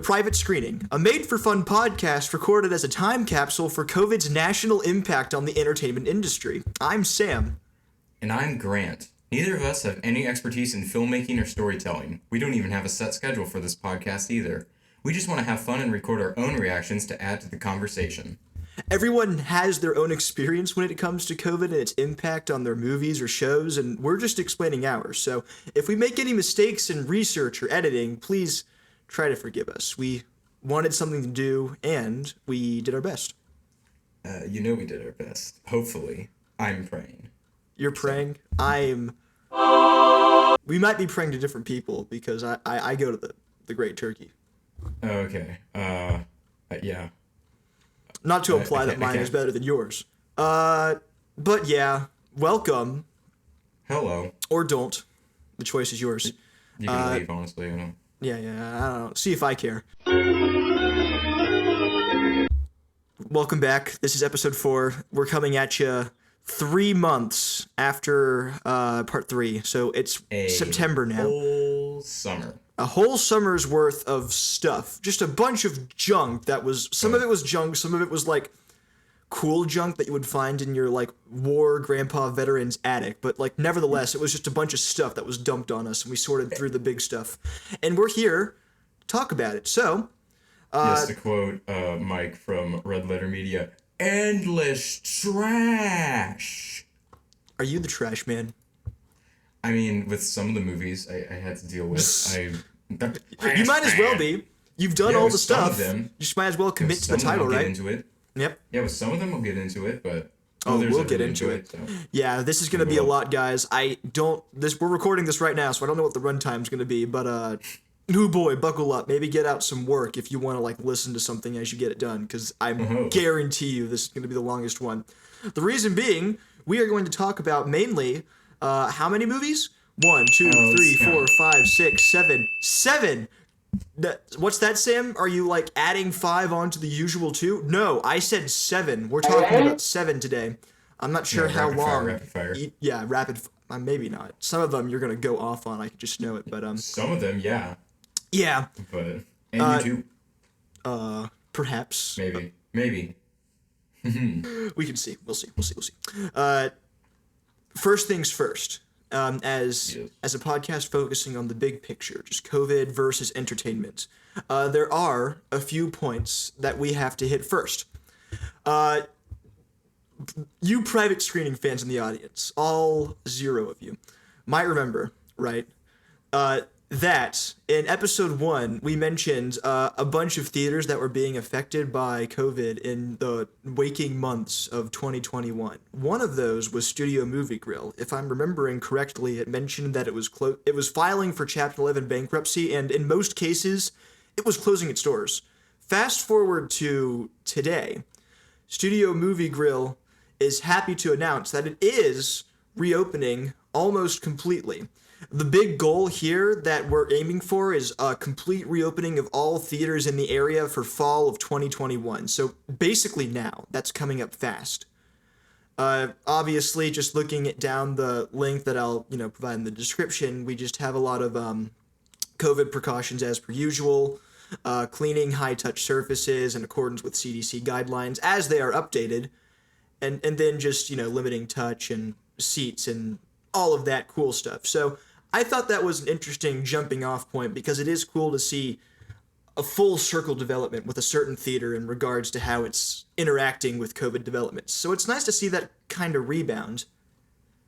Private Screening, a made-for-fun podcast recorded as a time capsule for COVID's national impact on the entertainment industry. I'm Sam. And I'm Grant. Neither of us have any expertise in filmmaking or storytelling. We don't even have a set schedule for this podcast either. We just want to have fun and record our own reactions to add to the conversation. Everyone has their own experience when it comes to COVID and its impact on their movies or shows, and we're just explaining ours. So if we make any mistakes in research or editing, please try to forgive us. We wanted something to do, and we did our best. We did our best. Hopefully. I'm praying. You're praying? We might be praying to different people, because I go to the Great Turkey. Okay. Yeah. Not to imply that mine is better than yours. But yeah, welcome. Hello. Or don't. The choice is yours. You can leave, honestly. I don't know. Yeah, I don't know. See if I care. Welcome back. This is episode 4. We're coming at you 3 months after part 3. So it's September now. Whole summer. A whole summer's worth of stuff. Just a bunch of junk that was... Some of it was junk. Some of it was, like, cool junk that you would find in your, like, war grandpa veteran's attic. But, like, nevertheless, it was just a bunch of stuff that was dumped on us, and we sorted through the big stuff. And we're here to talk about it. So... yes, to quote Mike from Red Letter Media, endless trash. Are you the trash man? I mean, with some of the movies I had to deal with, you might as well be. You've done all the stuff. Some of them, you just might as well commit to the title, right? Get into it. Yep. Yeah, with some of them we'll get into it, but we'll get into it. So. Yeah, this is gonna be a lot, guys. We're recording this right now, so I don't know what the runtime's gonna be, but oh boy, buckle up. Maybe get out some work if you want to like listen to something as you get it done, because I guarantee you this is gonna be the longest one. The reason being, we are going to talk about mainly how many movies? 1, 2, 3, 4, 5, 6, 7. 7! What's that, Sam? Are you, like, adding 5 onto the usual 2? No, I said 7. We're talking about 7 today. I'm not sure how long. Rapid fire. Rapid fire. Maybe not. Some of them you're going to go off on. I just know it, but... Some of them, yeah. Yeah. But... And you too. Perhaps. Maybe. We can see. We'll see. First things first. As a podcast focusing on the big picture, just COVID versus entertainment, there are a few points that we have to hit first. You private screening fans in the audience, all 0 of you, might remember, right, that in episode 1, we mentioned a bunch of theaters that were being affected by COVID in the waking months of 2021. One of those was Studio Movie Grill. If I'm remembering correctly, it mentioned that it was filing for Chapter 11 bankruptcy, and in most cases, it was closing its doors. Fast forward to today, Studio Movie Grill is happy to announce that it is reopening almost completely. The big goal here that we're aiming for is a complete reopening of all theaters in the area for fall of 2021. So basically now, that's coming up fast. Obviously, just looking down the link that I'll provide in the description, we just have a lot of COVID precautions as per usual, cleaning high-touch surfaces in accordance with CDC guidelines as they are updated, and then just limiting touch and seats and all of that cool stuff. So I thought that was an interesting jumping off point, because it is cool to see a full circle development with a certain theater in regards to how it's interacting with COVID developments. So it's nice to see that kind of rebound.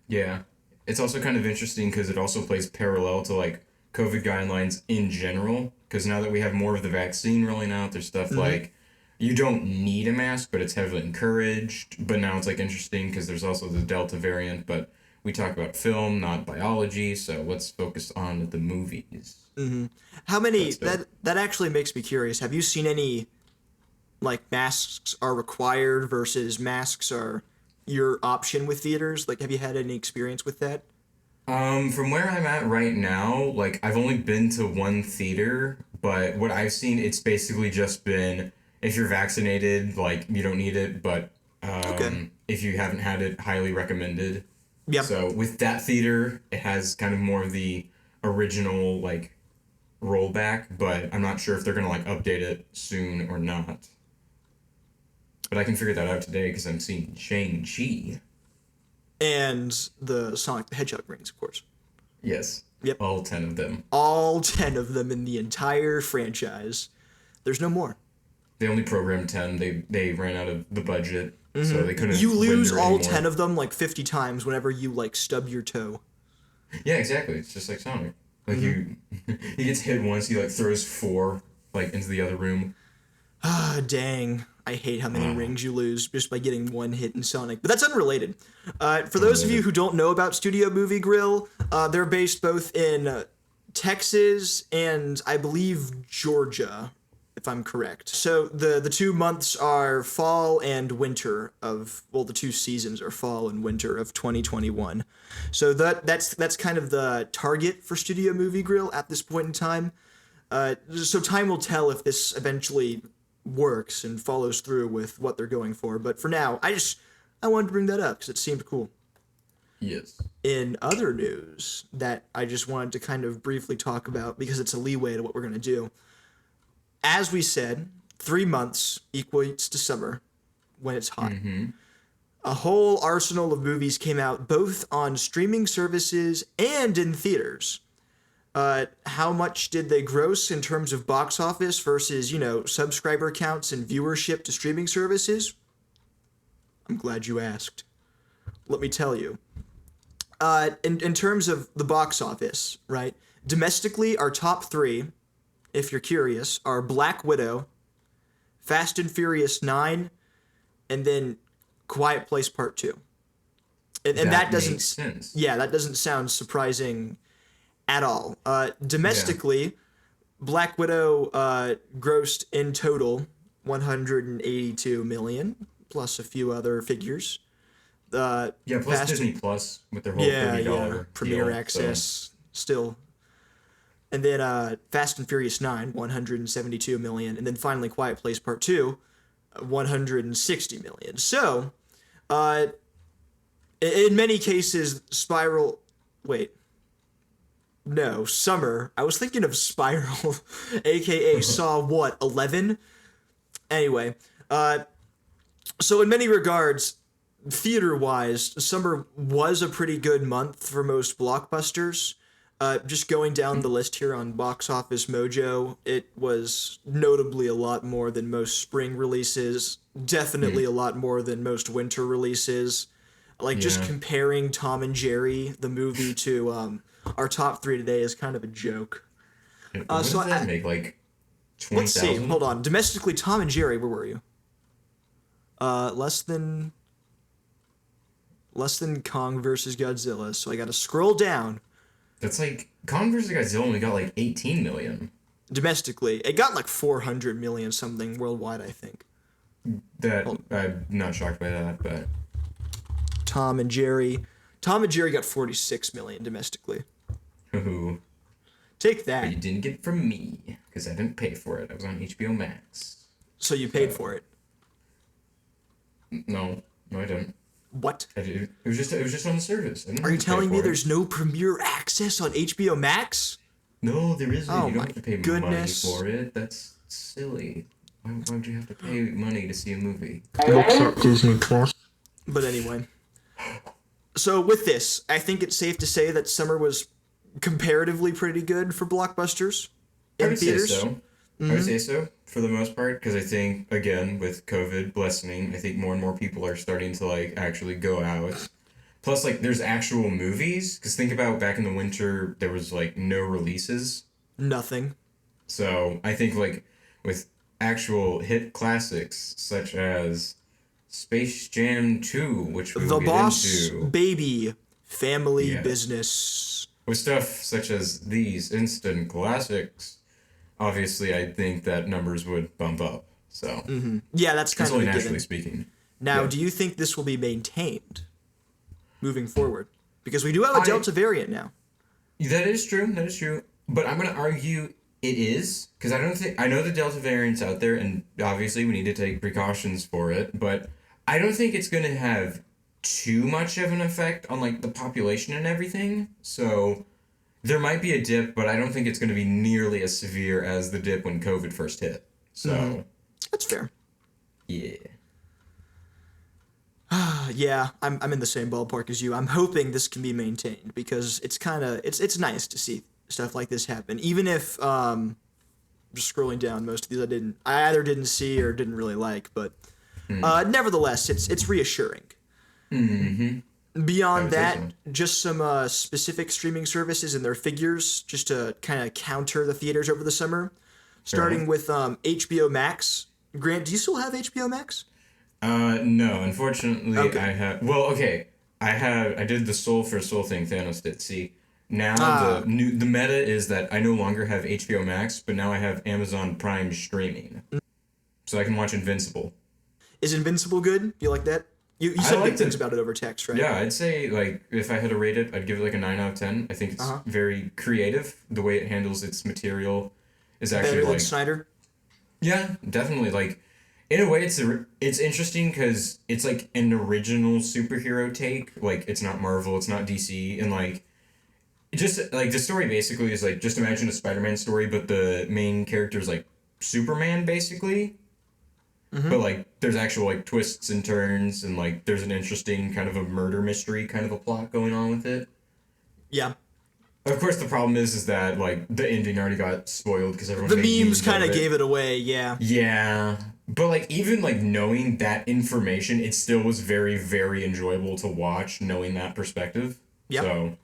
Yeah. It's also kind of interesting because it also plays parallel to like COVID guidelines in general, because now that we have more of the vaccine rolling out, there's stuff like you don't need a mask, but it's heavily encouraged. But now it's like interesting because there's also the Delta variant, but we talk about film, not biology, so let's focus on the movies. Mm-hmm. How many... That actually makes me curious. Have you seen any, like, masks are required versus masks are your option with theaters? Like, have you had any experience with that? From where I'm at right now, like, I've only been to one theater, but what I've seen, it's basically just been, if you're vaccinated, like, you don't need it, but if you haven't had it, highly recommended. Yep. So with that theater, it has kind of more of the original, like, rollback, but I'm not sure if they're gonna like update it soon or not. But I can figure that out today because I'm seeing Shang-Chi. And the Sonic the Hedgehog rings, of course. Yes. Yep. All 10 of them. All 10 of them in the entire franchise. There's no more. They only programmed 10. They ran out of the budget, so they couldn't. You lose render all anymore. 10 of them like 50 times whenever you like stub your toe. Yeah, exactly. It's just like Sonic. Like he gets hit once, he like throws 4 like into the other room. Ah, dang. I hate how many rings you lose just by getting one hit in Sonic. But that's unrelated. For those of you who don't know about Studio Movie Grill, they're based both in Texas and I believe Georgia, if I'm correct. So the 2 months are fall and winter of, well, the 2 seasons are fall and winter of 2021. So that's kind of the target for Studio Movie Grill at this point in time. So time will tell if this eventually works and follows through with what they're going for. But for now, I wanted to bring that up because it seemed cool. Yes. In other news that I just wanted to kind of briefly talk about because it's a leeway to what we're going to do. As we said, 3 months equates to summer when it's hot. A whole arsenal of movies came out both on streaming services and in theaters. How much did they gross in terms of box office versus, subscriber counts and viewership to streaming services? I'm glad you asked. Let me tell you. In terms of the box office, right? Domestically, our top 3, if you're curious, are Black Widow, Fast and Furious 9, and then Quiet Place Part 2. And that doesn't makes sense. Yeah, that doesn't sound surprising at all. Domestically, Black Widow grossed in total $182 million, plus a few other figures. Plus Disney Plus with their whole $30 Premier deal, access still. And then Fast and Furious 9, $172 million, and then finally Quiet Place Part 2, $160 million. So, in many cases, Summer. I was thinking of Spiral, aka Saw 11? Anyway, so in many regards, theater-wise, summer was a pretty good month for most blockbusters. Just going down the list here on Box Office Mojo, it was notably a lot more than most spring releases, definitely a lot more than most winter releases. Just comparing Tom and Jerry, the movie, to our top 3 today is kind of a joke. What does that make, like 20,000? Let's see, hold on. Domestically, Tom and Jerry, where were you? Less than Kong versus Godzilla, so I gotta scroll down. That's like, Kong vs. Godzilla only got like 18 million. Domestically, it got like 400 million something worldwide, I think. I'm not shocked by that, but... Tom and Jerry got 46 million domestically. Ooh. Take that. But you didn't get it from me, because I didn't pay for it. I was on HBO Max. So you paid for it? No, I didn't. What? It was just on the service. Are you telling me there's no premiere access on HBO Max? No, there isn't. Oh, you don't have to pay goodness. money for it. That's silly. Why would you have to pay money to see a movie? Except Disney Plus. But anyway. So with this, I think it's safe to say that summer was comparatively pretty good for blockbusters in theaters. Say so. I would say so, for the most part, because I think, again, with COVID blessing, I think more and more people are starting to, like, actually go out. Plus, like, there's actual movies, because think about back in the winter, there was, like, no releases. Nothing. So, I think, like, with actual hit classics, such as Space Jam 2, which we will The get Boss into. Baby Family Business. With stuff such as these instant classics, obviously, I think that numbers would bump up. So, Yeah, that's kind of only a naturally given. speaking. Now, Yeah. do you think this will be maintained moving forward? Because we do have a Delta variant now. That is true. But I'm going to argue it is, because I know the Delta variant's out there, and obviously we need to take precautions for it, but I don't think it's going to have too much of an effect on, like, the population and everything. So, There might be a dip, but I don't think it's going to be nearly as severe as the dip when COVID first hit. So, That's fair. yeah. Yeah, I'm in the same ballpark as you. I'm hoping this can be maintained because it's kind of it's nice to see stuff like this happen. Even if just scrolling down, most of these I either didn't see or didn't really like, but nevertheless, it's reassuring. Mm-hmm. I Beyond would say that, so. just some specific streaming services and their figures, just to kind of counter the theaters over the summer. Starting with HBO Max. Grant, do you still have HBO Max? No, unfortunately, Okay. I have. Well, okay, I did the soul for soul thing Thanos did. See, now Ah, the meta is that I no longer have HBO Max, but now I have Amazon Prime streaming, so I can watch Invincible. is Invincible good? You like that? You I said good liked things it. about it over text, right? Yeah, I'd say like if I had to rate it, I'd give it like a 9 out of 10. I think it's Uh-huh. very creative. The way it handles its material is actually Better than like Snyder? yeah, definitely like in a way it's interesting because it's like an original superhero take. Like it's not Marvel, it's not DC, and like just like the story basically is like just imagine a Spider-Man story, but the main character is like Superman basically. But like there's actual like twists and turns and like there's an interesting kind of a murder mystery kind of a plot going on with it. Yeah. Of course the problem is that like the ending already got spoiled because everyone The made memes memes out kind of of it. gave it away, yeah. Yeah. But like even like knowing that information, it still was very, very enjoyable to watch knowing that perspective. Yep. So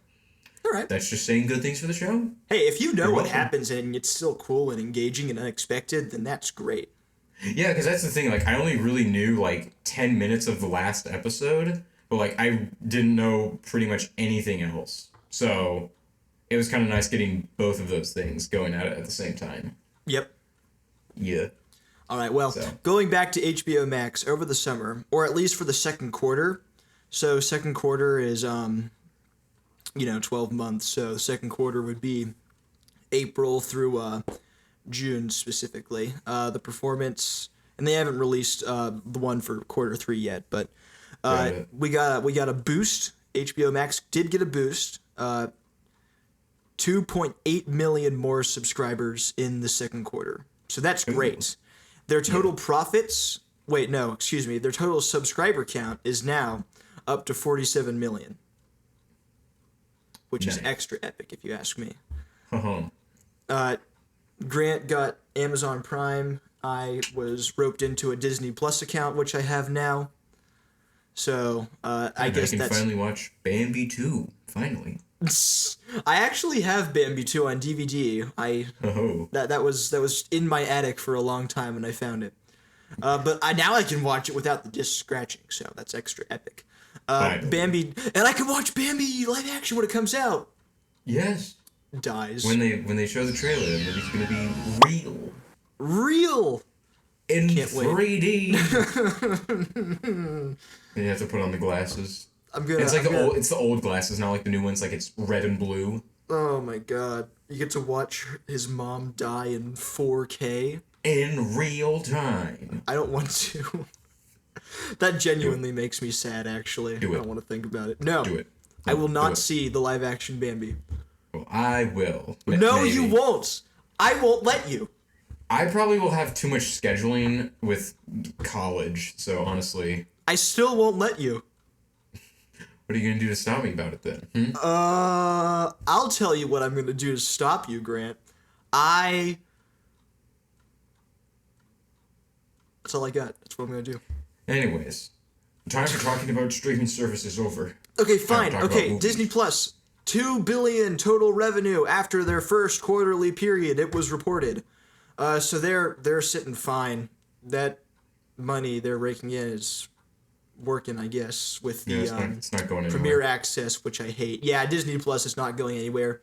All right. that's just saying good things for the show. Hey, if you know You're what welcome. happens and it's still cool and engaging and unexpected, then that's great. Yeah, because that's the thing. Like, I only really knew like 10 minutes of the last episode, but like, I didn't know pretty much anything else. So it was kind of nice getting both of those things going at the same time. Yep. Yeah. All right. Well, So, going back to HBO Max over the summer, or at least for the second quarter. So second quarter is 12 months. So the second quarter would be April through June specifically. The performance, and they haven't released the one for quarter three yet, but got it. we got a boost. HBO Max did get a boost. 2.8 million more subscribers in the second quarter. So that's great. Their total profits, wait, no, excuse me, their total subscriber count is now up to 47 million, which is Nice. extra epic if you ask me. Uh-huh. Grant got Amazon Prime. I was roped into a Disney Plus account, which I have now. So I And guess I can that's. finally watch Bambi 2. Finally. I actually have Bambi 2 on DVD. Oh. That was in my attic for a long time, and I found it. But now I can watch it without the disc scratching, so that's extra epic. Finally. Bambi, and I can watch Bambi live action when it comes out. Yes. Dies. When they show the trailer, the movie's gonna be real. Real. In Can't wait. 3D. And you have to put on the glasses. I'm gonna. It's like I'm gonna- it's the old glasses, not like the new ones. Like it's red and blue Oh my god! You get to watch his mom die in 4K. in real time. I don't want to. That genuinely makes me sad. Actually, Do I it. don't want to think about it. No, Do it. I will Do not it. see the live action Bambi. Well, I will. No, Maybe. you won't. I won't let you. I probably will have too much scheduling with college. So honestly, I still won't let you. what are you gonna do to stop me about it then? Hmm? I'll tell you what I'm gonna do to stop you, Grant. That's all I got. That's what I'm gonna do. Anyways, time for talking about streaming services over. Okay, Time fine. to talk about Okay, movies. Disney Plus, 2 billion total revenue after their first quarterly period. It was reported. So they're sitting fine. That money they're raking in is working, I guess, with Yeah, the it's not going Premier anywhere. Access, which I hate. Yeah, Disney Plus is not going anywhere.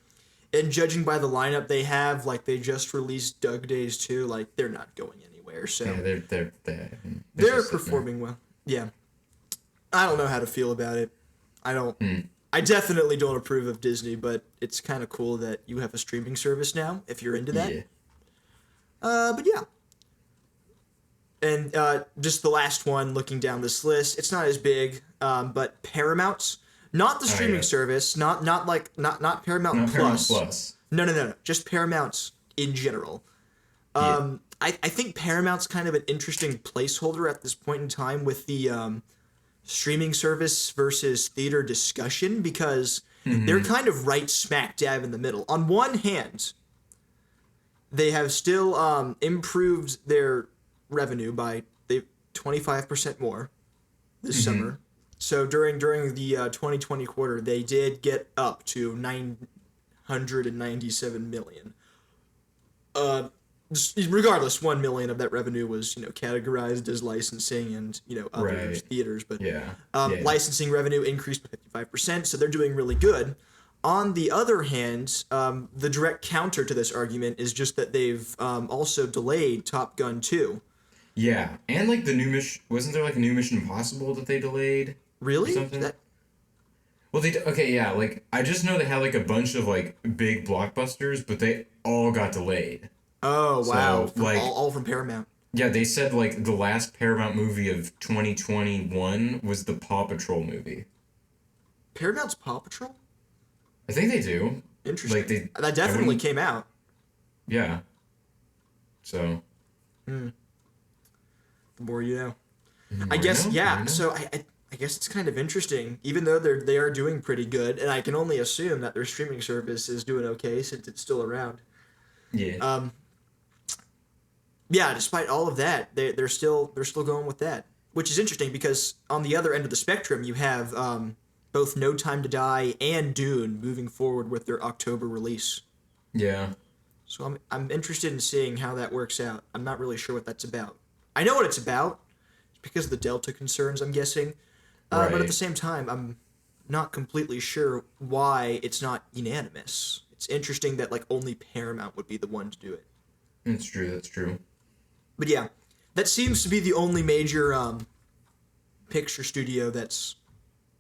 And judging by the lineup they have, like they just released Doug Days 2, like they're not going anywhere. So Yeah, they're they're just sitting there. performing well. Yeah. I don't know how to feel about it. I don't. I definitely don't approve of Disney, but it's kind of cool that you have a streaming service now. If you're into that. Yeah. But yeah. And just the last one, looking down this list, it's not as big, but Paramount Not the Oh, streaming yeah. service, not Paramount Not Paramount Plus. Plus. No. Just Paramount in general. Yeah. I think Paramount's kind of an interesting placeholder at this point in time with the streaming service versus theater discussion because they're kind of right smack dab in the middle. On one hand, they have still improved their revenue by 25% more this summer. So during the 2020 quarter, they did get up to 997 million. Regardless, 1 million of that revenue was categorized as licensing and other Right. theaters, but Yeah. licensing revenue increased by 55%, so they're doing really good. On the other hand, the direct counter to this argument is just that they've also delayed Top Gun 2. Yeah. And like the new mission, wasn't there like a new Mission Impossible that they delayed? Really? Or something? Well, okay, yeah. Like I just know they had like a bunch of like big blockbusters, but they all got delayed. Oh, wow. So, like- all from Paramount. Yeah, they said like the last Paramount movie of 2021 was the Paw Patrol movie. Paramount's Paw Patrol? I think they do. Interesting. Like they, That definitely came out. Yeah. So. The more you know. the I more guess, you know, yeah. the more you know. So I guess it's kind of interesting, even though they are doing pretty good, and I can only assume that their streaming service is doing okay since it's still around. Yeah. Yeah, despite all of that, they're still going with that, which is interesting because on the other end of the spectrum, you have both No Time to Die and Dune moving forward with their October release. Yeah. So I'm interested in seeing how that works out. I'm not really sure what that's about. I know what it's about. It's because of the Delta concerns, I'm guessing. But at Right. the same time, I'm not completely sure why it's not unanimous. It's interesting that like only Paramount would be the one to do it. That's true. That's true. But yeah, that seems to be the only major picture studio that's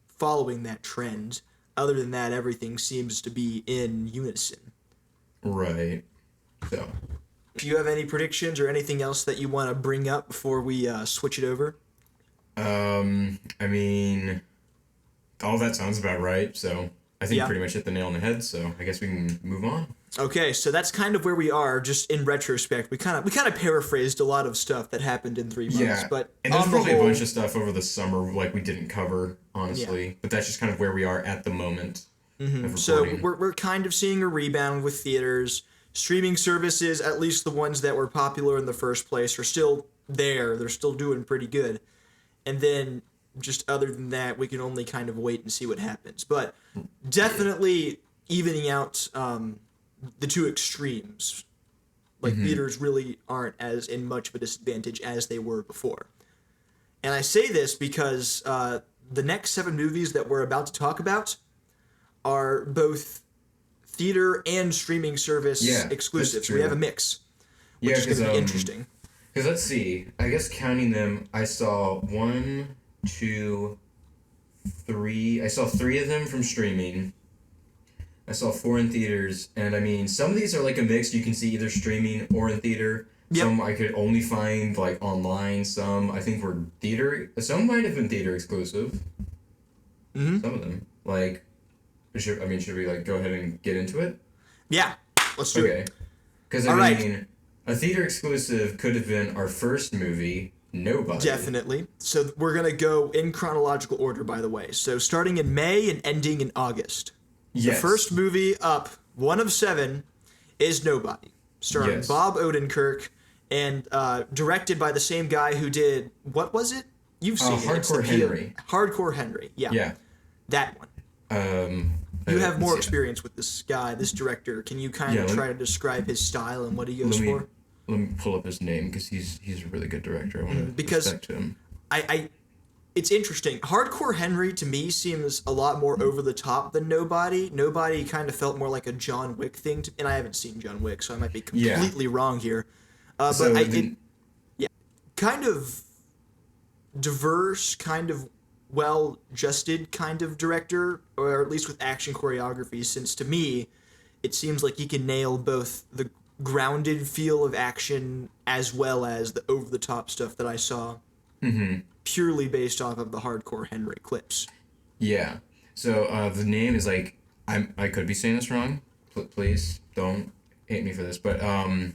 following that trend. Other than that, everything seems to be in unison. Right. So. Do you have any predictions or anything else that you want to bring up before we switch it over? I mean, all that sounds about right. So I think Yeah. pretty much hit the nail on the head. So I guess we can move on. Okay, so that's kind of where we are. Just in retrospect, we kind of paraphrased a lot of stuff that happened in 3 months. Yeah. But And there's on the probably whole, a bunch of stuff over the summer like we didn't cover, honestly. Yeah. But that's just kind of where we are at the moment. Of so recording. we're kind of seeing a rebound with theaters. Streaming services, at least the ones that were popular in the first place, are still there. They're still doing pretty good. And then, just other than that, we can only kind of wait and see what happens. But definitely evening out the two extremes. Like, theaters really aren't as in much of a disadvantage as they were before. And I say this because the next 7 movies that we're about to talk about are both theater and streaming service Yeah, exclusive. that's So we true. have a mix, which Yeah, is going to 'cause, be interesting. Because let's see. I guess counting them, I saw 1, 2, 3. I saw 3 of them from streaming. I saw 4 in theaters. And I mean, some of these are like a mix. You can see either streaming or in theater. Yep. Some I could only find like online. Some I think were theater. Some might have been theater exclusive. Mhm. Some of them. Like, should we like go ahead and get into it? Yeah, let's do it. Okay. Because All I right. mean, a theater exclusive could have been our first movie, Nobody. Definitely. So we're going to go in chronological order, by the way. So starting in May and ending in August. Yes. The first movie up, one of 7, is Nobody, starring Yes. Bob Odenkirk and directed by the same guy who did, what was it? You've seen it. It's Hardcore the Henry. Hardcore Henry, yeah. Yeah. That one. You have more experience with this guy, this director. Can you kind of Yeah, try to describe his style and what he goes for? Let me pull up his name because he's a really good director. I want to Because- respect him. It's interesting. Hardcore Henry to me seems a lot more over the top than Nobody. Nobody kind of felt more like a John Wick thing, and I haven't seen John Wick, so I might be completely wrong here. So But then- kind of diverse, kind of well-adjusted kind of director, or at least with action choreography, since to me, it seems like he can nail both the grounded feel of action as well as the over-the-top stuff that I saw purely based off of the Hardcore Henry clips. Yeah. So the name is like I could be saying this wrong. Please don't hate me for this, but and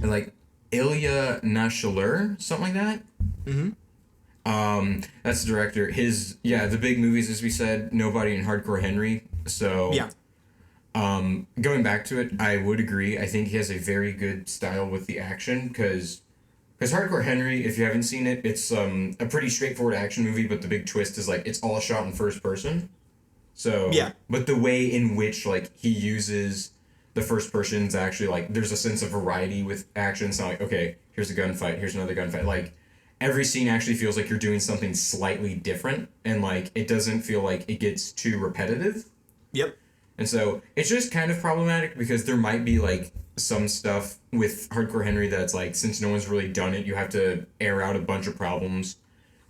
like Ilya Nashler, something like that. Mm-hmm. That's the director. The big movies, as we said, Nobody and Hardcore Henry. So Yeah. Going back to it, I would agree. I think he has a very good style with the action because Hardcore Henry, if you haven't seen it, it's a pretty straightforward action movie, but the big twist is like it's all shot in first person. So Yeah. but the way in which like he uses the first person's actually like there's a sense of variety with action. It's not like, okay, here's a gunfight, here's another gunfight. Like every scene actually feels like you're doing something slightly different, and like it doesn't feel like it gets too repetitive. Yep. And so it's just kind of problematic because there might be like some stuff with Hardcore Henry that's like, since no one's really done it, you have to air out a bunch of problems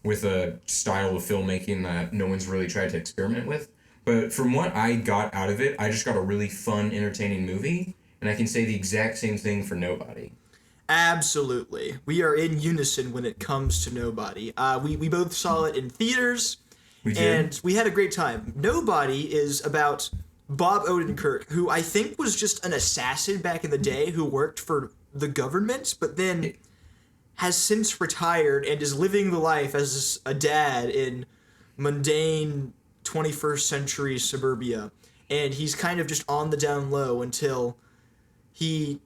with a style of filmmaking that no one's really tried to experiment with. But from what I got out of it, I just got a really fun, entertaining movie. And I can say the exact same thing for Nobody. Absolutely. We are in unison when it comes to Nobody. We both saw it in theaters, We did. and we had a great time. Nobody is about Bob Odenkirk, who I think was just an assassin back in the day who worked for the government, but then has since retired and is living the life as a dad in mundane 21st century suburbia. And he's kind of just on the down low until he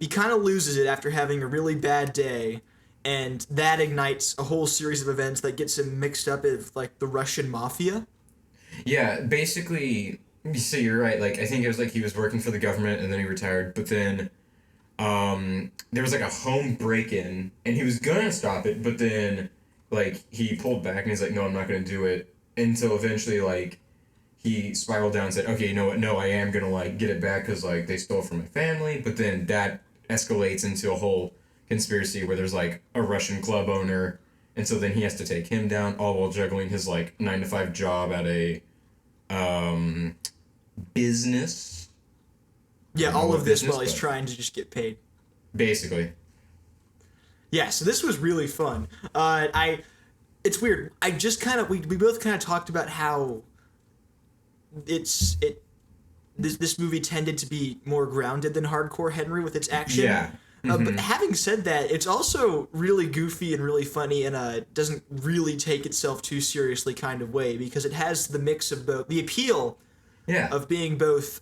kind of loses it after having a really bad day, and that ignites a whole series of events that gets him mixed up with like the Russian mafia. Yeah, basically, so you're right. Like, I think it was like he was working for the government and then he retired. But then there was like a home break-in and he was gonna stop it, but then like he pulled back and he's like, no, I'm not gonna do it. Until eventually, like, he spiraled down and said, okay, you know what? No, I am gonna like get it back because like they stole from my family. But then that escalates into a whole conspiracy where there's like a Russian club owner, and so then he has to take him down, all while juggling his like 9 to 5 job at a business. Yeah, all of this business, while he's but- trying to just get paid. Basically. Yeah, so this was really fun. It's weird. I just kind of we both kind of talked about how this movie tended to be more grounded than Hardcore Henry with its action. Yeah. But having said that, it's also really goofy and really funny in a doesn't really take itself too seriously kind of way, because it has the mix of both the appeal Yeah. of being both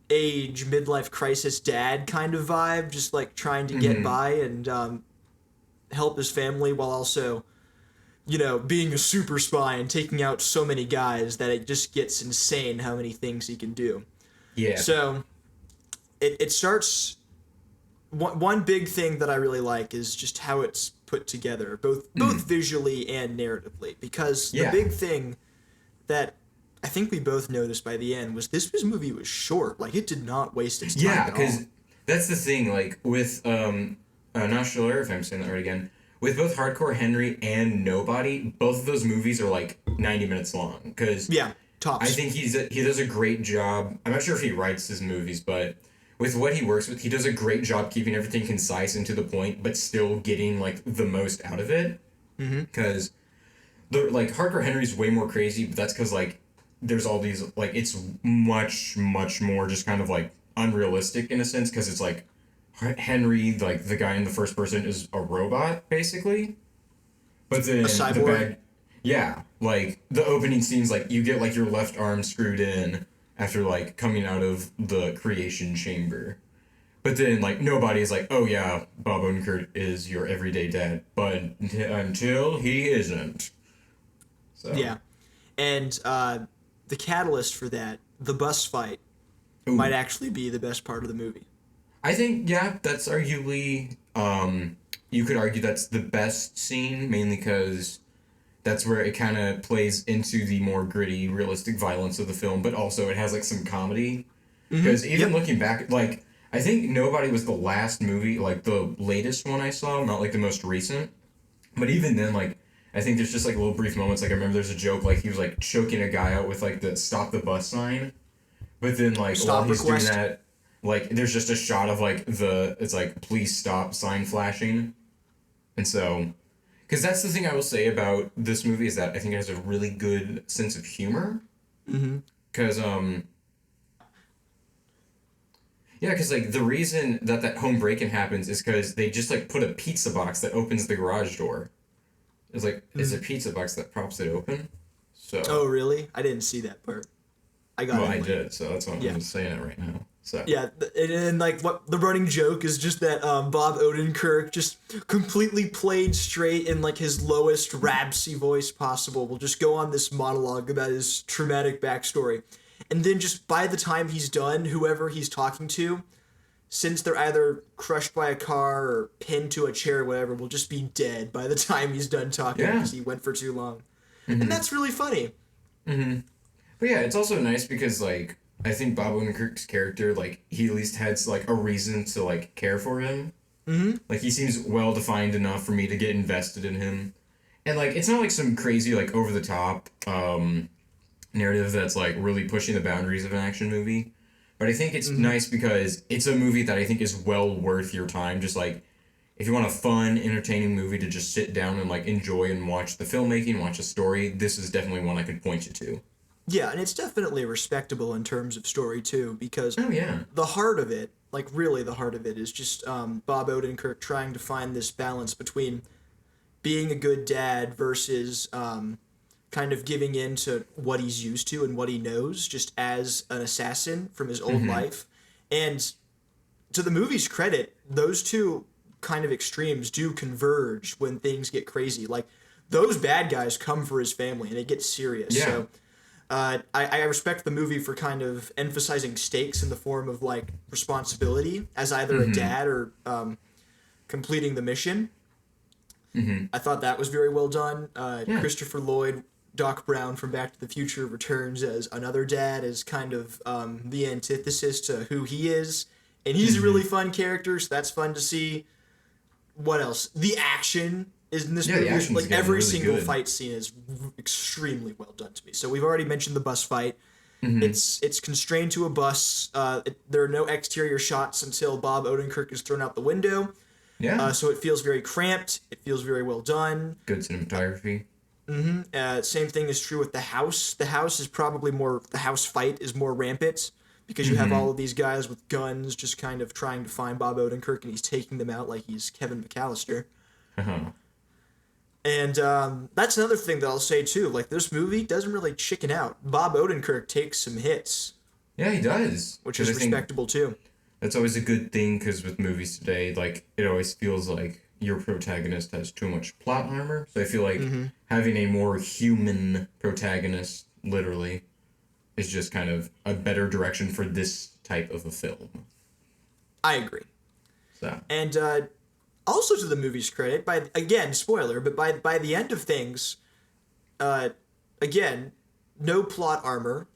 age midlife crisis dad kind of vibe, just like trying to get by and help his family while also, you know, being a super spy and taking out so many guys that it just gets insane how many things he can do. Yeah. So it starts. One big thing that I really like is just how it's put together, both visually and narratively, because the Yeah. big thing that I think we both noticed by the end was this movie was short. Like, it did not waste its time Yeah, at all. because that's the thing. Like with National, if I'm saying that right again, with both Hardcore Henry and Nobody, both of those movies are like 90 minutes long. Because Yeah, tops. I think he does a great job. I'm not sure if he writes his movies, but with what he works with, he does a great job keeping everything concise and to the point, but still getting like the most out of it. Because the like Hardcore Henry's way more crazy, but that's because like there's all these like it's much more just kind of like unrealistic in a sense, because it's like Henry, like the guy in the first person, is a robot basically, but then cyborg. yeah, like the opening scenes, like you get like your left arm screwed in after like coming out of the creation chamber. But then like Nobody is like, oh yeah, Bob Odenkirk is your everyday dad, but until he isn't. So Yeah. And the catalyst for that, the bus fight, Ooh. might actually be the best part of the movie. I think yeah, that's arguably you could argue that's the best scene, mainly because that's where it kind of plays into the more gritty, realistic violence of the film, but also it has like some comedy. Because even looking back, like I think Nobody was the last movie, like the latest one I saw, not like the most recent. But even then, like I think there's just like little brief moments. Like I remember there's a joke like he was like choking a guy out with like the "Stop the Bus" sign, but then like Stop while he's request. doing that, like there's just a shot of like it's like "Please stop" sign flashing, and so Because that's the thing I will say about this movie is that I think it has a really good sense of humor. Mm-hmm. Because yeah, because like the reason that home break-in happens is because they just like put a pizza box that opens the garage door. It's like it's a pizza box that props it open. Oh, So really? I didn't see that part. I got well, it I late. did. So that's why I'm Yeah. just saying it right now. So Yeah, and like what the running joke is just that Bob Odenkirk just completely played straight in like his lowest rapsy voice possible will just go on this monologue about his traumatic backstory, and then just by the time he's done, whoever he's talking to, since they're either crushed by a car or pinned to a chair or whatever, will just be dead by the time he's done talking yeah. because he went for too long, and Mm-hmm. that's really funny. Mm-hmm. But yeah, it's also nice because like I think Bob Odenkirk's character like he at least had like a reason to like care for him. Mm-hmm. Like he seems well defined enough for me to get invested in him. And like it's not like some crazy like over the top narrative that's like really pushing the boundaries of an action movie. But I think it's Mm-hmm. nice because it's a movie that I think is well worth your time. Just like if you want a fun, entertaining movie to just sit down and like enjoy and watch the filmmaking, watch the story, this is definitely one I could point you to. Yeah, and it's definitely respectable in terms of story too, because Oh yeah. the heart of it, like really the heart of it, is just Bob Odenkirk trying to find this balance between being a good dad versus kind of giving in to what he's used to and what he knows, just as an assassin from his old Mm-hmm. life. And to the movie's credit, those two kind of extremes do converge when things get crazy. Like those bad guys come for his family and it gets serious. Yeah. So I respect the movie for kind of emphasizing stakes in the form of like responsibility as either a Mm-hmm. dad or completing the mission. Mm-hmm. I thought that was very well done. Yeah. Christopher Lloyd, Doc Brown from Back to the Future returns as another dad, as kind of the antithesis to who he is. And he's a Mm-hmm. really fun character, so that's fun to see. What else? The action is in this Yeah, the movie. action's Like getting every really single good. fight scene is extremely well done to me. So we've already mentioned the bus fight. Mm-hmm. It's constrained to a bus. There are no exterior shots until Bob Odenkirk is thrown out the window. Yeah. So it feels very cramped. It feels very well done. Good cinematography. Same thing is true with the house. The house is probably more. The house fight is more rampant because you have all of these guys with guns just kind of trying to find Bob Odenkirk and he's taking them out like he's Kevin McAllister. Uh-huh. And that's another thing that I'll say too. Like this movie doesn't really chicken out. Bob Odenkirk takes some hits, Yeah, he does. which 'Cause is I think respectable too. that's always a good thing because with movies today, like it always feels like your protagonist has too much plot armor. So I feel like having a more human protagonist, literally, is just kind of a better direction for this type of a film. I agree. So And also to the movie's credit, by again spoiler, but by the end of things, again, no plot armor.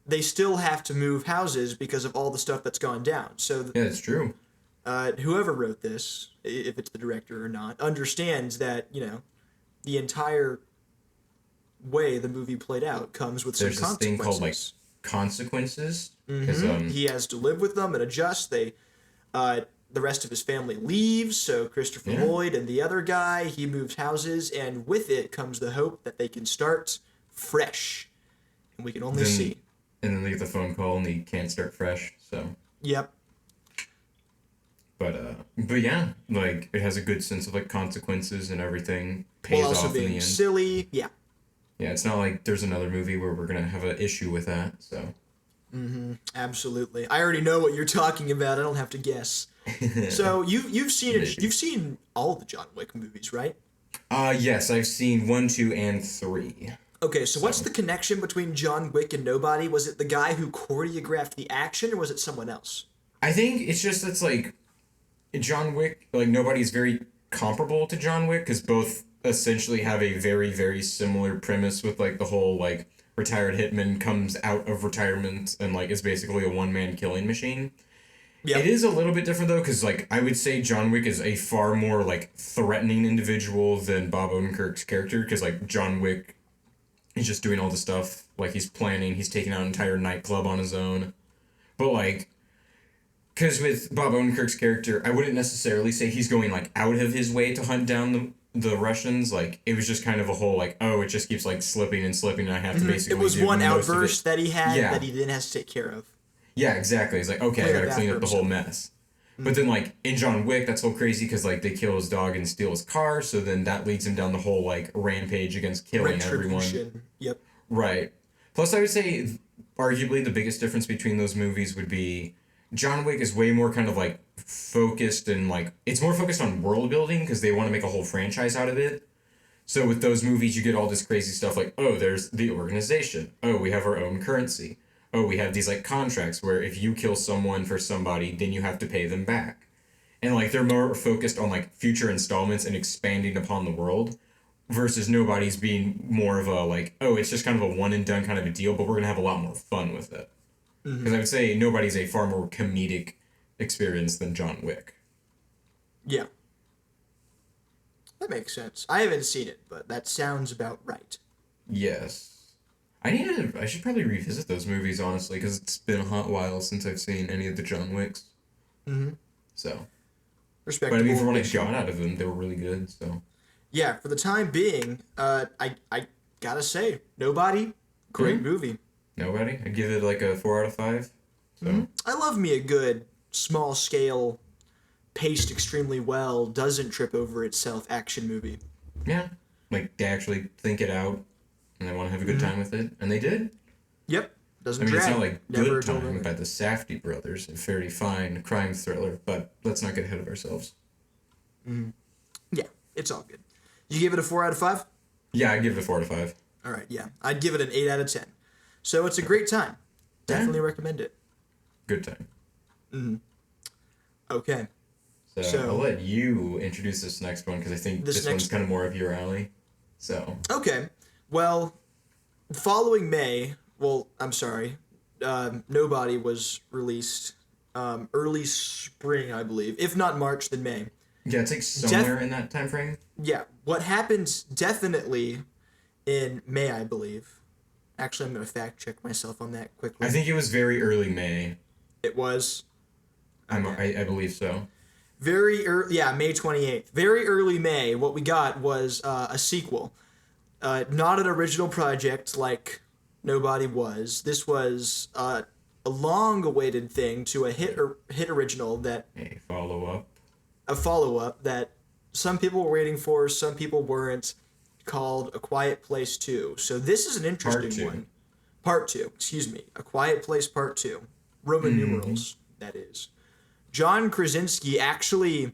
They still have to move houses because of all the stuff that's gone down. So yeah, it's true. whoever wrote this, if it's the director or not, understands that the entire way the movie played out comes with There's some this thing called like consequences. consequences. Because He has to live with them and adjust. The rest of his family leaves, so Christopher Yeah. Lloyd and the other guy, he moves houses, and with it comes the hope that they can start fresh. And we can only Then- see. and then they get the phone call and they can't start fresh. So Yep. but yeah, like it has a good sense of like consequences and everything pays While also off in the being end. silly. Yeah. Yeah, it's not like there's another movie where we're gonna have an issue with that. So Absolutely. I already know what you're talking about. I don't have to guess. So you've seen it. Maybe. You've seen all the John Wick movies, right? yes, I've seen 1, 2, and 3. Okay, so what's the connection between John Wick and Nobody? Was it the guy who choreographed the action, or was it someone else? I think it's just that's like John Wick. Like nobody's very comparable to John Wick because both essentially have a very very similar premise with like the whole like retired hitman comes out of retirement and like is basically a one-man killing machine. Yeah. It is a little bit different though, because like I would say John Wick is a far more like threatening individual than Bob Odenkirk's character, because like John Wick is just doing all the stuff, like he's planning, he's taking out an entire nightclub on his own. But like, because with Bob Odenkirk's character, I wouldn't necessarily say he's going like out of his way to hunt down the Russians, like it was just kind of a whole like, oh, it just keeps like slipping and slipping, and I have to basically. It was do one most of outburst it. that he had Yeah. that he then has to take care of. Yeah, exactly. It's like, okay, I Clean gotta up clean after up the whole himself. mess. But then, like, in John Wick, that's so crazy because, like, they kill his dog and steal his car, so then that leads him down the whole, like, rampage against killing everyone. Retribution. Yep. Right. Plus, I would say, arguably, the biggest difference between those movies would be John Wick is way more kind of, like, focused and, like, it's more focused on world building because they want to make a whole franchise out of it. So with those movies, you get all this crazy stuff like, oh, there's the organization. Oh, we have our own currency. Oh, we have these like contracts where if you kill someone for somebody, then you have to pay them back. And like they're more focused on like future installments and expanding upon the world versus Nobody's being more of a like, oh, it's just kind of a one and done kind of a deal, but we're going to have a lot more fun with it. Because I would say Nobody's a far more comedic experience than John Wick. Yeah. That makes sense. I haven't seen it, but that sounds about right. Yes. I should probably revisit those movies, honestly, because it's been a hot while since I've seen any of the John Wicks. So. Respectable. But I mean, for what I got out of them, they were really good, so. Yeah, for the time being, I gotta say, Nobody, great movie. Nobody? I'd give it like a 4 out of 5. So. I love me a good, small scale, paced extremely well, doesn't trip over itself action movie. Yeah. Like, they actually think it out, and they want to have a good time with it, and they did. Yep. Doesn't I mean, drag. it's not like Never Good told Time me. by the Safdie brothers, a fairly fine crime thriller, but let's not get ahead of ourselves. Yeah, it's all good. You give it a 4 out of 5? Yeah, I'd give it a 4 out of 5. All right, yeah. I'd give it an 8 out of 10. So it's a great time. Definitely recommend it. Good time. Okay. So I'll let you introduce this next one, because I think this one's kind of more of your alley. So. Okay. Well, following May, Nobody was released early spring, I believe. If not March, then May. Yeah, it's like somewhere in that time frame. Yeah. What happened definitely in May, I believe. Actually, I'm going to fact check myself on that quickly. I think it was very early May. It was. I believe so. Very early, yeah, May 28th. Very early May, what we got was a sequel. Not an original project like Nobody was. This was a long-awaited thing to a hit original that... A follow-up. A follow-up that some people were waiting for, some people weren't, called A Quiet Place 2. So this is an interesting one. Part 2, excuse me. A Quiet Place Part 2. Roman numerals, that is. John Krasinski actually,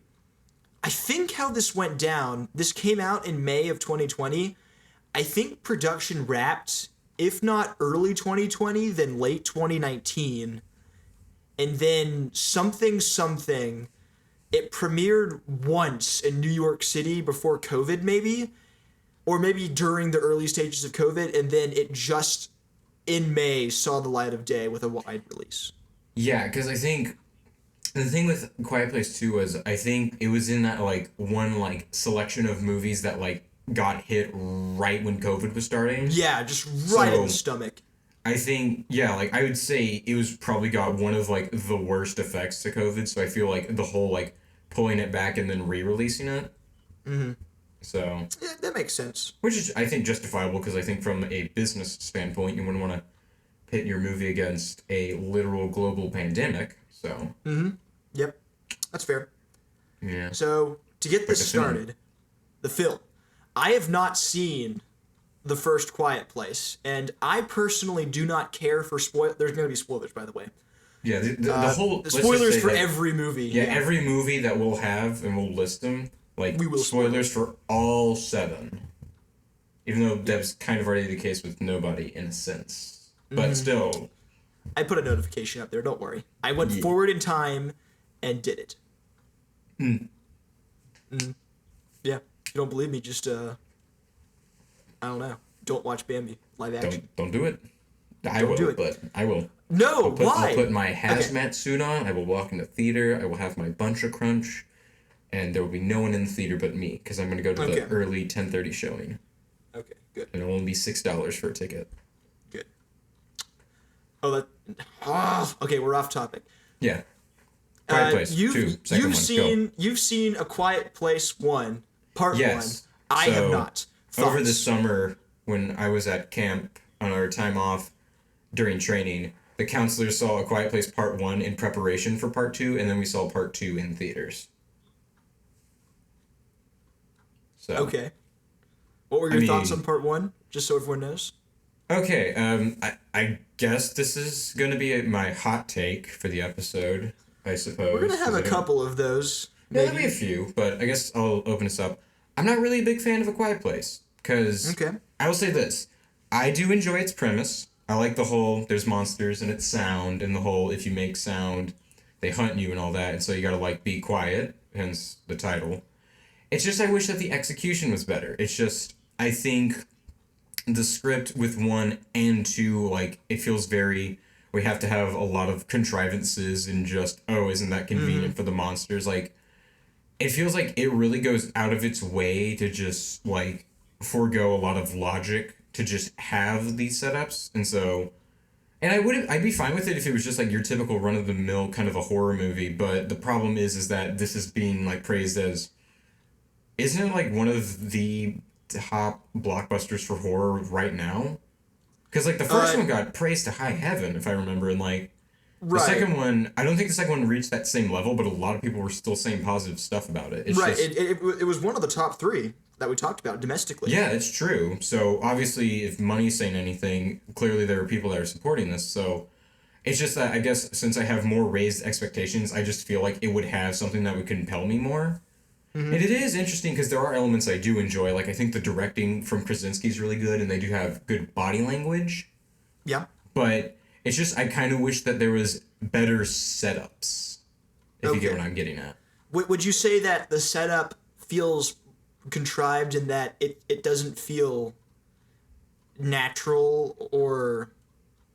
I think how this went down, this came out in May of 2020. I think production wrapped, if not early 2020, then late 2019. And then something, it premiered once in New York City before COVID maybe, or maybe during the early stages of COVID, and then it just, in May, saw the light of day with a wide release. Yeah, because I think... The thing with Quiet Place 2 was, I think it was in that, like, one, like, selection of movies that, like, got hit right when COVID was starting. Yeah, just right in the stomach. I think, yeah, like, I would say it was probably got one of, like, the worst effects to COVID, so I feel like the whole, like, pulling it back and then re-releasing it. So... Yeah, that makes sense. Which is, I think, justifiable, because I think from a business standpoint, you wouldn't want to pit your movie against a literal global pandemic, so... Yep, that's fair. Yeah. So, to get this started, the film. I have not seen the first Quiet Place, and I personally do not care for spoil. There's going to be spoilers, by the way. Yeah, the whole... spoilers for every movie. Yeah, every movie that we'll have, and we'll list them, like, we will spoilers for all 7. Even though that's kind of already the case with Nobody, in a sense. But still... I put a notification up there, don't worry. I went forward in time and did it. Yeah, if you don't believe me, just, I don't know. Don't watch Bambi, live action. Don't do it. I will, but I will. No, why? I'll put my hazmat suit on, I will walk in the theater, I will have my bunch of crunch, and there will be no one in the theater but me, because I'm going to go to the early 10:30 showing. Okay, good. And it'll only be $6 for a ticket. Good. Okay, we're off topic. Yeah. Quiet Place 2, second one, go. You've seen A Quiet Place 1, part 1. I have So not. over the Thoughts? summer when I was at camp on our time off during training, the counselors saw A Quiet Place Part 1 in preparation for Part 2, and then we saw Part 2 in theaters. So, Okay. What were I your thoughts on mean, part one? Just so everyone knows. okay, I guess this is going to be my hot take for the episode, I We're gonna suppose, have because a I don't. couple of those, Yeah, there'll be a maybe. few, but I guess I'll open this up. I'm not really a big fan of A Quiet Place, because Okay. I will say this. I do enjoy its premise. I like the whole there's monsters and it's sound, and the whole if you make sound, they hunt you and all that, and so you gotta like be quiet, hence the title. It's just I wish that the execution was better. It's just I think the script with one and two, like it feels very we have to have a lot of contrivances and just oh isn't that Mm-hmm. convenient for the monsters, like it feels like it really goes out of its way to just like forego a lot of logic to just have these setups. And so and I'd be fine with it if it was just like your typical run of the mill kind of a horror movie, but the problem is that this is being like praised as isn't it like one of the top blockbusters for horror right now? Because like the first Uh, one got praised to high heaven, if I remember, and like the right. second one, I don't think the second one reached that same level, but a lot of people were still saying positive stuff about it. It's Right. just It was one of the top three that we talked about domestically. yeah, it's true. So obviously, if money's saying anything, clearly there are people that are supporting this. So it's just that I guess since I have more raised expectations, I just feel like it would have something that would compel me more. Mm-hmm. And it is interesting because there are elements I do enjoy. Like I think the directing from Krasinski is really good, and they do have good body language. Yeah. But it's just I kind of wish that there was better setups. If you get what Okay. I'm getting at. Would you say that the setup feels contrived in that it doesn't feel natural or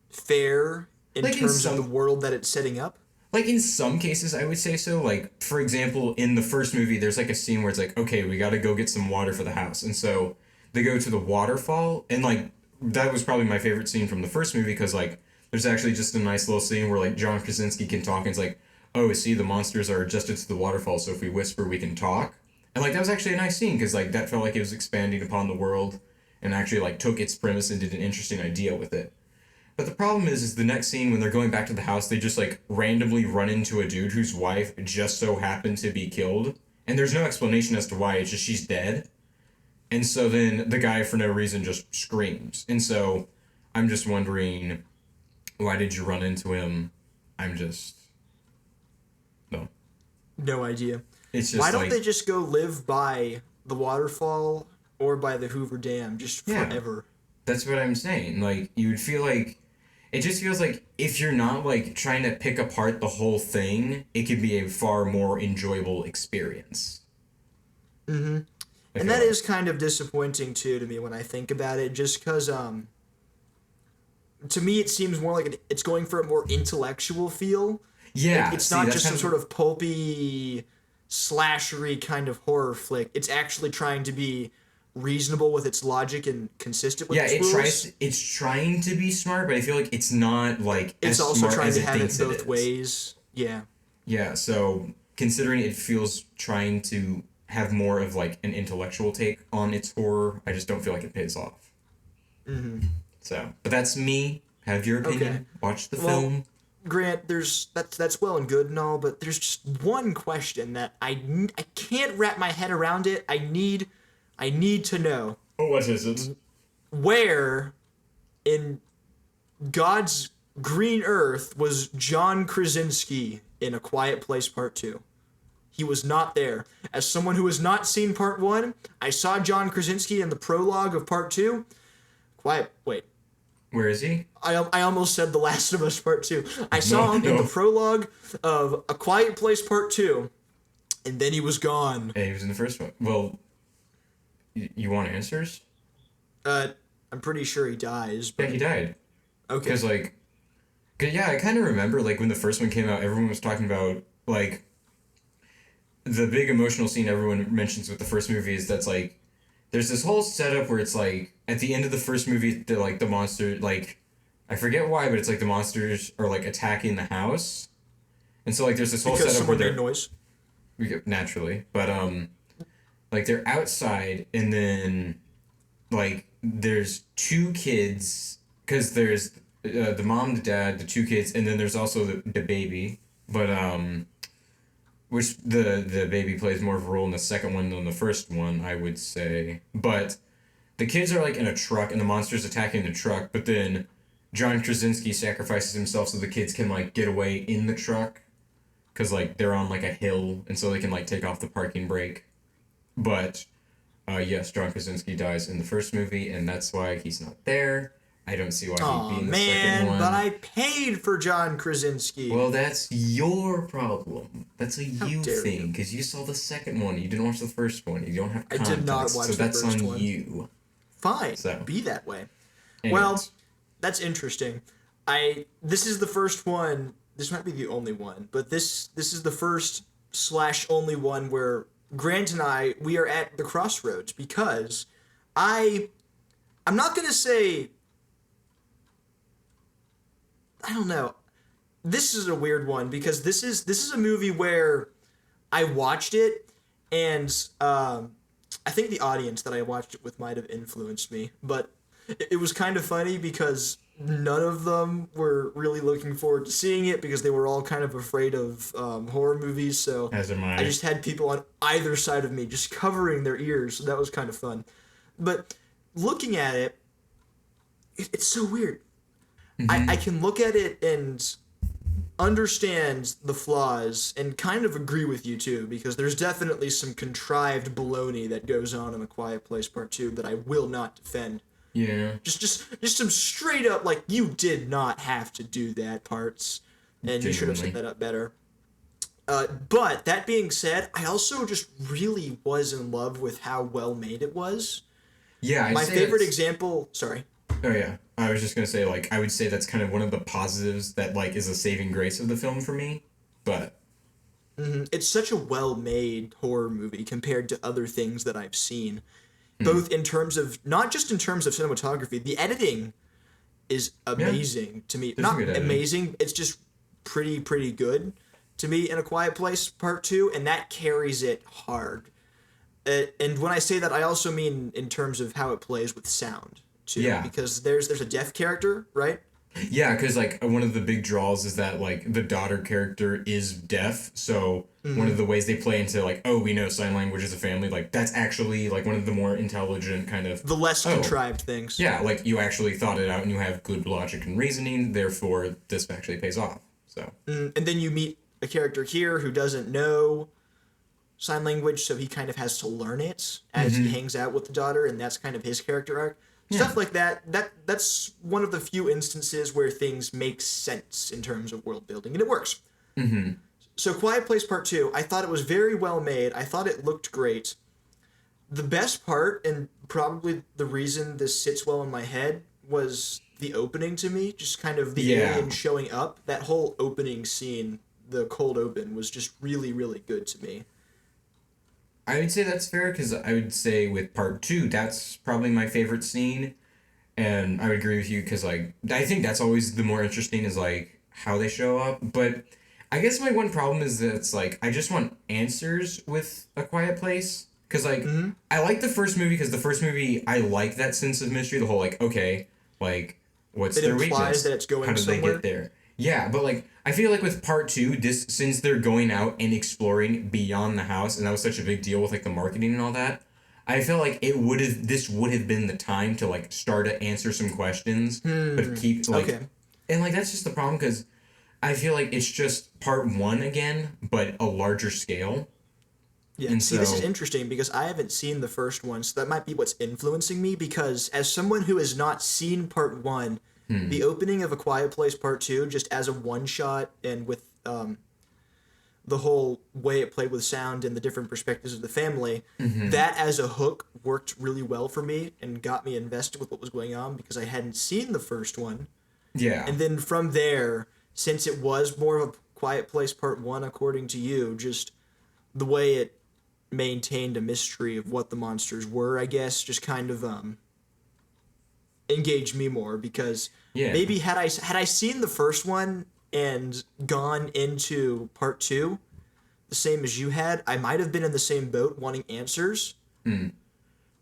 fair in Like in terms of the some world that it's setting up? like in some cases I would say so. Like for example, in the first movie there's like a scene where it's like, okay, we gotta go get some water for the house. And so they go to the waterfall and like that was probably my favorite scene from the first movie because like there's actually just a nice little scene where like John Krasinski can talk and it's like, oh, see the monsters are adjusted to the waterfall, so if we whisper we can talk. And like that was actually a nice scene because like that felt like it was expanding upon the world and actually like took its premise and did an interesting idea with it. But the problem is the next scene when they're going back to the house, they just like randomly run into a dude whose wife just so happened to be killed, and there's no explanation as to why. It's just she's dead, and so then the guy for no reason just screams, and so I'm just wondering, why did you run into him? I'm just no. No idea. It's Why just don't like they just go live by the waterfall or by the Hoover Dam just yeah, forever? that's what I'm saying. Like you would feel like it just feels like if you're not like trying to pick apart the whole thing, it could be a far more enjoyable experience. Mm-hmm. I And feel that like. is kind of disappointing too to me when I think about it, just because to me it seems more like it's going for a more intellectual feel. Yeah, It's see, not that's just some kind sort of of pulpy, slashery kind of horror flick. It's actually trying to be reasonable with its logic and consistent with yeah. its It rules. tries. It's trying to be smart, but I feel like it's not like It's as also smart trying as to it have it thinks it both is. ways. Yeah. Yeah. So considering it feels trying to have more of like an intellectual take on its horror, I just don't feel like it pays off. Mm-hmm. So, but that's me. Have your Okay. opinion. Watch the Well, film. Grant, that's well and good and all, but there's just one question that I can't wrap my head around it. I need to know Oh, what is it? where in God's green earth was John Krasinski in A Quiet Place Part 2. He was not there. As someone who has not seen Part 1, I saw John Krasinski in the prologue of Part 2. Wait. Where is he? I almost said The Last of Us Part 2. I No, saw him in the no. prologue of A Quiet Place Part 2, and then he was gone. Hey, he was in the first one. Well, you want answers? I'm pretty sure he dies, Yeah, but he died. okay. Because like, 'cause, yeah, I kind of remember like when the first one came out, everyone was talking about like the big emotional scene everyone mentions with the first movie is that's like there's this whole setup where it's like at the end of the first movie the monster like I forget why but it's like the monsters are like attacking the house and so like there's this whole Because setup where someone made they're noise. naturally but like they're outside, and then like there's two kids, because there's the mom, the dad, the two kids, and then there's also the baby, but which the baby plays more of a role in the second one than the first one, I would say. But the kids are like in a truck, and the monster's attacking the truck, but then John Krasinski sacrifices himself so the kids can like get away in the truck, because like they're on like a hill, and so they can like take off the parking brake. But yes, John Krasinski dies in the first movie, and that's why he's not there. I don't see why he'd be in the second one. But I paid for John Krasinski. Well, that's your problem. That's a How you dare thing, because you saw the second one. You didn't watch the first one. You don't have context. I did not watch so the that's first on one. you. Fine, So. be that way. Anyways. Well, that's interesting. This is the first one. This might be the only one, but this is the first / only one where Grant and we are at the crossroads, because I'm not gonna say, I don't know. This is a weird one, because this is a movie where I watched it, and I think the audience that I watched it with might have influenced me, but it was kind of funny because none of them were really looking forward to seeing it, because they were all kind of afraid of horror movies. So As am I. I just had people on either side of me just covering their ears. So that was kind of fun. But looking at it, it's so weird. I can look at it and understand the flaws and kind of agree with you too, because there's definitely some contrived baloney that goes on in A Quiet Place Part 2 that I will not defend. Yeah. Just some straight up, like, you did not have to do that parts, and you should have set that up better. But that being said, I also just really was in love with how well made it was. Yeah, My favorite example, sorry. Oh yeah, I was just gonna say, like, I would say that's kind of one of the positives that like is a saving grace of the film for me. But It's such a well-made horror movie compared to other things that I've seen, both in terms of, not just in terms of cinematography. The editing is amazing to me. There's Not some good editing. amazing, it's just pretty good to me in A Quiet Place Part 2, and that carries it hard. And when I say that, I also mean in terms of how it plays with sound too. Yeah. Because there's a deaf character, right? yeah, because like one of the big draws is that like the daughter character is deaf, so one of the ways they play into like, oh, we know sign language as a family, like that's actually like one of the more intelligent kind of The less contrived things. yeah, like you actually thought it out and you have good logic and reasoning, therefore this actually pays off. So And then you meet a character here who doesn't know sign language, so he kind of has to learn it as he hangs out with the daughter, and that's kind of his character arc. Stuff like that's one of the few instances where things make sense in terms of world building, and it works. So Quiet Place Part 2, I thought it was very well made. I thought it looked great. The best part, and probably the reason this sits well in my head, was the opening to me. Just kind of the alien showing up. That whole opening scene, the cold open, was just really, really good to me. I would say that's fair, because I would say with part 2, that's probably my favorite scene, and I would agree with you, because like I think that's always the more interesting is like how they show up. But I guess my one problem is that it's like I just want answers with A Quiet Place, because like I like the first movie, because the first movie I like that sense of mystery, the whole like, okay, like what's It their implies weakness, that it's going how did they somewhere. get there? Yeah, but like I feel like with part 2, this since they're going out and exploring beyond the house, and that was such a big deal with like the marketing and all that, I feel like this would have been the time to like start to answer some questions, but keep like, and like that's just the problem, because I feel like it's just part 1 again, but a larger scale. Yeah, And see, this is so- interesting because I haven't seen the first one, so that might be what's influencing me, because as someone who has not seen Part 1, the opening of A Quiet Place Part 2, just as a one-shot and with the whole way it played with sound and the different perspectives of the family, that as a hook worked really well for me and got me invested with what was going on, because I hadn't seen the first one. Yeah. And then from there, since it was more of a Quiet Place Part 1, according to you, just the way it maintained a mystery of what the monsters were, I guess, just kind of engaged me more, because maybe had I seen the first one and gone into Part 2 the same as you had, I might have been in the same boat wanting answers,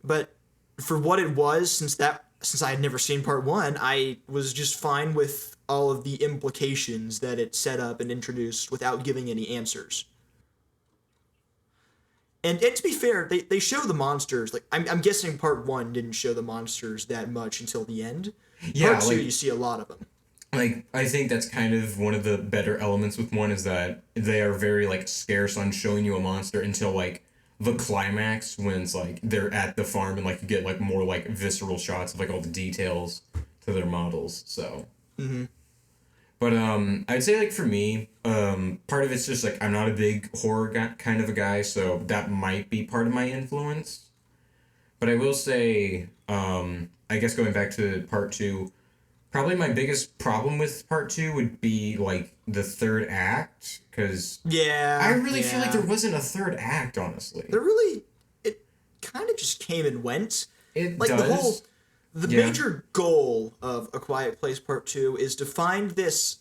But for what it was, since I had never seen part one, I was just fine with all of the implications that it set up and introduced without giving any answers. And to be fair, they show the monsters. Like I'm guessing part one didn't show the monsters that much until the end. Yeah, Part two, like you see a lot of them. like I think that's kind of one of the better elements with one is that they are very like scarce on showing you a monster until like the climax when it's like they're at the farm and like you get like more like visceral shots of like all the details to their models. So but I'd say like for me, part of it's just like I'm not a big horror guy, kind of a guy, so that might be part of my influence. But I will say, I guess going back to part two, probably my biggest problem with part two would be like the third act, because Yeah. I really feel like yeah. there wasn't a third act, honestly. There really, it kind of just came and went. It Like does. the Yeah. major goal of A Quiet Place Part 2 is to find this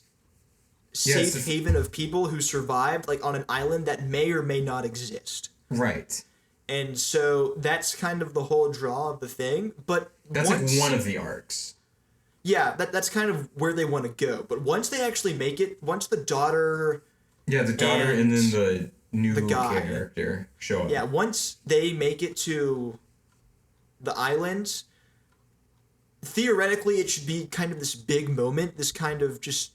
Yeah, safe it's haven of people who survived like on an island that may or may not exist. Right. And so that's kind of the whole draw of the thing. But That's once, like one of the arcs. yeah, that's kind of where they want to go. But once they actually make it, once the daughter, Yeah, the daughter and then the new the guy. character show up. yeah, once they make it to the island, theoretically it should be kind of this big moment, this kind of just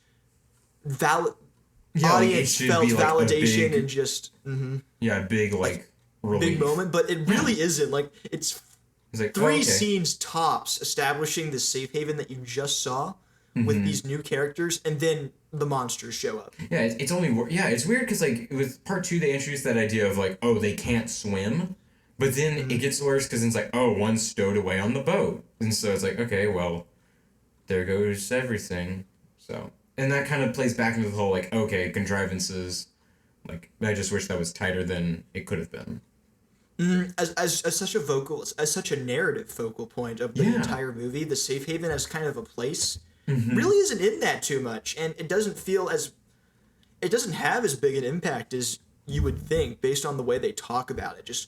Yeah, like, it audience should felt be, like, a validation big- and just Yeah, big like relief. big moment, but it really isn't. Like it's It's like three okay. scenes tops establishing this safe haven that you just saw Mm-hmm. with these new characters, and then the monsters show up. Yeah, it's only yeah, it's weird because like with part two they introduced that idea of like oh they can't swim, but then it gets worse because it's like oh one's stowed away on the boat, and so it's like okay well, there goes everything. So and that kind of plays back into the whole like okay contrivances, like I just wish that was tighter than it could have been. As such a as such a narrative focal point of the Yeah. entire movie, the safe haven as kind of a place Mm-hmm. really isn't in that too much, and it doesn't have as big an impact as you would think based on the way they talk about it. Just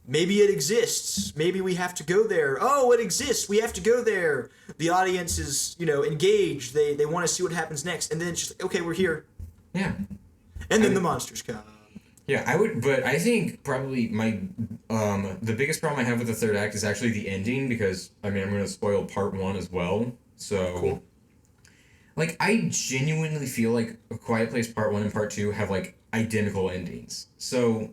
maybe it exists, maybe we have to go there. Oh, it exists, we have to go there. The audience is engaged. They want to see what happens next, and then it's just like, okay, we're here, Yeah. and then the monsters come. Yeah, I would, but I think probably my the biggest problem I have with the third act is actually the ending because I mean I'm gonna spoil part one as well. So, Cool. like I genuinely feel like A Quiet Place Part One and Part Two have like identical endings. So,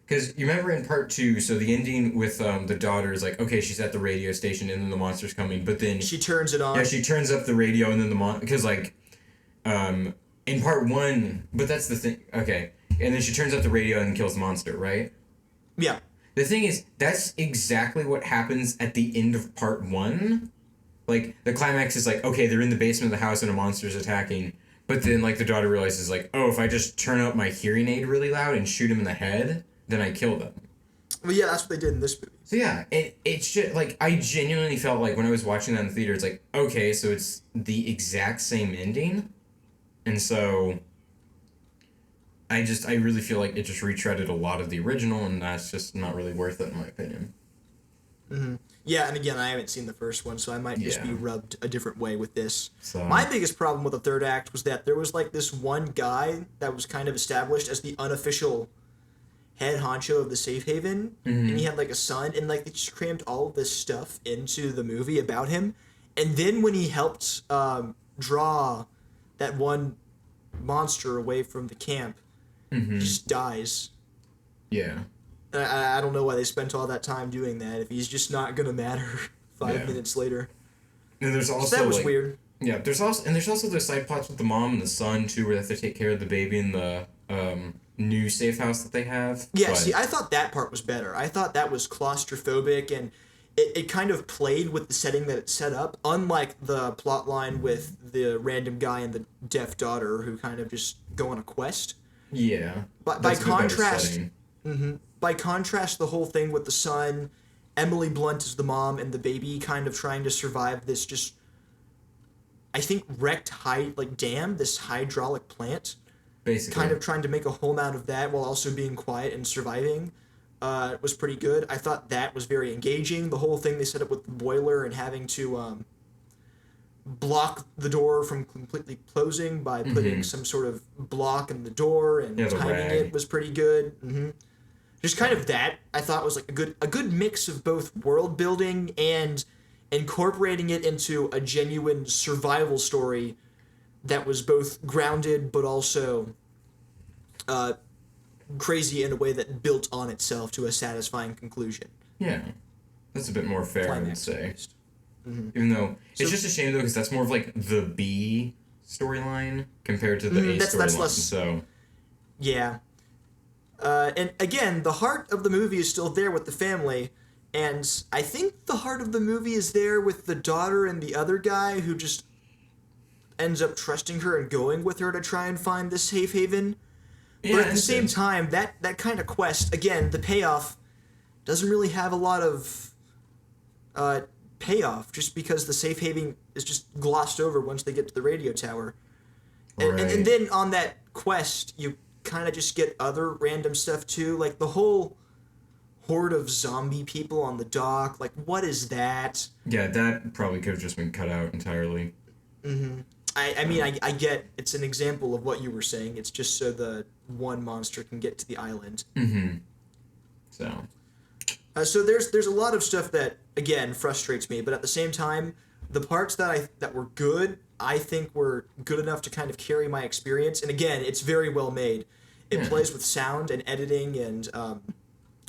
because you remember in Part Two, so the ending with the daughter is like okay she's at the radio station and then the monster's coming, but then She turns it on. yeah she turns up the radio and then the because like in Part One, but that's the thing okay. And then she turns up the radio and kills the monster, right? Yeah. The thing is, that's exactly what happens at the end of part one. Like, the climax is like, okay, they're in the basement of the house and a monster's attacking. But then, like, the daughter realizes, like, oh, if I just turn up my hearing aid really loud and shoot him in the head, then I kill them. Well, yeah, that's what they did in this movie. So, yeah, it's just, like, I genuinely felt like when I was watching that in the theater, it's like, okay, so it's the exact same ending. And so I really feel like it just retreaded a lot of the original, and that's just not really worth it, in my opinion. Yeah, and again, I haven't seen the first one, so I might just Yeah. be rubbed a different way with this. So- My biggest problem with the third act was that there was like this one guy that was kind of established as the unofficial head honcho of the safe haven, and he had like a son, and like they just crammed all of this stuff into the movie about him, and then when he helped draw that one monster away from the camp, he just dies. Yeah. I don't know why they spent all that time doing that if he's just not gonna matter 5 Yeah. minutes later. And there's also So that was like, weird. Yeah, there's also the side plots with the mom and the son too, where they have to take care of the baby in the new safe house that they have. Yeah, But- see, I thought that part was better. I thought that was claustrophobic, and it kind of played with the setting that it set up, unlike the plot line with the random guy and the deaf daughter who kind of just go on a quest. yeah. By That's a bit better contrast, setting. by contrast, the whole thing with the son, Emily Blunt is the mom, and the baby kind of trying to survive this just, I think, wrecked dam, this hydraulic plant, Basically. kind of trying to make a home out of that while also being quiet and surviving. was pretty good. I thought that was very engaging. The whole thing they set up with the boiler and having to block the door from completely closing by putting some sort of block in the door and timing it was pretty good. Just kind of that I thought was like a good mix of both world building and incorporating it into a genuine survival story that was both grounded but also crazy in a way that built on itself to a satisfying conclusion. Yeah, that's a bit more fair, I would say. Even though it's just a shame though, because that's more of like the B storyline compared to the A storyline. So yeah, and again, the heart of the movie is still there with the family, and I think the heart of the movie is there with the daughter and the other guy who just ends up trusting her and going with her to try and find this safe haven. yeah, But at the same time, that kind of quest, again, the payoff doesn't really have a lot of payoff, just because the safe haven is just glossed over once they get to the radio tower. And then on that quest, you kind of just get other random stuff too, like the whole horde of zombie people on the dock. Like, what is that? Yeah, that probably could have just been cut out entirely. I mean, I get it's an example of what you were saying. It's just so the one monster can get to the island. So So there's a lot of stuff that again frustrates me, but at the same time, the parts that were good, I think were good enough to kind of carry my experience. And again, it's very well made. It plays with sound and editing, and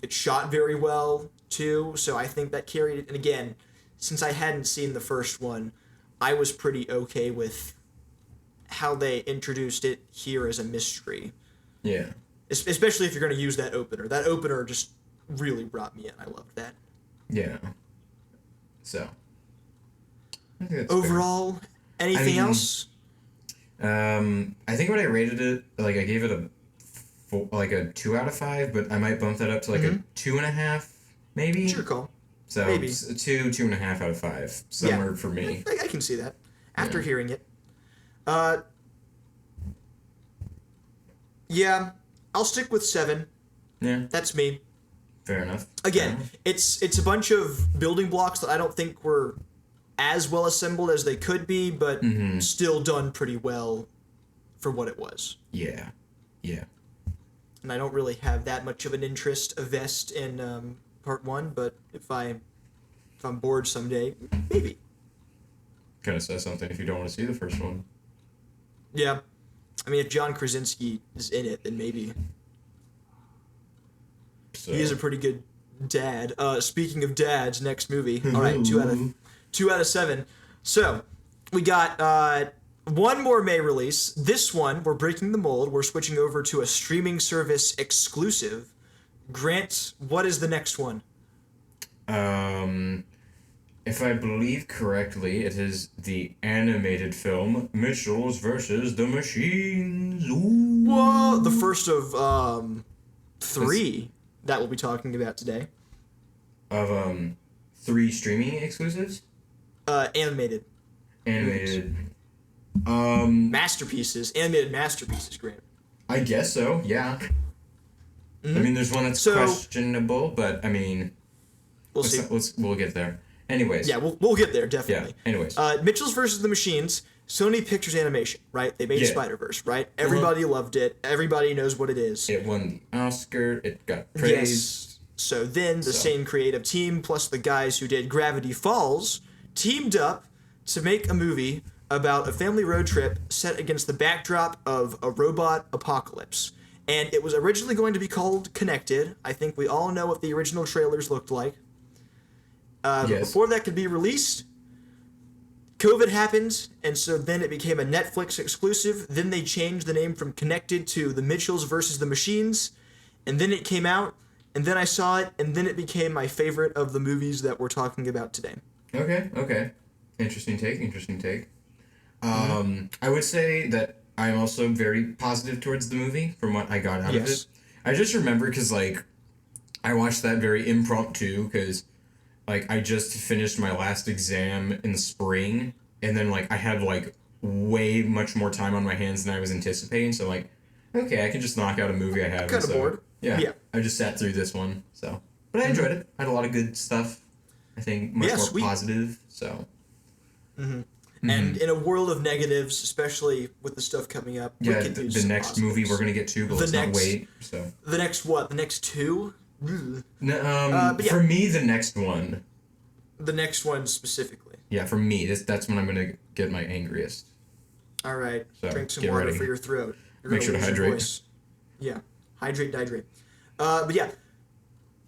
it's shot very well too. So I think that carried it. And again, since I hadn't seen the first one, I was pretty okay with how they introduced it here as a mystery. yeah, Especially if you're going to use that opener. That opener just really brought me in. I loved that. yeah. So I think that's overall, anything else? I think when I rated it, like I gave it a 2 out of 5, but I might bump that up to like a 2.5, maybe. Sure call. So maybe. It's a 2.5 out of 5, somewhere for me. I can see that after hearing it. Yeah, I'll stick with 7. Yeah, That's me. fair enough. Again, it's a bunch of building blocks that I don't think were as well assembled as they could be, but still done pretty well for what it was. Yeah. And I don't really have that much of an interest, a vest in part 1, but if I'm bored someday, maybe. Kind of says something if you don't want to see the first one. Yeah. I mean, if John Krasinski is in it, then maybe. So. He is a pretty good dad. Speaking of dads, next movie. All right, 2 out of 7. So, we got one more May release. This one, we're breaking the mold. We're switching over to a streaming service exclusive. Grant, what is the next one? If I believe correctly, it is the animated film Mitchell's versus the Machines. Ooh. Whoa, the first of 3 that we'll be talking about today. Of 3 streaming exclusives? Animated. Masterpieces. Animated masterpieces, Grant. I guess so, yeah. I mean, there's one that's questionable, but I mean, we'll see. We'll get there. Anyways. Yeah, we'll get there, definitely. Yeah, anyways. Mitchell's versus the Machines, Sony Pictures Animation, right? They made Spider-Verse, right? Everybody loved it. Everybody knows what it is. It won the Oscar. It got praised. Yes. So then the same creative team, plus the guys who did Gravity Falls, teamed up to make a movie about a family road trip set against the backdrop of a robot apocalypse. And it was originally going to be called Connected. I think we all know what the original trailers looked like. But before that could be released, COVID happened, and so then it became a Netflix exclusive. Then they changed the name from Connected to The Mitchells versus the Machines, and then it came out, and then I saw it, and then it became my favorite of the movies that we're talking about today. Okay. Interesting take. I would say that I'm also very positive towards the movie from what I got out of it. I just remember because, like, I watched that very impromptu because, like, I just finished my last exam in the spring, and then, like, I had, like, way much more time on my hands than I was anticipating, so, like, okay, I can just knock out a movie I have. Kind of bored. Yeah. I just sat through this one, so. But I enjoyed it. I had a lot of good stuff. I think much Yeah, more sweet. positive, so. And in a world of negatives, especially with the stuff coming up, we Yeah, could use the some next movie positives. we're going to get to, but let's not wait, so. The next what? The next two? Ugh. But yeah. For me, the next one. The next one specifically. Yeah, for me, that's when I'm going to get my angriest. All right. So, Drink some get water ready. for your throat. You're Make gonna sure to lose your hydrate. voice. Yeah. Hydrate, dihydrate. But yeah.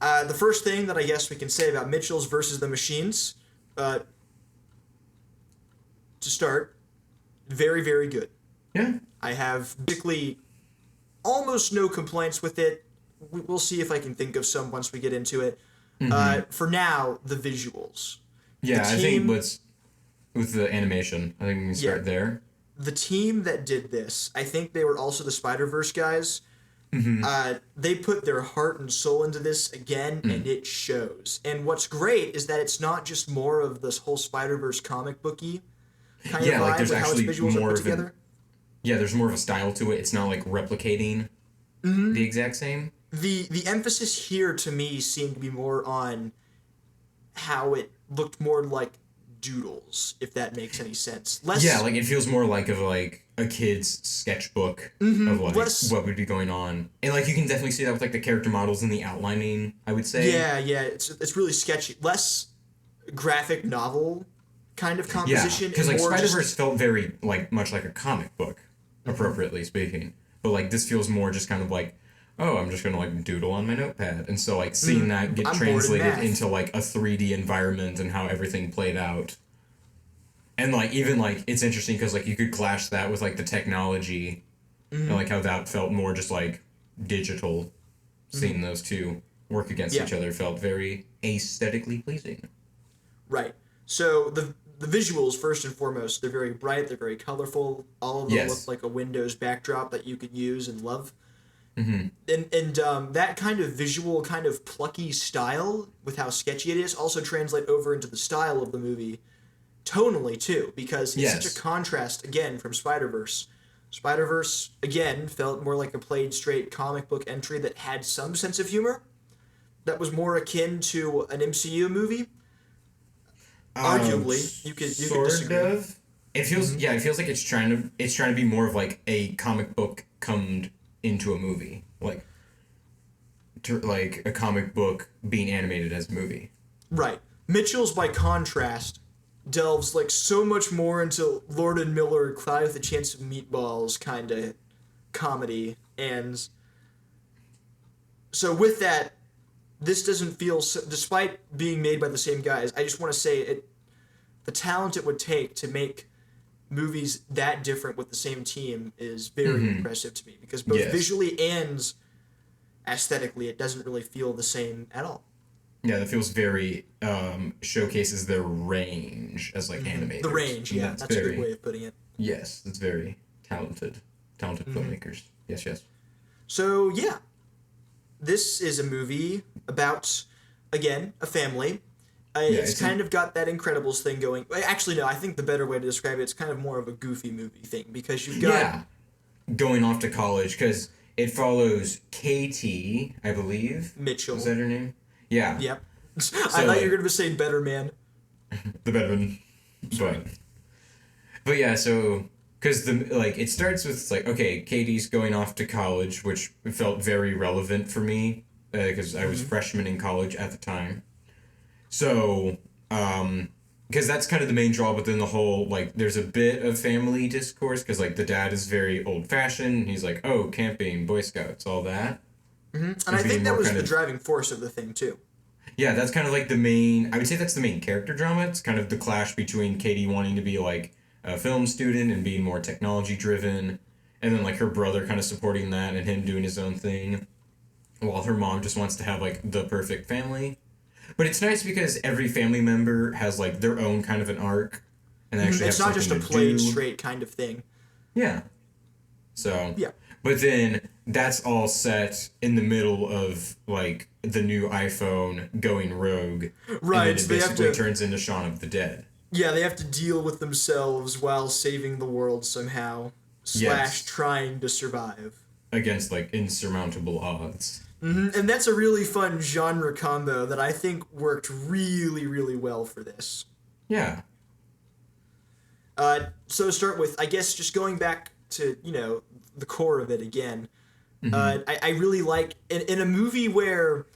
The first thing that I guess we can say about Mitchell's versus the Machines, to start, very, very good. Yeah. I have basically almost no complaints with it. We'll see if I can think of some once we get into it. For now, the visuals. Yeah, The I team- think with the animation, I think we can start there. The team that did this, I think they were also the Spider-Verse guys. They put their heart and soul into this again, and it shows. And what's great is that it's not just more of this whole Spider-Verse comic booky kind of vibe there's with how its actually visuals are more put of together. Yeah, there's more of a style to it. It's not like replicating the exact same. The emphasis here to me seemed to be more on how it looked more like doodles, if that makes any sense. Less, Yeah, like it feels more like a kid's sketchbook of like less- what would be going on, and like you can definitely see that with like the character models and the outlining. I would say. yeah, it's really sketchy. Less graphic novel kind of Yeah, composition. because and like more Spider-Verse just- felt very like much like a comic book, appropriately speaking. But like this feels more just kind of like, oh, I'm just gonna like doodle on my notepad, and so like seeing that get I'm bored in translated math. into like a 3D environment and how everything played out. And like even like it's interesting because like you could clash that with like the technology, and like how that felt more just like digital. Seeing those two work against Yeah. each other felt very aesthetically pleasing. Right. So the visuals, first and foremost, they're very bright, they're very colorful. All of them Yes. look like a Windows backdrop that you could use and love. And that kind of visual, kind of plucky style with how sketchy it is also translate over into the style of the movie tonally too, because it's such Yes. a contrast again from Spider-Verse. Spider-Verse again felt more like a played straight comic book entry that had some sense of humor that was more akin to an MCU movie. Arguably, you could sort disagree. of. It feels it feels like it's trying to be more of like a comic book come into a movie, like like a comic book being animated as a movie. Right. Mitchell's, by contrast, delves like so much more into Lord and Miller, Clyde with a Chance of Meatballs kind of comedy, and so with that, this doesn't feel so, despite being made by the same guys. I just want to say it, the talent it would take to make movies that different with the same team is very impressive to me, because both Yes. visually and aesthetically, it doesn't really feel the same at all. Yeah, that feels very showcases their range as like animators. The range, yeah, it's that's a very, good way of putting it. Yes, it's very talented filmmakers. Yes. So yeah, this is a movie about, again, a family. It's kind of got that Incredibles thing going. Actually, no, I think the better way to describe it, it's kind of more of a goofy movie thing, because you've got going off to college because it follows Katie, I believe. Mitchell. Is that her name? Yeah. Yep. I thought you were going to say Better Man. The Bedouin. But yeah, so because it starts with like, okay, Katie's going off to college, which felt very relevant for me because I was freshman in college at the time. So because that's kind of the main draw within the whole, like, there's a bit of family discourse because like the dad is very old fashioned. He's like, oh, camping, Boy Scouts, all that. And I think that was the driving force of the thing too. Yeah, that's kind of like I would say that's the main character drama. It's kind of the clash between Katie wanting to be like a film student and being more technology driven, and then like her brother kind of supporting that and him doing his own thing, while her mom just wants to have like the perfect family. But it's nice because every family member has like their own kind of an arc, and they actually It's have not just a something to played do. straight kind of thing. Yeah. So. Yeah. But then that's all set in the middle of like the new iPhone going rogue. Right, And so then they it have basically to- turns into Shaun of the Dead. Yeah, they have to deal with themselves while saving the world somehow, / Yes. trying to survive. against like insurmountable odds. And that's a really fun genre combo that I think worked really, really well for this. Yeah. So to start with, I guess just going back to, the core of it again, I really like, in a movie where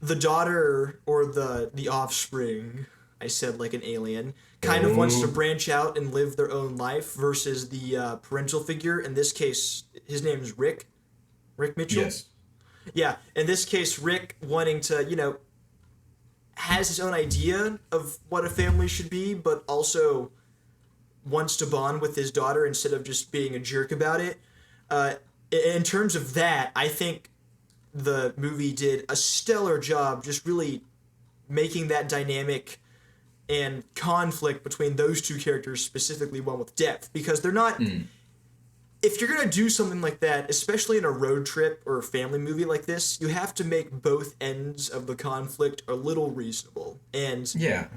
the daughter or the offspring, I said like an alien, kind of wants to branch out and live their own life versus the parental figure. In this case, his name is Rick Mitchell. Yes. Yeah, in this case, Rick wanting to, has his own idea of what a family should be, but also wants to bond with his daughter instead of just being a jerk about it. In terms of that, I think the movie did a stellar job just really making that dynamic and conflict between those two characters, specifically one with depth, because they're not... If you're going to do something like that, especially in a road trip or a family movie like this, you have to make both ends of the conflict a little reasonable. And Yeah.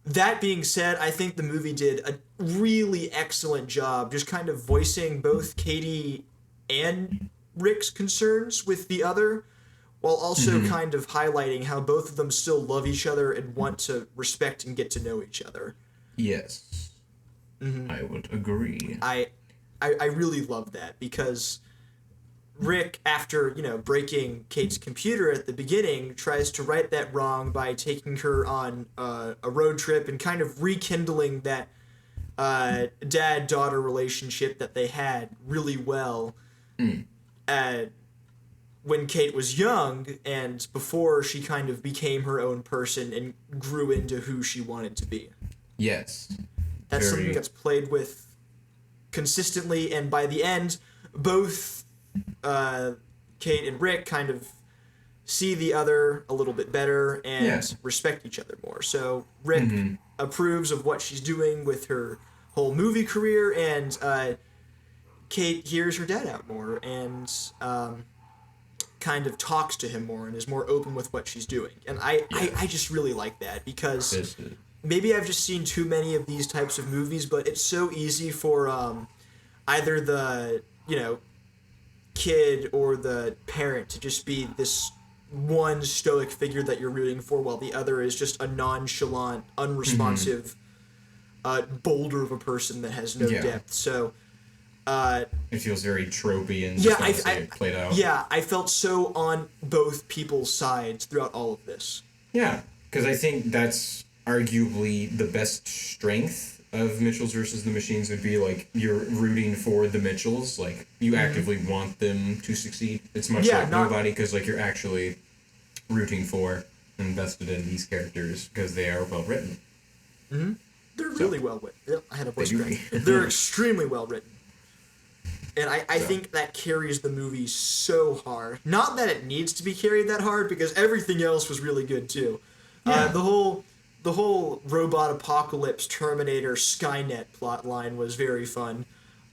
that being said, I think the movie did a really excellent job just kind of voicing both Katie and Rick's concerns with the other, while also kind of highlighting how both of them still love each other and want to respect and get to know each other. Yes. I would agree. I really love that because Rick, after, breaking Kate's computer at the beginning, tries to right that wrong by taking her on a road trip and kind of rekindling that dad-daughter relationship that they had really well when Kate was young and before she kind of became her own person and grew into who she wanted to be. Yes. That's something that's played with consistently, and by the end, both Kate and Rick kind of see the other a little bit better and respect each other more. So Rick approves of what she's doing with her whole movie career, and Kate hears her dad out more and kind of talks to him more and is more open with what she's doing. And I just really like that because maybe I've just seen too many of these types of movies, but it's so easy for either the, kid or the parent to just be this one stoic figure that you're rooting for while the other is just a nonchalant, unresponsive boulder of a person that has no depth. So it feels very tropey and played out. Yeah, I felt so on both people's sides throughout all of this. Yeah, because I think that's arguably the best strength of Mitchells versus the Machines would be like you're rooting for the Mitchells, like you actively want them to succeed. It's much like Nobody, because like you're actually rooting for and invested in these characters because they are well written. They're really well written. Yep, I had a voice crack. They're extremely well written. And I think that carries the movie so hard. Not that it needs to be carried that hard, because everything else was really good too. Yeah. The whole robot apocalypse Terminator Skynet plot line was very fun.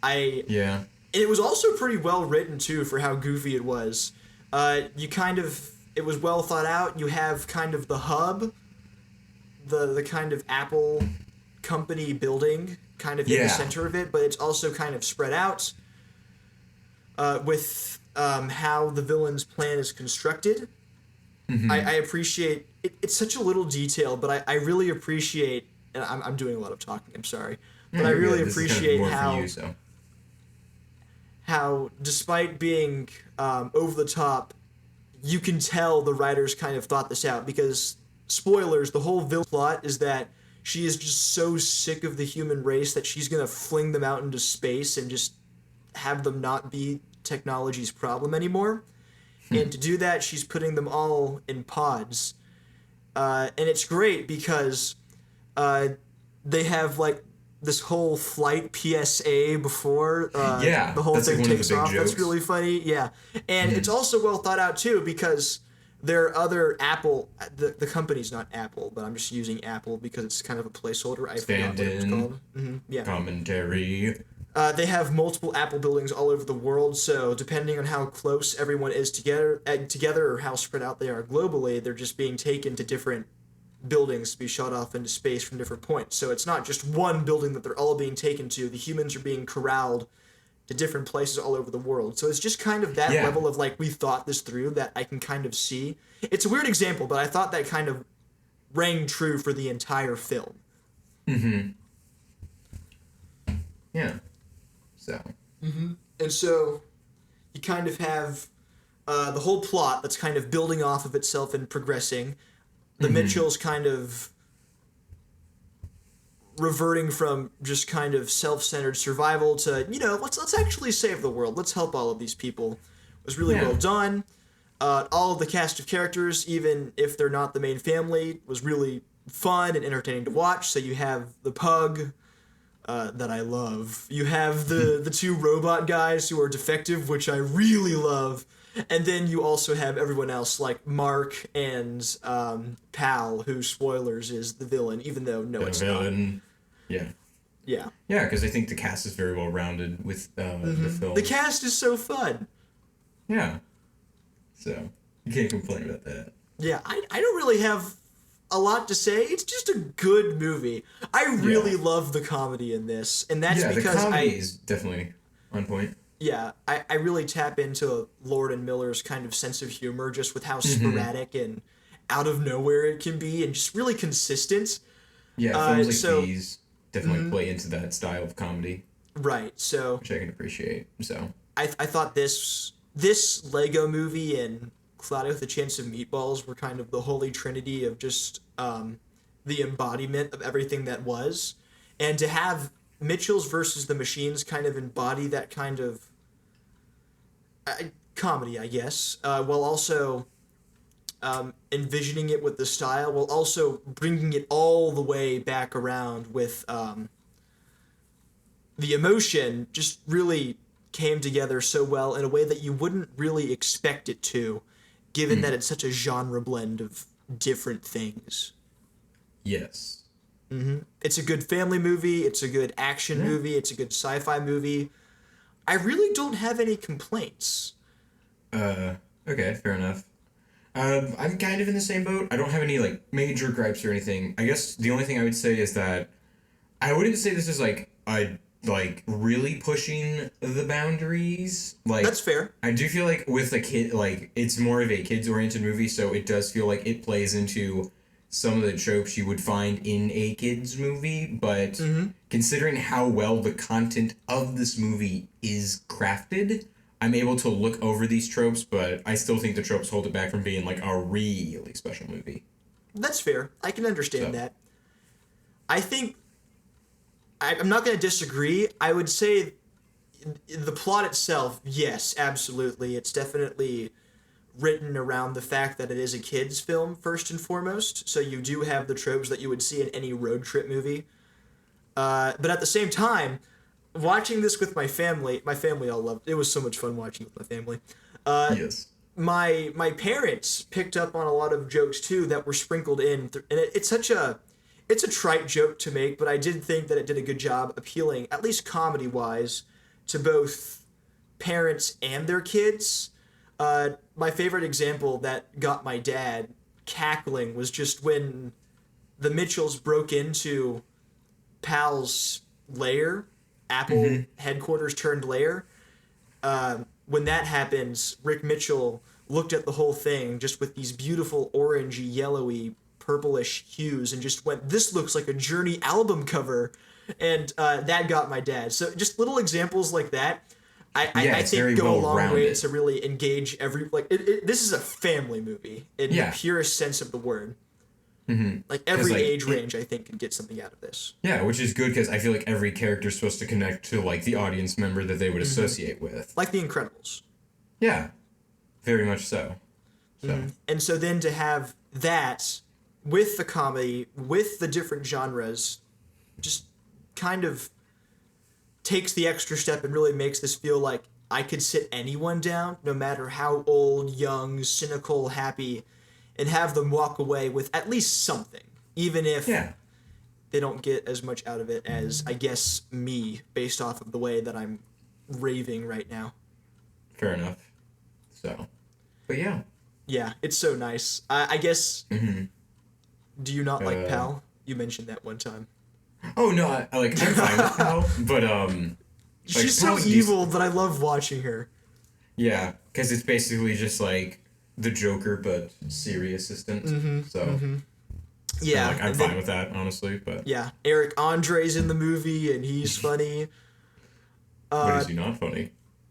And it was also pretty well written too for how goofy it was. It was well thought out. You have kind of the hub, the kind of Apple company building kind of in the center of it, but it's also kind of spread out with how the villain's plan is constructed. I appreciate it. It's such a little detail, but I really appreciate, and I'm doing a lot of talking, I'm sorry, but I really appreciate how despite being over the top, you can tell the writers kind of thought this out, because spoilers, the whole villain plot is that she is just so sick of the human race that she's gonna fling them out into space and just have them not be technology's problem anymore. And to do that, she's putting them all in pods. And it's great because they have like this whole flight PSA before the whole thing takes off. Jokes. That's really funny. Yeah. And it's also well thought out too, because there are other Apple, the company's not Apple, but I'm just using Apple because it's kind of a placeholder. I forgot what it's called. Commentary. They have multiple Apple buildings all over the world, so depending on how close everyone is together or how spread out they are globally, they're just being taken to different buildings to be shot off into space from different points. So it's not just one building that they're all being taken to. The humans are being corralled to different places all over the world. So it's just kind of that level of like we thought this through that I can kind of see. It's a weird example, but I thought that kind of rang true for the entire film. Mm-hmm. Yeah. So. Mm-hmm. And so you kind of have the whole plot that's kind of building off of itself and progressing. The Mitchells kind of reverting from just kind of self-centered survival to, let's actually save the world. Let's help all of these people. It was really well done. All of the cast of characters, even if they're not the main family, was really fun and entertaining to watch. So you have the pug that I love. You have the two robot guys who are defective, which I really love. And then you also have everyone else, like Mark and Pal, who, spoilers, is the villain, even though, no, it's villain. Not. Yeah. Yeah. Yeah, because I think the cast is very well rounded with the film. The cast is so fun. Yeah. So, you can't complain about that. Yeah, I don't really have a lot to say. It's just a good movie. I really love the comedy in this, and that's because the comedy is definitely on point. Yeah, I really tap into Lord and Miller's kind of sense of humor, just with how sporadic and out of nowhere it can be, and just really consistent. Yeah, films like these definitely play into that style of comedy. Right, so... which I can appreciate, so... I thought this Lego movie and Cloudy with a Chance of Meatballs were kind of the holy trinity of just the embodiment of everything that was. And to have Mitchells versus the Machines kind of embody that kind of comedy, I guess, while also envisioning it with the style, while also bringing it all the way back around with the emotion, just really came together so well in a way that you wouldn't really expect it to, given that it's such a genre blend of different things. Yes. Mm-hmm. It's a good family movie. It's a good action movie. It's a good sci-fi movie. I really don't have any complaints. Okay, fair enough. I'm kind of in the same boat. I don't have any, like, major gripes or anything. I guess the only thing I would say is that I wouldn't say this is, really pushing the boundaries. Like, that's fair. I do feel like with a kid, like, it's more of a kids-oriented movie, so it does feel like it plays into some of the tropes you would find in a kids movie, but considering how well the content of this movie is crafted, I'm able to look over these tropes, but I still think the tropes hold it back from being, like, a really special movie. That's fair. I can understand that. I think I'm not going to disagree. I would say the plot itself, yes, absolutely. It's definitely written around the fact that it is a kid's film, first and foremost. So you do have the tropes that you would see in any road trip movie. But at the same time, watching this with my family all loved it. It was so much fun watching it with my family. Yes. My parents picked up on a lot of jokes, too, that were sprinkled in. And it's a trite joke to make, but I did think that it did a good job appealing, at least comedy-wise, to both parents and their kids. My favorite example that got my dad cackling was just when the Mitchells broke into Pal's lair, Apple headquarters turned lair. When that happens, Rick Mitchell looked at the whole thing just with these beautiful orangey, yellowy, purplish hues and just went, this looks like a Journey album cover. And that got my dad. So just little examples like that, I think go a long way to really engage this is a family movie in the purest sense of the word. Mm-hmm. Like every age range, I think, can get something out of this. Yeah, which is good because I feel like every character is supposed to connect to like the audience member that they would associate with. Like The Incredibles. Yeah, very much so. And so then to have that with the comedy, with the different genres, just kind of takes the extra step and really makes this feel like I could sit anyone down, no matter how old, young, cynical, happy, and have them walk away with at least something, even if they don't get as much out of it as, I guess, me, based off of the way that I'm raving right now. Fair enough. So, but yeah. Yeah, it's so nice. I guess, do you not like Pal? You mentioned that one time. Oh, no, I'm fine with Pal, but, She's so evil, but I love watching her. Yeah, because it's basically just like the Joker, but Siri assistant. Yeah, like, I'm fine with that, honestly. But yeah, Eric Andre's in the movie, and he's funny. when is he not funny?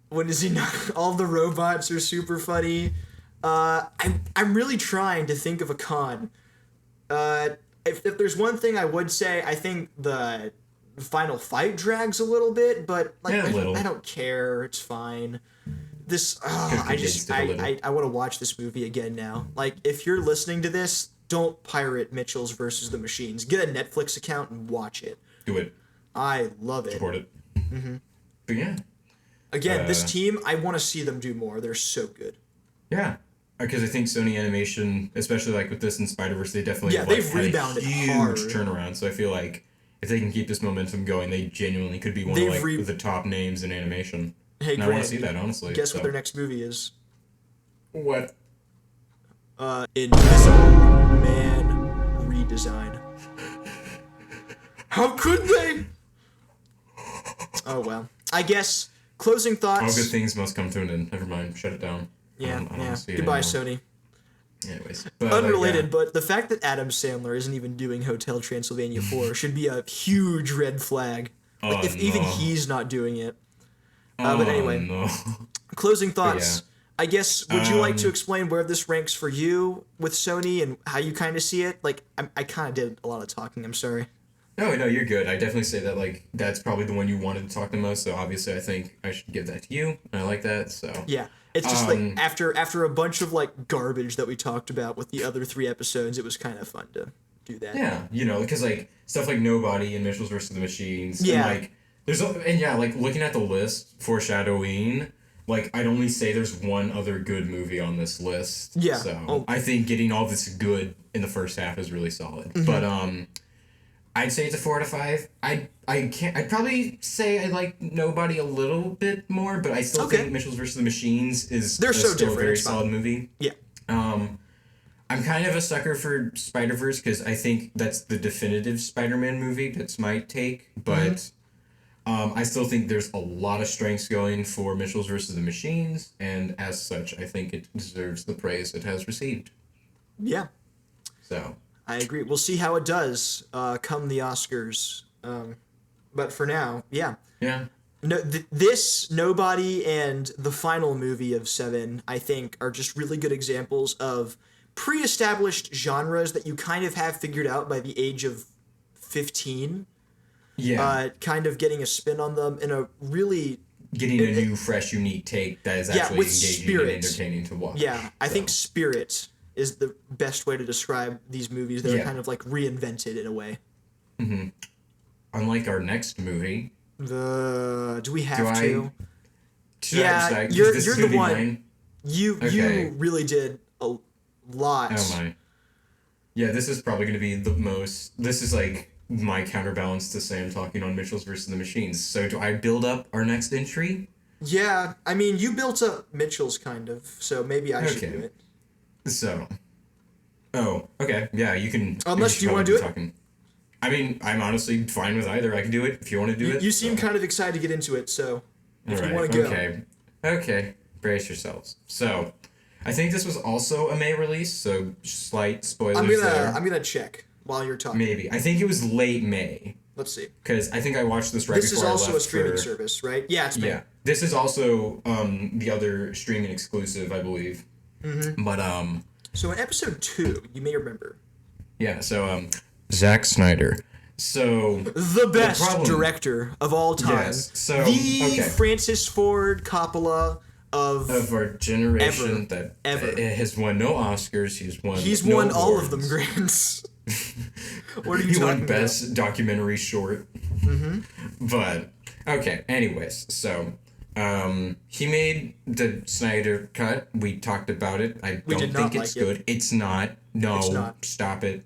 When is he not? All the robots are super funny. I'm really trying to think of a con. If there's one thing I would say, I think the final fight drags a little bit, but like I don't care. It's fine. This I want to watch this movie again now. Like, if you're listening to this, don't pirate Mitchell's versus the Machines. Get a Netflix account and watch it. Do it. I love it. Support it. But yeah. Again, this team, I want to see them do more. They're so good. Yeah. Because I think Sony Animation, especially like with this and Spider-Verse, they definitely they've rebounded a huge hard. turnaround. So I feel like if they can keep this momentum going, they genuinely could be one of like the top names in animation. Hey, and I want to see that, honestly. Guess what their next movie is? What? Invisible Man redesign. How could they? Oh well. I guess closing thoughts. All good things must come to an end. Never mind. Shut it down. Yeah. Goodbye, Sony. Anyways, unrelated, but the fact that Adam Sandler isn't even doing Hotel Transylvania 4 should be a huge red flag. Like, if even he's not doing it. But anyway, closing thoughts. I guess, would you like to explain where this ranks for you with Sony and how you kind of see it? Like, I kind of did a lot of talking. I'm sorry. No, you're good. I definitely say that, like, that's probably the one you wanted to talk the most, so obviously I think I should give that to you, and I like that, so... Yeah, it's just, like, after a bunch of, like, garbage that we talked about with the other 3 episodes, it was kind of fun to do that. Yeah, because, like, stuff like Nobody and Mitchell's vs. the Machines, yeah. and, like, like, looking at the list, foreshadowing, like, I'd only say there's one other good movie on this list. Yeah. So, I think getting all this good in the first half is really solid. But, I'd say it's a 4 out of 5. I'd probably say I like Nobody a little bit more, but I still think Mitchell's vs. the Machines is still a very solid movie. Yeah. I'm kind of a sucker for Spider-Verse because I think that's the definitive Spider-Man movie. That's my take, but I still think there's a lot of strengths going for Mitchell's vs. the Machines, and as such, I think it deserves the praise it has received. Yeah. So... I agree. We'll see how it does come the Oscars. But for now, yeah. Yeah. No, this, Nobody, and the final movie of 7, I think, are just really good examples of pre-established genres that you kind of have figured out by the age of 15. Yeah. Kind of getting a spin on them in a really... Getting a new, fresh, unique take that is actually engaging and entertaining to watch. Yeah, I think Spirit is the best way to describe these movies. They're kind of like reinvented in a way. Mm-hmm. Unlike our next movie. Do we have to? Yeah, you're the one. Mine? You really did a lot. Oh my. Yeah, this is probably going to be the most... This is like my counterbalance to Sam talking on Mitchell's vs. the Machines. So do I build up our next entry? Yeah, I mean, you built up Mitchell's kind of, so maybe I should do it. So, okay, yeah, you can... Unless, do you want to do it? Talking. I mean, I'm honestly fine with either. I can do it if you want to do it. You seem kind of excited to get into it, so if you want to go. Okay, brace yourselves. So, I think this was also a May release, so slight spoilers there. I'm gonna check while you're talking. Maybe. I think it was late May. Let's see. Because I think I watched this before I left. This is also a streaming service, right? Yeah, it's May. Yeah. This is also the other streaming exclusive, I believe. Mm-hmm. But, So in episode 2, you may remember. Yeah, so, Zack Snyder. So... The best director of all time. Yes, so... Francis Ford Coppola of our generation that has won no Oscars. He's won no all awards. of them, Grants. What are you talking about? He won Best Documentary Short. Mm-hmm. But, okay, anyways, so... he made the Snyder Cut. We talked about it. I don't think it's good. It's not. No, it's not. Stop it.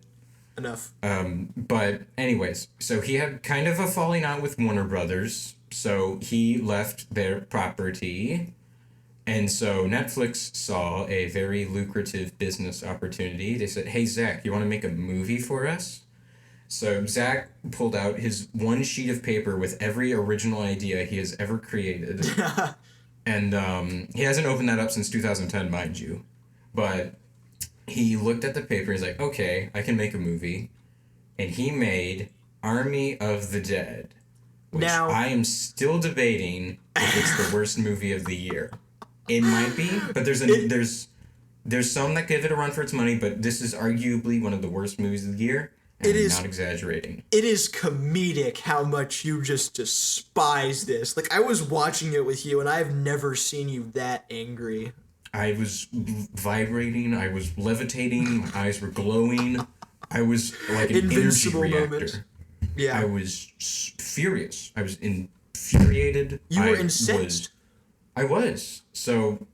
Enough. But anyways, so he had kind of a falling out with Warner Brothers. So he left their property. And so Netflix saw a very lucrative business opportunity. They said, hey, Zach, you want to make a movie for us? So Zach pulled out his one sheet of paper with every original idea he has ever created. And he hasn't opened that up since 2010, mind you. But he looked at the paper, he's like, okay, I can make a movie. And he made Army of the Dead, which Now, I am still debating if it's the worst movie of the year. It might be, but there's some that give it a run for its money, but this is arguably one of the worst movies of the year, and I'm not exaggerating. it is comedic how much you just despise this. Like, I was watching it with you, and I've never seen you that angry. I was vibrating, I was levitating, my eyes were glowing. I was like an Invincible energy reactor. moment. Yeah. I was furious. I was infuriated. You were incensed. I was. So,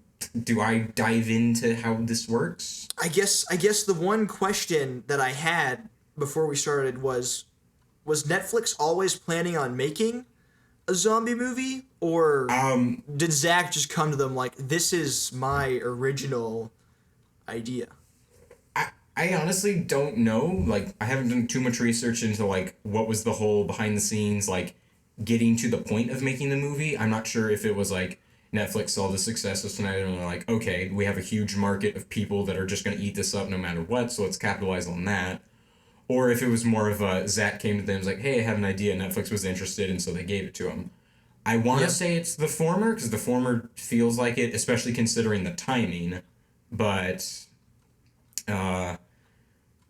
do I dive into how this works? I guess the one question that I had before we started was Netflix always planning on making a zombie movie, or did Zach just come to them like, this is my original idea? I honestly don't know. Like, I haven't done too much research into, like, what was the whole behind the scenes, like, getting to the point of making the movie. I'm not sure if it was, like, Netflix saw the success of Snyder and they're like, okay, we have a huge market of people that are just going to eat this up no matter what, so let's capitalize on that. Or if it was more of a Zach came to them and was like, hey, I have an idea, Netflix was interested, and so they gave it to him. I want to say it's the former, because the former feels like it, especially considering the timing, but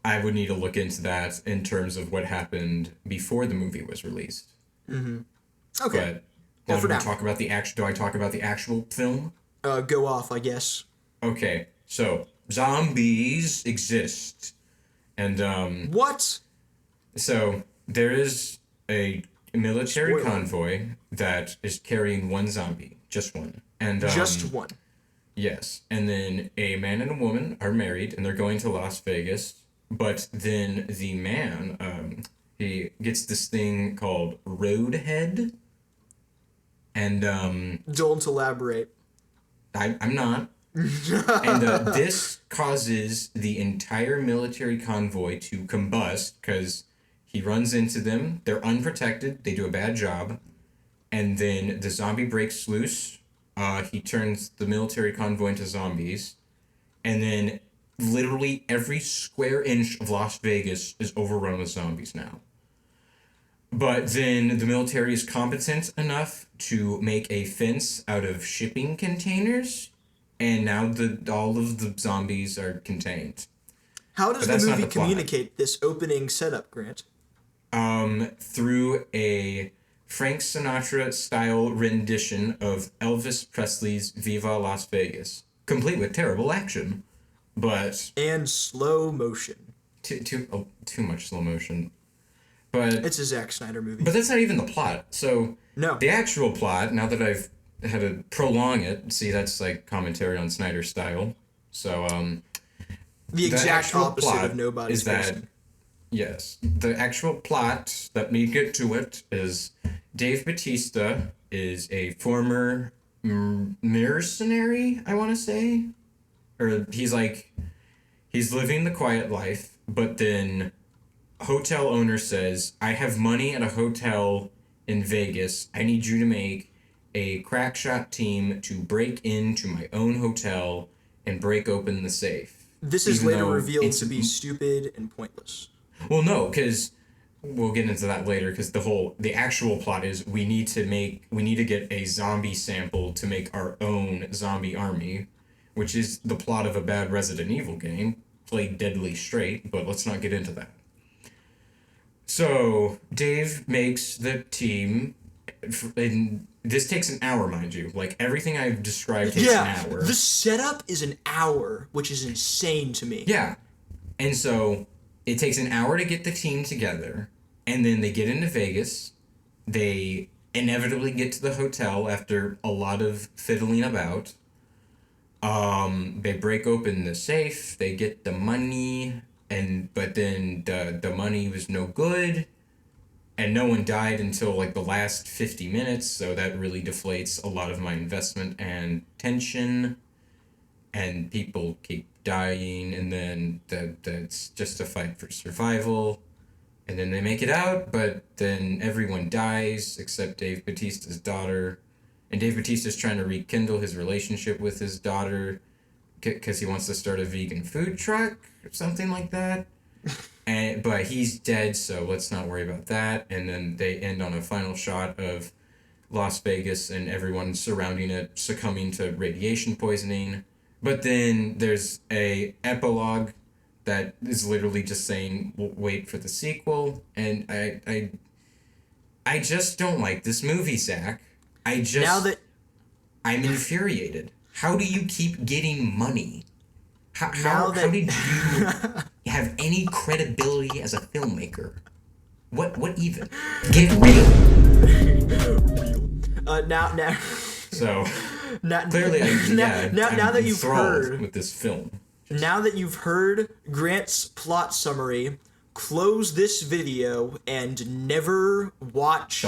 I would need to look into that in terms of what happened before the movie was released. Mm-hmm. Okay. But do I talk about the actual film? Go off, I guess. Okay, so zombies exist, and what? So there is a military convoy that is carrying one zombie, just one, and just one. Yes, and then a man and a woman are married, and they're going to Las Vegas. But then the man, he gets this thing called roadhead, and Don't elaborate. I'm not. And this causes the entire military convoy to combust because he runs into them. They're unprotected. They do a bad job, and then the zombie breaks loose. He turns the military convoy into zombies, and then literally every square inch of Las Vegas is overrun with zombies now. But then the military is competent enough to make a fence out of shipping containers, and now all of the zombies are contained. How does the movie communicate this opening setup, Grant? Through a Frank Sinatra style rendition of Elvis Presley's Viva Las Vegas, complete with terrible action. And slow motion. Too much slow motion. But it's a Zack Snyder movie. But that's not even the plot. So no. The actual plot, now that I've had to prolong it, see, that's like commentary on Snyder style. So the exact opposite of Nobody's Person. Yes. The actual plot, let me get to it, is Dave Bautista is a former mercenary, I want to say. Or he's living the quiet life, but then hotel owner says, I have money at a hotel in Vegas. I need you to make a crack shot team to break into my own hotel and break open the safe. This is later revealed to be stupid and pointless. Well, no, because we'll get into that later, because the actual plot is we need to get a zombie sample to make our own zombie army, which is the plot of a bad Resident Evil game, played deadly straight, but let's not get into that. So, Dave makes the team, and this takes an hour, mind you. Like, everything I've described takes an hour. The setup is an hour, which is insane to me. Yeah. And so, it takes an hour to get the team together, and then they get into Vegas. They inevitably get to the hotel after a lot of fiddling about. They break open the safe, they get the money, but then the money was no good, and no one died until like the last 50 minutes, so that really deflates a lot of my investment and tension, and people keep dying, and then that's just a fight for survival, And then they make it out, but then everyone dies except Dave Bautista's daughter. And Dave Bautista's trying to rekindle his relationship with his daughter because he wants to start a vegan food truck or something like that. But he's dead, so let's not worry about that. And then they end on a final shot of Las Vegas and everyone surrounding it succumbing to radiation poisoning. But then there's a epilogue that is literally just saying, we'll wait for the sequel. And I just don't like this movie, Zach. I'm infuriated. How do you keep getting money? How did you have any credibility as a filmmaker? What even? Get real. Now. So Now, clearly, I'm that you've enthralled heard with this film. Now that you've heard Grant's plot summary, close this video and never watch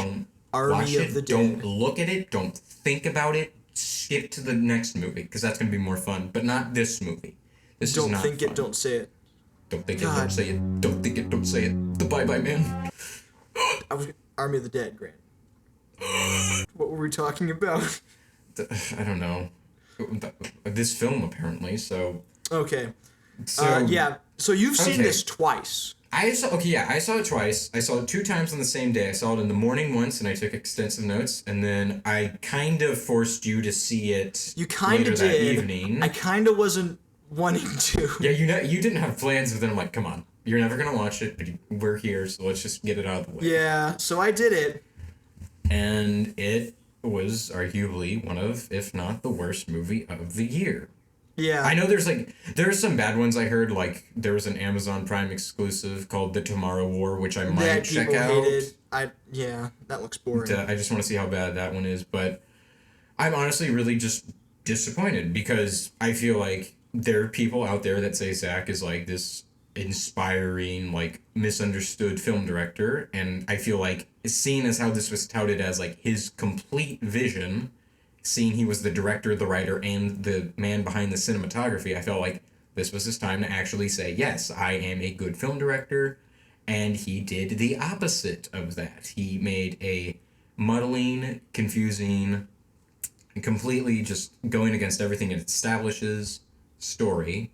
Army of the Dead. Don't look at it. Don't think about it. Skip to the next movie because that's gonna be more fun. But not this movie. This is not fun. Don't think it. Don't say it. Don't think it. Don't say it. Don't think it. Don't say it. The Bye Bye Man. Army of the Dead, Grant. What were we talking about? I don't know. This film apparently. So. Okay. Yeah. So you've seen this twice. I saw it twice. I saw it 2 times on the same day. I saw it in the morning once, and I took extensive notes, and then I kind of forced you to see it. You kind of did. That evening. I kind of wasn't wanting to. Yeah, you didn't have plans, but then I'm like, come on, you're never gonna watch it, but we're here, so let's just get it out of the way. Yeah. So I did it, and it was arguably one of, if not the worst movie of the year. Yeah. I know there's some bad ones I heard, like there was an Amazon Prime exclusive called The Tomorrow War, which I might check out. That looks boring. I just want to see how bad that one is, but I'm honestly really just disappointed because I feel like there are people out there that say Zach is like this inspiring, like misunderstood film director, and I feel like seeing as how this was touted as like his complete vision, seeing he was the director, the writer, and the man behind the cinematography, I felt like this was his time to actually say, yes, I am a good film director, and he did the opposite of that. He made a muddling, confusing, completely just going against everything it establishes story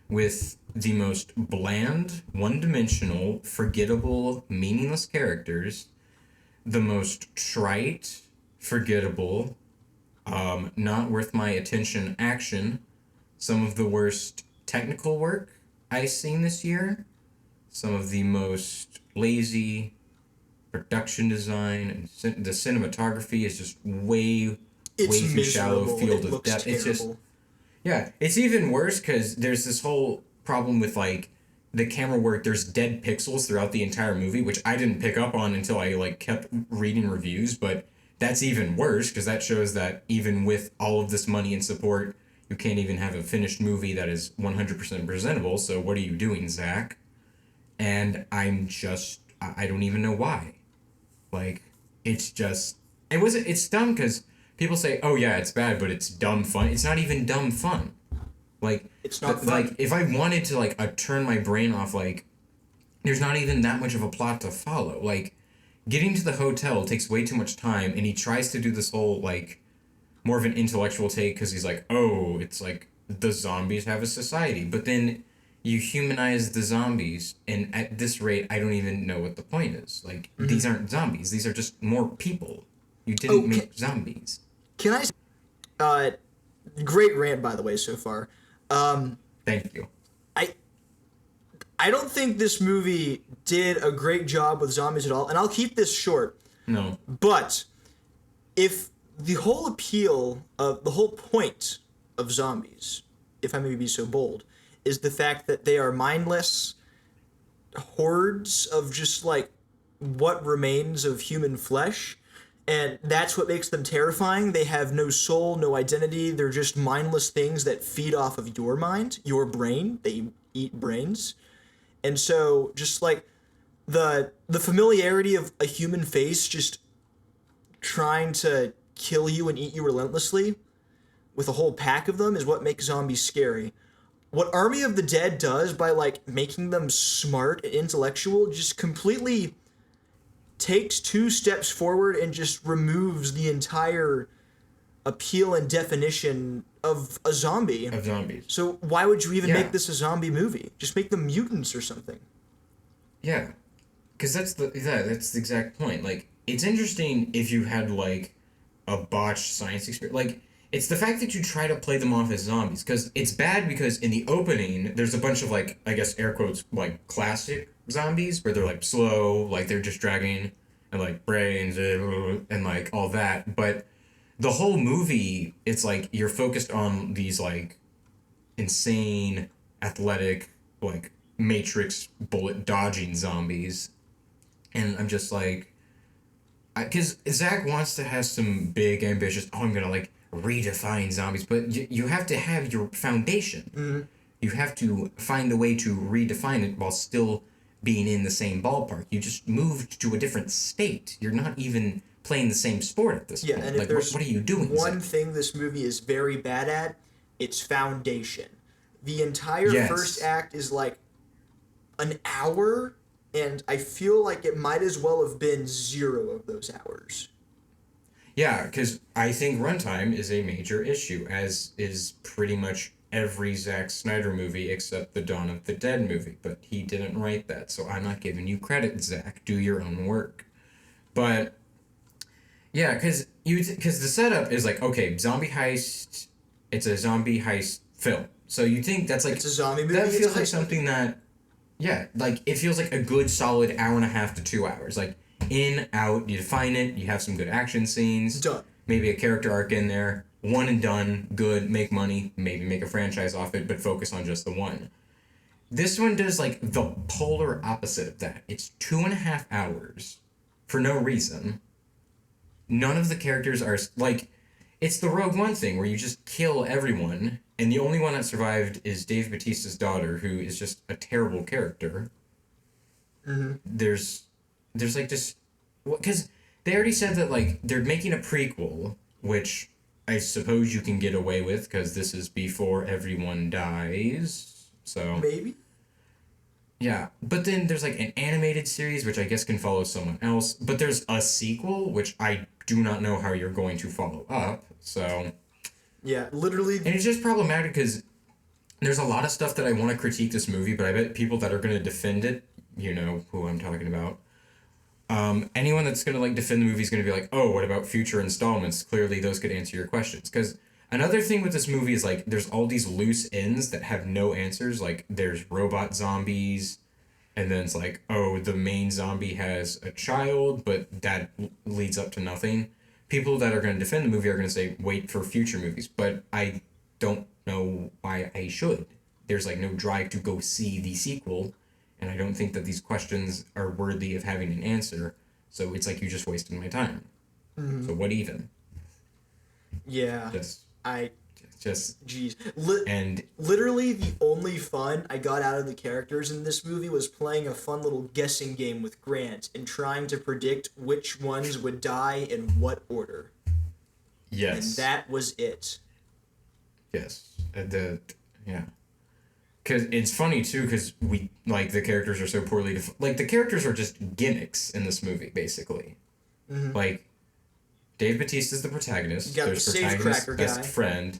with the most bland, one-dimensional, forgettable, meaningless characters, the most trite, forgettable, not worth my attention action, some of the worst technical work I've seen this year, some of the most lazy production design, and the cinematography is just way too shallow field of depth. It's just, yeah, it's even worse because there's this whole problem with like the camera work. There's dead pixels throughout the entire movie, which I didn't pick up on until I like kept reading reviews, but that's even worse because that shows that even with all of this money and support, you can't even have a finished movie that is 100% presentable. So what are you doing, Zach? And I don't even know why. Like, it's dumb because people say, oh yeah, it's bad, but it's dumb fun. It's not even dumb fun. Like, it's not fun. Like, if I wanted to like turn my brain off, like, there's not even that much of a plot to follow. Like, getting to the hotel takes way too much time, and he tries to do this whole, like, more of an intellectual take because he's like, oh, it's like the zombies have a society. But then you humanize the zombies, and at this rate, I don't even know what the point is. Like, these aren't zombies. These are just more people. You didn't make zombies. Can I... great rant, by the way, so far. Thank you. I don't think this movie did a great job with zombies at all, and I'll keep this short. No. But if the whole point of zombies, if I may be so bold, is the fact that they are mindless hordes of just like what remains of human flesh, and that's what makes them terrifying. They have no soul, no identity. They're just mindless things that feed off of your mind, your brain. They eat brains. And so just like the familiarity of a human face just trying to kill you and eat you relentlessly with a whole pack of them is what makes zombies scary. what Army of the Dead does by like making them smart and intellectual just completely takes 2 steps forward and just removes the entire appeal and definition of a zombie. Of zombies. So why would you even Yeah. make this a zombie movie? Just make them mutants or something. Yeah. Because that's the exact point. Like, it's interesting if you had, like, a botched science experiment. Like, it's the fact that you try to play them off as zombies. Because it's bad because in the opening, there's a bunch of, like, I guess, air quotes, like, classic zombies, where they're, like, slow, like, they're just dragging, and, like, brains, and, like, all that. But the whole movie, it's, like, you're focused on these, like, insane, athletic, like, Matrix bullet dodging zombies. And I'm just like, because Zach wants to have some big, ambitious, I'm going to, like, redefine zombies. But you have to have your foundation. Mm-hmm. You have to find a way to redefine it while still being in the same ballpark. You just moved to a different state. You're not even playing the same sport at this point. And like, if there's what are you doing, one Zach? thing this movie is very bad at, it's foundation. The entire Yes. first act is like an hour, and I feel like it might as well have been 0 of those hours. Yeah, because I think runtime is a major issue, as is pretty much every Zack Snyder movie except the Dawn of the Dead movie. But he didn't write that, so I'm not giving you credit, Zach. Do your own work. But yeah, because the setup is like, okay, zombie heist. It's a zombie heist film, so you think that's like It's a zombie movie. that it's a feels like heist something that, yeah, like it feels like a good solid hour and a half to 2 hours. Like in, out, you define it, you have some good action scenes. Done. Maybe a character arc in there, one and done, good, make money, maybe make a franchise off it, but focus on just the one. This one does like the polar opposite of that. It's 2.5 hours for no reason. None of the characters are like, it's the Rogue One thing where you just kill everyone, and the only one that survived is Dave Bautista's daughter, who is just a terrible character. Mm-hmm. There's like just, because they already said that like they're making a prequel, which I suppose you can get away with because this is before everyone dies. So Maybe. yeah, but then there's like an animated series which I guess can follow someone else, but there's a sequel which I do not know how you're going to follow up. So Yeah, literally. and it's just problematic because there's a lot of stuff that I want to critique this movie, but I bet people that are going to defend it, you know who I'm talking about. Anyone that's going to like defend the movie is going to be like, oh, what about future installments? Clearly those could answer your questions. Because another thing with this movie is like there's all these loose ends that have no answers. Like there's robot zombies, and then it's like, oh, the main zombie has a child, but that leads up to nothing. People that are going to defend the movie are going to say, wait for future movies. But I don't know why I should. There's like no drive to go see the sequel. And I don't think that these questions are worthy of having an answer. So it's like you just wasted my time. Mm-hmm. So what even? Yeah. Just Jeez. and Literally, the only fun I got out of the characters in this movie was playing a fun little guessing game with Grant and trying to predict which ones would die in what order. yes, And that was it. yes, yeah. Cause it's funny too, because we like the characters are so poorly like the characters are just gimmicks in this movie basically. Mm-hmm. Like Dave Bautista's the protagonist. You got There's the protagonist's safecracker best guy. friend,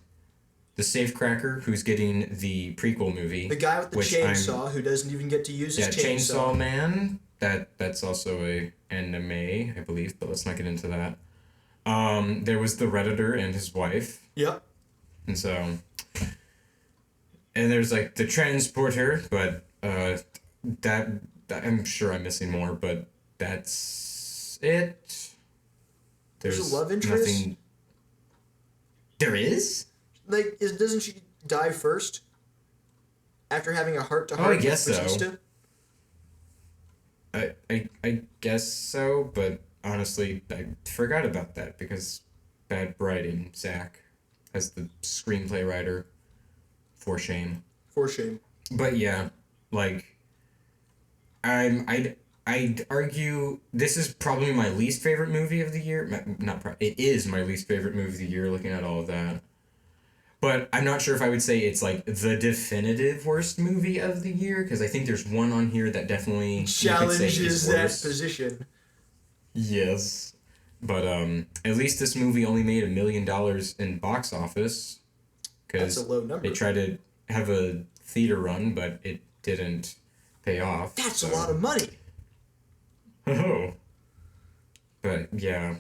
the safecracker who's getting the prequel movie. The guy with the which chainsaw who doesn't even get to use his Chainsaw Man. That's also a anime, I believe, but let's not get into that. There was the Redditor and his wife, Yep. and so, and there's like the Transporter, but that I'm sure I'm missing more, but that's it. There's a love interest? Nothing. There is? Like, doesn't she die first? After having a heart-to-heart Oh, I guess with so. Batista? I guess so, but honestly, I forgot about that because bad writing, Zach, as the screenplay writer, for shame. For shame. But yeah, like, I'd argue this is probably my least favorite movie of the year. It is my least favorite movie of the year, looking at all of that. But I'm not sure if I would say it's like the definitive worst movie of the year, because I think there's one on here that definitely you could say Challenges is that worse. position. Yes. But at least this movie only made $1 million in box office, That's a because low number. they tried to have a theater run, but it didn't pay off. That's so. a lot of money. Oh. But yeah,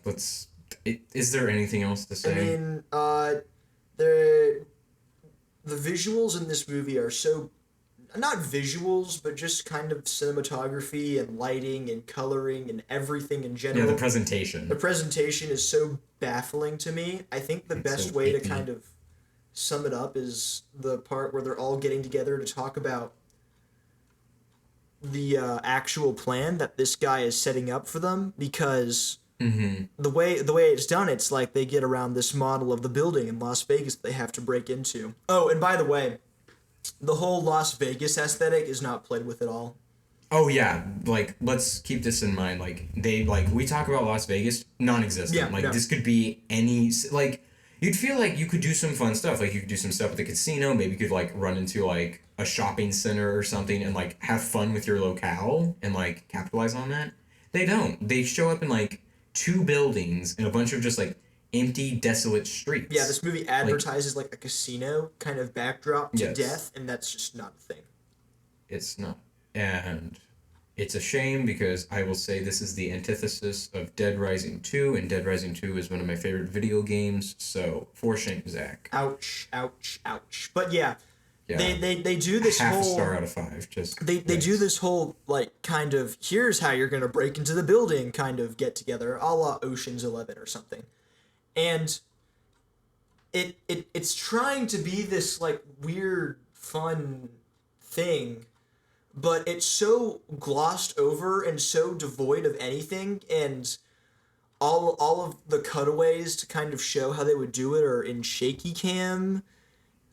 is there anything else to say? I mean, the visuals in this movie are so, not visuals, but just kind of cinematography and lighting and coloring and everything in general. Yeah, the presentation. The presentation is so baffling to me. I think the best so way to icky. kind of sum it up is the part where they're all getting together to talk about the actual plan that this guy is setting up for them, because the way it's done, it's like they get around this model of the building in Las Vegas that they have to break into. Oh, and by the way, the whole Las Vegas aesthetic is not played with at all. Oh yeah, like let's keep this in mind. Like we talk about Las Vegas, non-existent. Yeah, like no. this could be any you'd feel like you could do some fun stuff. Like you could do some stuff at the casino. Maybe you could like run into like a shopping center or something and like have fun with your locale and like capitalize on that. They don't. They show up in like 2 buildings and a bunch of just like empty, desolate streets. Yeah, this movie advertises like a casino kind of backdrop to Yes. death, and that's just not a thing. It's not. And it's a shame, because I will say this is the antithesis of Dead Rising 2, and Dead Rising 2 is one of my favorite video games, so for shame, Zach. Ouch, ouch, ouch. But yeah, Yeah. they do this Half whole... a star out of 5. Just They do this whole, like, kind of, here's how you're gonna break into the building kind of get together, a la Ocean's 11 or something. And it's trying to be this, like, weird, fun thing, but it's so glossed over and so devoid of anything, and all of the cutaways to kind of show how they would do it are in shaky cam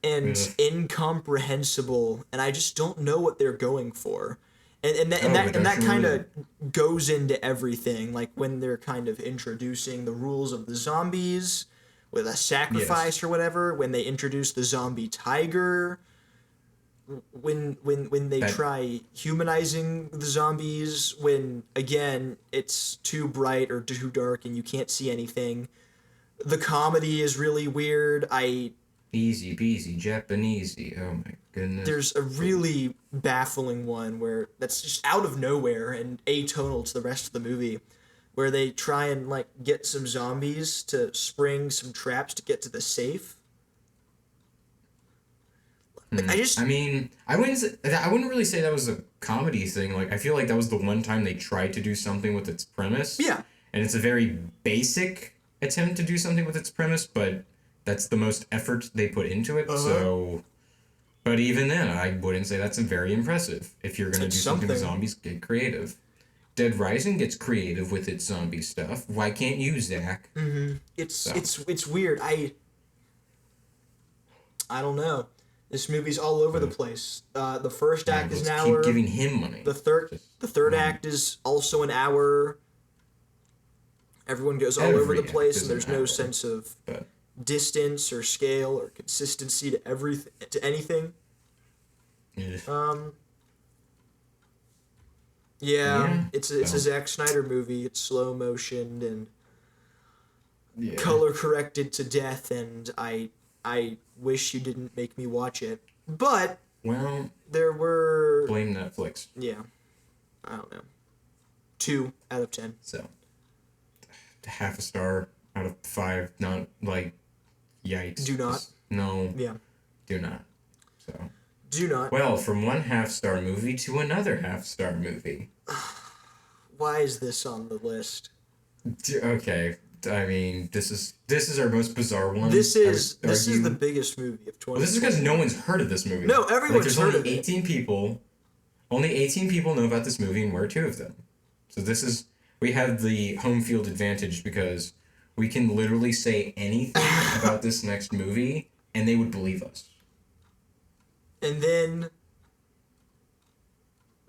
and Ugh. incomprehensible, and I just don't know what they're going for. And Oh, but that don't you kind really- of goes into everything, like when they're kind of introducing the rules of the zombies with a sacrifice or whatever, when they introduce the zombie tiger, when they That- try humanizing the zombies, when again it's too bright or too dark and you can't see anything. The comedy is really weird. Easy peasy Japanesey. Oh my goodness. There's a really baffling one where that's just out of nowhere and atonal to the rest of the movie, where they try and like get some zombies to spring some traps to get to the safe. Like, I mean, I wouldn't really say that was a comedy thing. Like, I feel like that was the one time they tried to do something with its premise. Yeah. And it's a very basic attempt to do something with its premise, but that's the most effort they put into it. So, but even then, I wouldn't say that's very impressive. If you're gonna do something with zombies, get creative. Dead Rising gets creative with its zombie stuff. Why can't you, Zach? It's weird. I don't know. This movie's all over the place. The first act is an hour. Keep giving him money. The third act is also an hour. Everyone goes all over the Every place, act and there's is an no hour, sense of but distance or scale or consistency to everything, to anything. ugh. Yeah, it's a so- Zack Snyder movie. It's slow motioned and Yeah. color corrected to death, and I wish you didn't make me watch it. But Well, there were blame Netflix. yeah, I don't know, 2 out of 10. So, half a star out of 5. Not like, yikes. Do not. No. Yeah, Do not. So. do not. Well, from one half-star movie to another half-star movie. Why is this on the list? Okay, I mean, this is our most bizarre one. This I would is argue. the biggest movie of 2020. Well, this is because no one's heard of this movie. No, everyone's there's heard only of it. 18 people. Only 18 people know about this movie, and we're 2 of them. So we have the home field advantage, because we can literally say anything about this next movie, and they would believe us. And then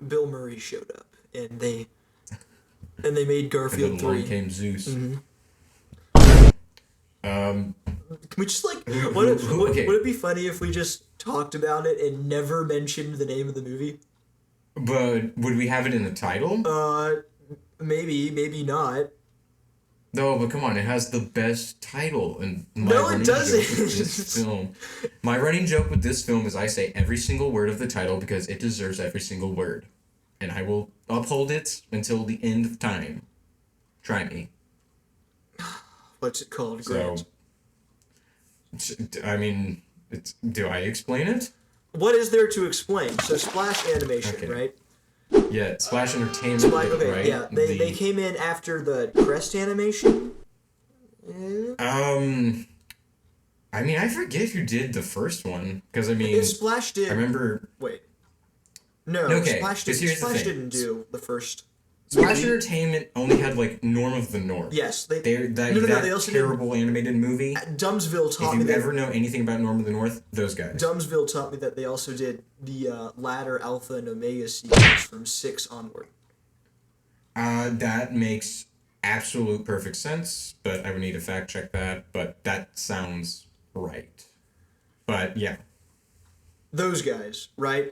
Bill Murray showed up, and they made And Garfield then 3. along came Zeus. Um, Can we just like okay. would it be funny if we just talked about it and never mentioned the name of the movie? But would we have it in the title? Maybe not. No, but come on, it has the best title and No, it doesn't. This film. My running joke with this film is I say every single word of the title because it deserves every single word. And I will uphold it until the end of time. Try me. What's it called, Grant? So, I mean, do I explain it? What is there to explain? So Splash Animation, Okay. right? Yeah, Splash Entertainment, Okay, right? yeah. They came in after the Crest Animation. I mean, I forget who did the first one, because, I mean, Splash did... I remember... Wait. No, Okay, Splash didn't do the first... Splash movie. Entertainment only had, like, Norm of the North. Yes. That they also terrible animated movie. Dumbsville taught If me you that... ever know anything about Norm of the North, those guys. Dumbsville taught me that they also did the Ladder, Alpha, and Omega sequence from 6 onward. That makes absolute perfect sense, but I would need to fact check that, but that sounds right. But, yeah. Those guys, right?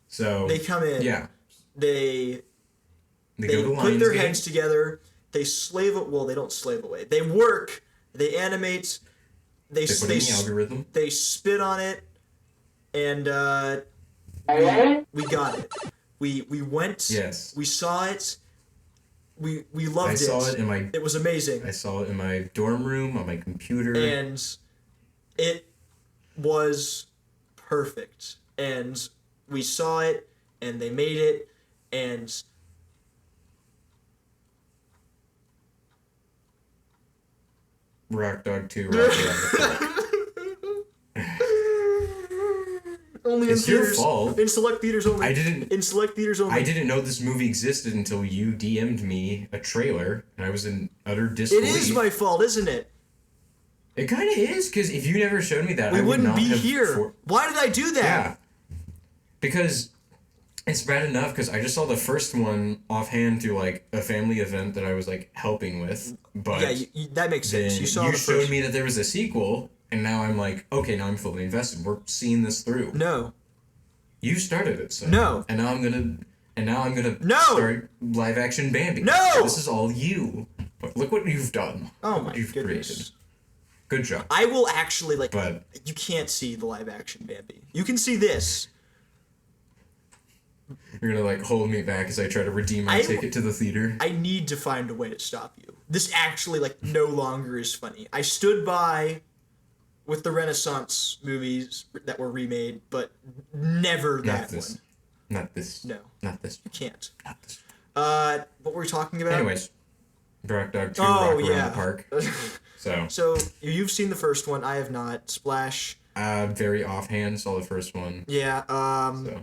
So... They come in. Yeah. They go to put their Lionsgate. heads together. They slave it. Well, they don't slave away. They work. They animate. They put in the algorithm. They spit on it, and we got it. We went. Yes. We saw it. We loved it. I saw it in my... It was amazing. I saw it in my dorm room on my computer. And it was perfect. And we saw it, and they made it, and... Rock Dog 2, Rock Around the Clock. Only It's in your theaters. fault. In select theaters only. In select theaters only. I didn't know this movie existed until you DM'd me a trailer, and I was in utter disbelief. It is my fault, isn't it? It kind of is, because if you never showed me that, We I would wouldn't not be have here. Why did I do that? Yeah. Because it's bad enough, because I just saw the first one offhand through, like, a family event that I was, like, helping with. But Yeah, that makes sense. then You saw you the showed first. me that there was a sequel, and now I'm like, okay, now I'm fully invested. We're seeing this through. No. You started it, so. No. And now I'm gonna No. start live action Bambi. No. This is all you. Look what you've done. Oh Look my what you've goodness. created. Good job. I will actually, like, But you can't see the live action Bambi. You can see this. you're gonna like hold me back as I try to redeem my ticket to the theater. I need to find a way to stop you. This actually, like, no longer is funny. I stood by with the Renaissance movies that were remade, but never that one. Not this. No. Not this. You can't. Not this. What were we talking about? Anyways, Rock Dog 2, Oh, Rock Around yeah. the Park. So, So, you've seen the first one. I have not. Splash. very offhand, saw the first one. Yeah, So,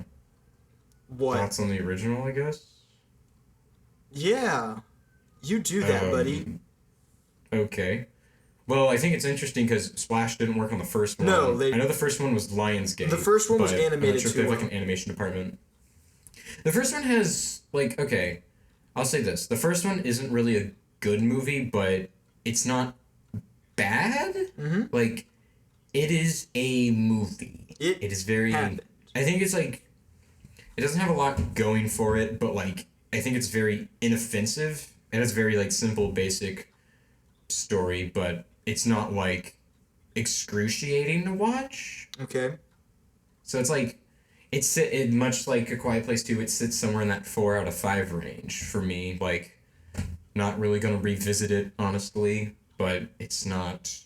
what? thoughts on the original, I guess? Yeah. You do that, buddy. Okay. Well, I think it's interesting because Splash didn't work on the first one. No, I know the first one was Lionsgate. The first one was but I'm animated not sure if they too. have like an animation department. The first one has like okay, I'll say this: the first one isn't really a good movie, but it's not bad. Mm-hmm. Like, it is a movie. It is very. happened. I think it's like, it doesn't have a lot going for it, but like I think it's very inoffensive and it's very like simple, basic story, but it's not like excruciating to watch. Okay. So it's like it much like A Quiet Place 2, it sits somewhere in that 4 out of 5 range for me. Like, not really gonna revisit it honestly, but it's not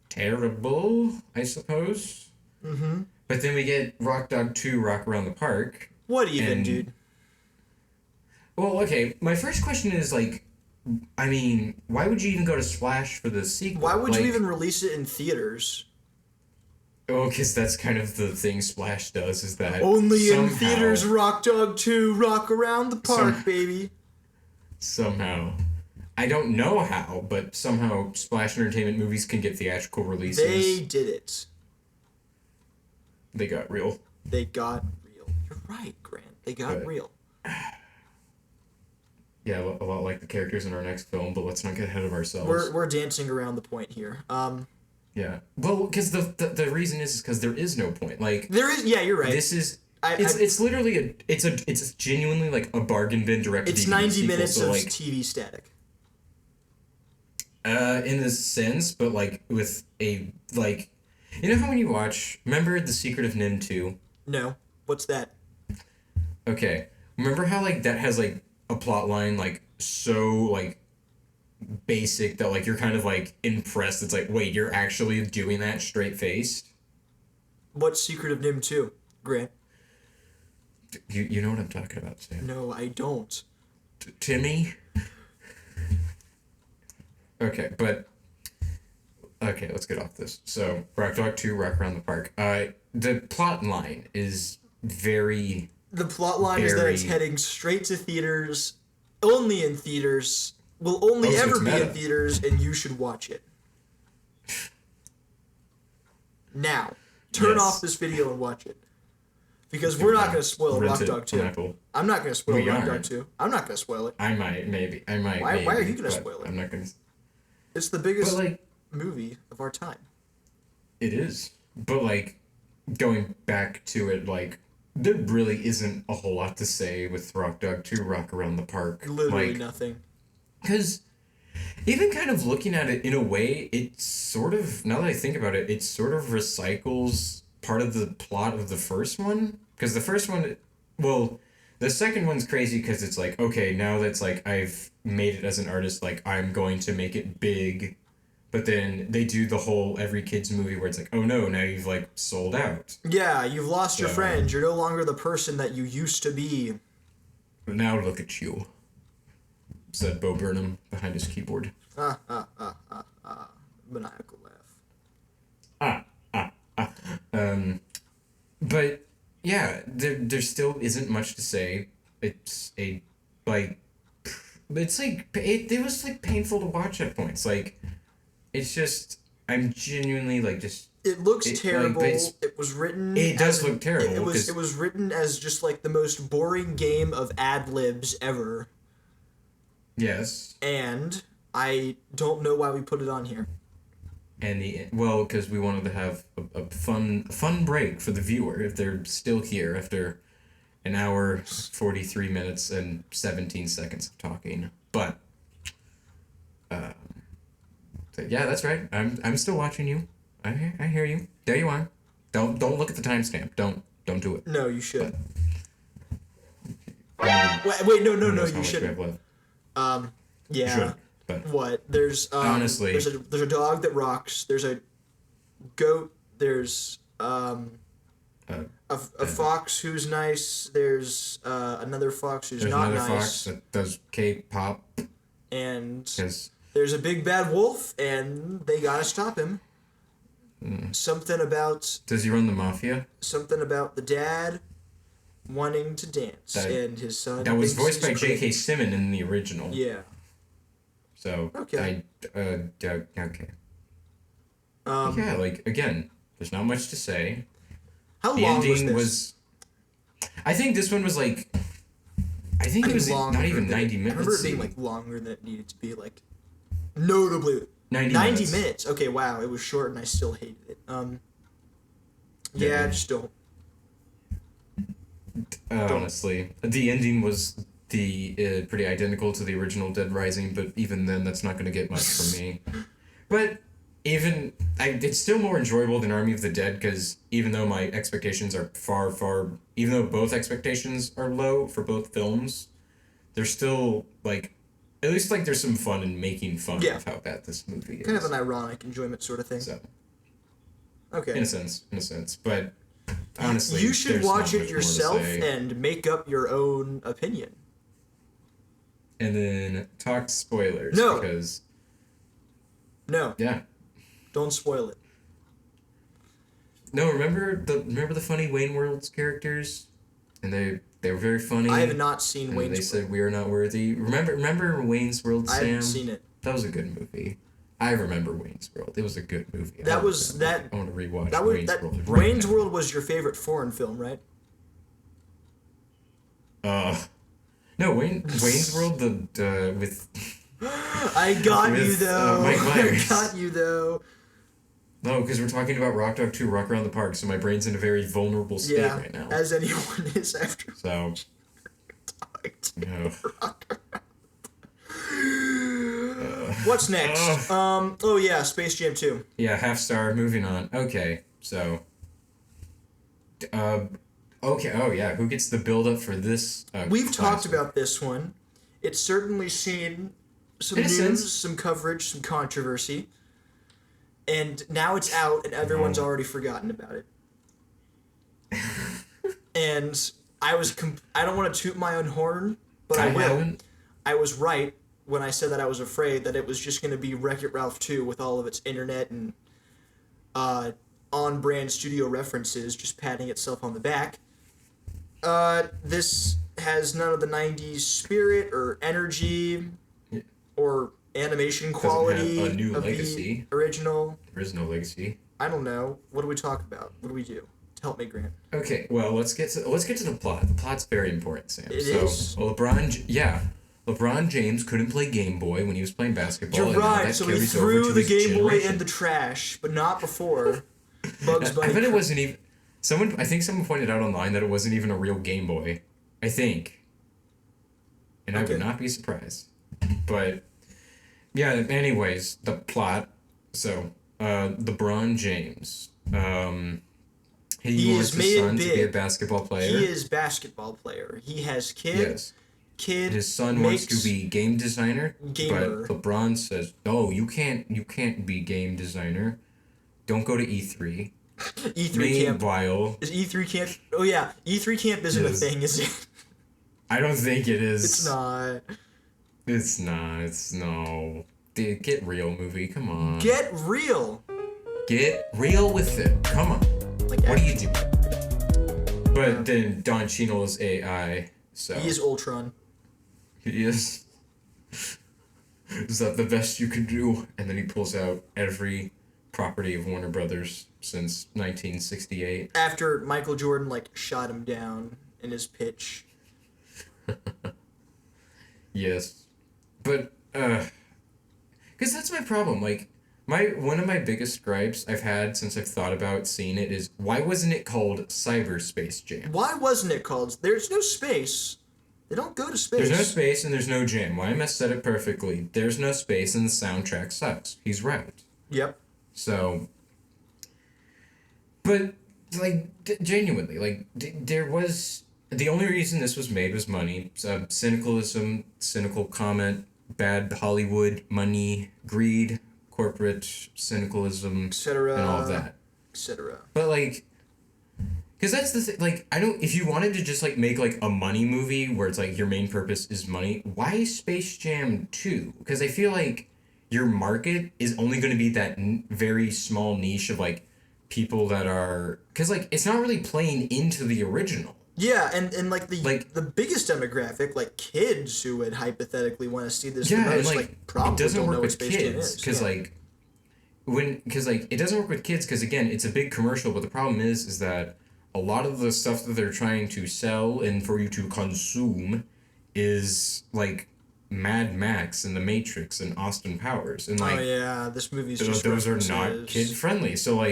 terrible, I suppose. Mm-hmm. But then we get Rock Dog 2, Rock Around the Park. What even, and- dude? Well, okay, my first question is like, I mean, why would you even go to Splash for the sequel? Why would you Like, even release it in theaters? Oh, because that's kind of the thing Splash does, is that Only in somehow- theaters, Rock Dog 2, Rock Around the Park, baby. Somehow. I don't know how, but somehow Splash Entertainment movies can get theatrical releases. They did it. They got real. They got real. You're right, Grant. They got But- real. Yeah, a lot like the characters in our next film, but let's not get ahead of ourselves. We're dancing around the point here. Yeah. Well, because the reason is because there is no point. Like There is. Yeah, you're right. this is. I, It's literally it's genuinely like a bargain bin direct to it's DVD 90 sequel, minutes so of like TV static. in a sense, but like with a like, you know how when you watch, remember The Secret of Nim 2? No, what's that? Okay, remember how like that has like a plot line like so like basic that like you're kind of like impressed. It's like, wait, you're actually doing that straight faced? What's Secret of Nim 2, Grant? You know what I'm talking about, Sam? No, I don't. Timmy. Okay, but okay, let's get off this. So, Rock Dog 2, Rock Around the Park. The plot line is very. The plot line is that it's Very- heading straight to theaters, only in theaters, will only Oh, so ever it's be in meta. theaters, and you should watch it. Now, turn Yes. off this video and watch it. Because we're not going to spoil Rent Rock it Dog on 2. Apple. I'm not going to spoil We Rock Dog aren't. 2. I'm not going to spoil it. I might, maybe. I might. Why are maybe, you gonna but spoil it? I'm not gonna. It's the biggest But like, movie of our time. it is. But like, going back to it, like, there really isn't a whole lot to say with Rock Dog 2, Rock Around the Park. Literally like, nothing. Because even kind of looking at it in a way, it sort of, now that I think about it, it sort of recycles part of the plot of the first one. Because the first one, well, the second one's crazy because it's like, okay, now that's like, I've made it as an artist, like, I'm going to make it big. But then they do the whole every kid's movie where it's like, oh no, now you've like sold out. Yeah, you've lost your So- friends. You're no longer the person that you used to be. But now look at you, said Bo Burnham behind his keyboard. Maniacal laugh. But yeah, there still isn't much to say. It's a like, it's like it was like painful to watch at points. Like, it's just I'm genuinely like just. It looks It, like, terrible. but it's- It was written. It does as look terrible, It was. 'cause- It was written as just like the most boring game of ad libs ever, Yes, and I don't know why we put it on here. and because we wanted to have a fun break for the viewer if they're still here after an hour, 43 minutes and 17 seconds of talking. But so yeah, that's right. I'm still watching you. I hear you. There you are. Don't look at the timestamp. Don't do it. No, you should. I Wait, no, mean, who knows how you much we shouldn't. have left. Yeah. Should, but What? There's Honestly. there's a dog that rocks. There's a goat. There's a fox who's nice. There's another fox who's there's not another nice. fox that does K-pop And because there's a big bad wolf, and they gotta stop him. Something about does he run the mafia? the dad wanting to dance That- and his son. That was thinks voiced by he's J.K. crazy. Simmons in the original. Yeah. So Okay. okay. Um, Yeah, like again, there's not much to say. How The long was ending this? was. I think this one was like. I think it was not even 90 I minutes. remember it being like longer than it needed to be. Like notably 90 90 minutes. minutes. Okay, wow, it was short, and I still hated it. Yeah, Yeah. I just don't. Honestly, the ending was pretty identical to the original Dead Rising, but even then, that's not going to get much from me. But even it's still more enjoyable than Army of the Dead because even though my expectations are even though both expectations are low for both films, they're still like, at least like there's some fun in making fun Yeah. of how bad this movie is. Kind of an ironic enjoyment sort of thing. So Okay. in a sense, but honestly, you should there's not watch much it more to yourself say. and make up your own opinion. And then talk spoilers No. because No, yeah. don't spoil it. No, remember the funny Wayne World's characters, and they were very funny. I have not seen and Wayne's they said World. we are not worthy. Remember Wayne's World, I Sam? haven't seen it. That was a good movie. I remember Wayne's World. It was a good movie. That I was remember. that. I want to rewatch That was Wayne's that. World. Right Wayne's now. World was your favorite foreign film, right? No, Wayne's World the with I got you with though. Mike I Myers. got you though. No, because we're talking about Rock Dog 2, Rock Around the Park, so my brain's in a very vulnerable state Yeah, right now. as anyone is after. So, no. What's next? Oh yeah, Space Jam 2. Yeah, half star. Moving on. Okay, so. Okay. Oh yeah, who gets the build up for this? We've talked classic? about this one. It's certainly seen some In a news, sense. some coverage, some controversy. And now it's out and everyone's No. already forgotten about it. And I don't want to toot my own horn, but I will. haven't. I was right when I said that I was afraid that it was just going to be Wreck-It Ralph 2 with all of its internet and on-brand studio references just patting itself on the back. This has none of the 90s spirit or energy or animation quality a new of legacy. the original. There is no legacy. I don't know. What do we talk about? What do we do? Help me, Grant. Okay, well let's get to the plot. The plot's very important, Sam. It is? LeBron James couldn't play Game Boy when he was playing basketball. You're and now right. that So he carries over threw to the his Game Boy generation. in the trash, but not before Bugs Bunny. I bet it wasn't even. I think someone pointed out online that it wasn't even a real Game Boy. I think. And I Okay. would not be surprised. But yeah. Anyways, the plot. So, LeBron James. He wants has his made it son to be a big. basketball player. He is basketball player. He has kid. Yes. Kid. His son wants to be game designer, Gamer. but LeBron says, "No, you can't be game designer. Don't go to E3." E3 camp. Meanwhile, Is E3 camp? Oh yeah, E3 camp isn't a Yes. thing, is it? I don't think it is. It's not. It's not. It's no. Dude, get real, movie. Come on. Get real. Get real with it. Come on. Like What are you doing? But then Don Cheadle's AI. So He is Ultron. He is. Is that the best you can do? And then he pulls out every property of Warner Brothers since 1968. After Michael Jordan shot him down in his pitch. Yes. But cuz that's my problem. One of my biggest gripes I've had since I've thought about seeing it is why wasn't it called Cyberspace Jam? Why wasn't it called? There's no space. They don't go to space. There's no space and there's no jam. YMS said it perfectly. There's no space and the soundtrack sucks. He's right. Yep. So, but genuinely, there was the only reason this was made was money, cynical comment, bad Hollywood, money, greed, corporate cynicalism, Etc. and all of that. Etc. But because that's the thing. I don't. If you wanted to just make a money movie where it's your main purpose is money, why Space Jam 2? Because I feel your market is only going to be that very small niche of people that are because it's not really playing into the original. Yeah, and the biggest demographic, kids who would hypothetically want to see this Yeah, the most, and probably it doesn't don't work know what with Space Jam kids is. because Yeah. it doesn't work with kids because again it's a big commercial, but the problem is that a lot of the stuff that they're trying to sell and for you to consume is Mad Max and The Matrix and Austin Powers and Oh yeah, this movie's just those are not references. kid friendly. So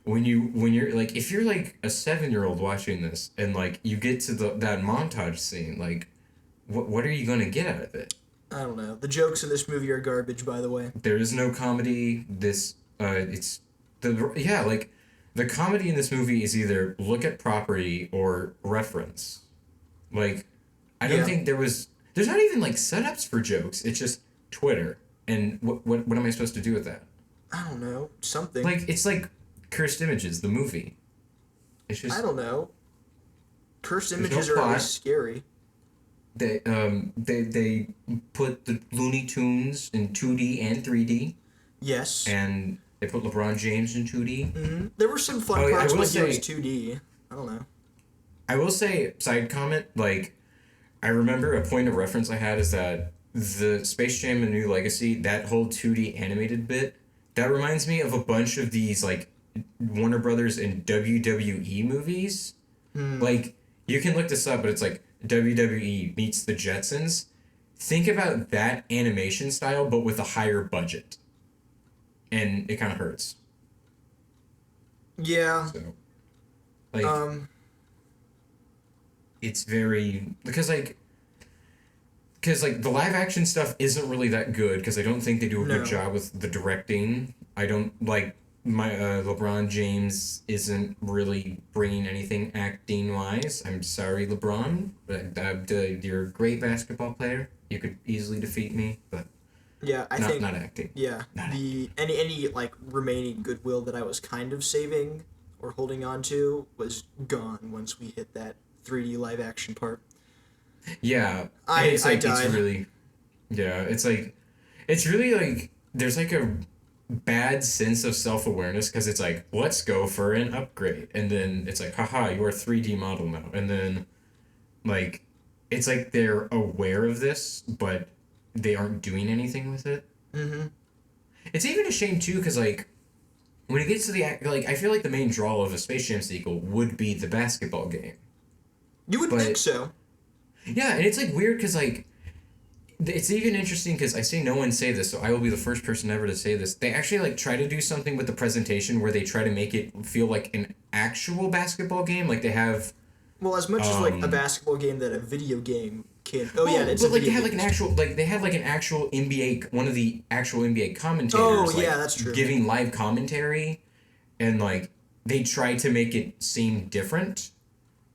when you're if you're a 7-year-old watching this and you get to that montage scene, what are you gonna get out of it? I don't know. The jokes in this movie are garbage, by the way. There is no comedy. The comedy in this movie is either look at property or reference. I don't think there's not even setups for jokes. It's just Twitter. And what am I supposed to do with that? I don't know. Something. It's Cursed Images, the movie. It's just I don't know. Cursed There's no images are plot. always scary. they put the Looney Tunes in 2D and 3D. Yes. And they put LeBron James in 2D. Mm-hmm. There were some fun Oh, yeah, I parts will when he was say- 2D. I don't know. I will say, side comment, I remember a point of reference I had is that the Space Jam: A New Legacy, that whole 2D animated bit, that reminds me of a bunch of these, Warner Brothers and WWE movies. You can look this up, but it's WWE meets the Jetsons, think about that animation style, but with a higher budget. And it kind of hurts. Yeah. So, like, Um. it's very because like the live action stuff isn't really that good because I don't think they do a No. good job with the directing. I don't like my LeBron James isn't really bringing anything acting wise. I'm sorry, LeBron, but you're a great basketball player. You could easily defeat me, but Yeah, I not think. not acting. Yeah, Not the any like remaining goodwill that I was kind of saving or holding on to was gone once we hit that 3D live action part. Yeah, I it's I like it's died. really yeah. It's really like there's like a bad sense of self-awareness because it's like let's go for an upgrade and then it's like haha you're a 3D model now and then like it's like they're aware of this but they aren't doing anything with it. Mm-hmm. It's even a shame too because like when it gets to the like I feel like the main draw of a Space Jam sequel would be the basketball game. You would think But so. yeah, and it's like weird because like it's even interesting because I see no one say this, so I will be the first person ever to say this. They actually like try to do something with the presentation where they try to make it feel like an actual basketball game. Like they have, Well, as much as like a basketball game that a video game can. Oh yeah, well, it's but a like they video have like game. an actual, like they have like an actual NBA, one of the actual NBA commentators. Oh, like, yeah, that's true. Giving live commentary, and like they try to make it seem different,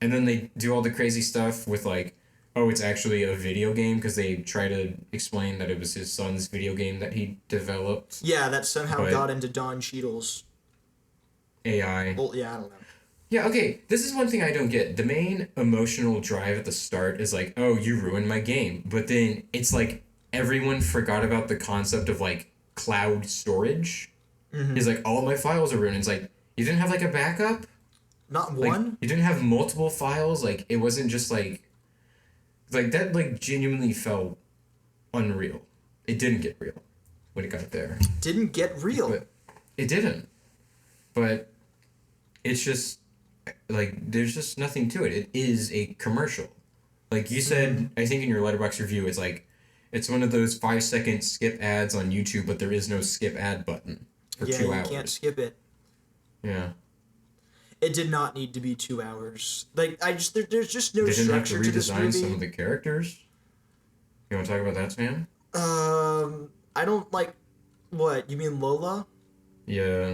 and then they do all the crazy stuff with like oh, it's actually a video game because they try to explain that it was his son's video game that he developed. Yeah, that somehow But got into Don Cheadle's. AI. Well, yeah, I don't know. Yeah, okay. This is one thing I don't get. The main emotional drive at the start is like, oh, you ruined my game. But then it's like everyone forgot about the concept of like cloud storage. Mm-hmm. It's like all my files are ruined. It's like you didn't have like a backup? Not Like one. you didn't have multiple files? Like it wasn't just like that like genuinely felt unreal. It didn't get real when it got there. Didn't get real. But it didn't. But it's just like there's just nothing to it. It is a commercial. Like you said, I think in your Letterboxd review, it's like it's one of those 5-second skip ads on YouTube, but there is no skip ad button for Yeah, 2 you hours. can't skip it. Yeah. It did not need to be 2 hours. Like there's just no They didn't have to structure to this redesign some of movie. the characters. You want to talk about that, Sam? I don't like. What you mean, Lola? Yeah.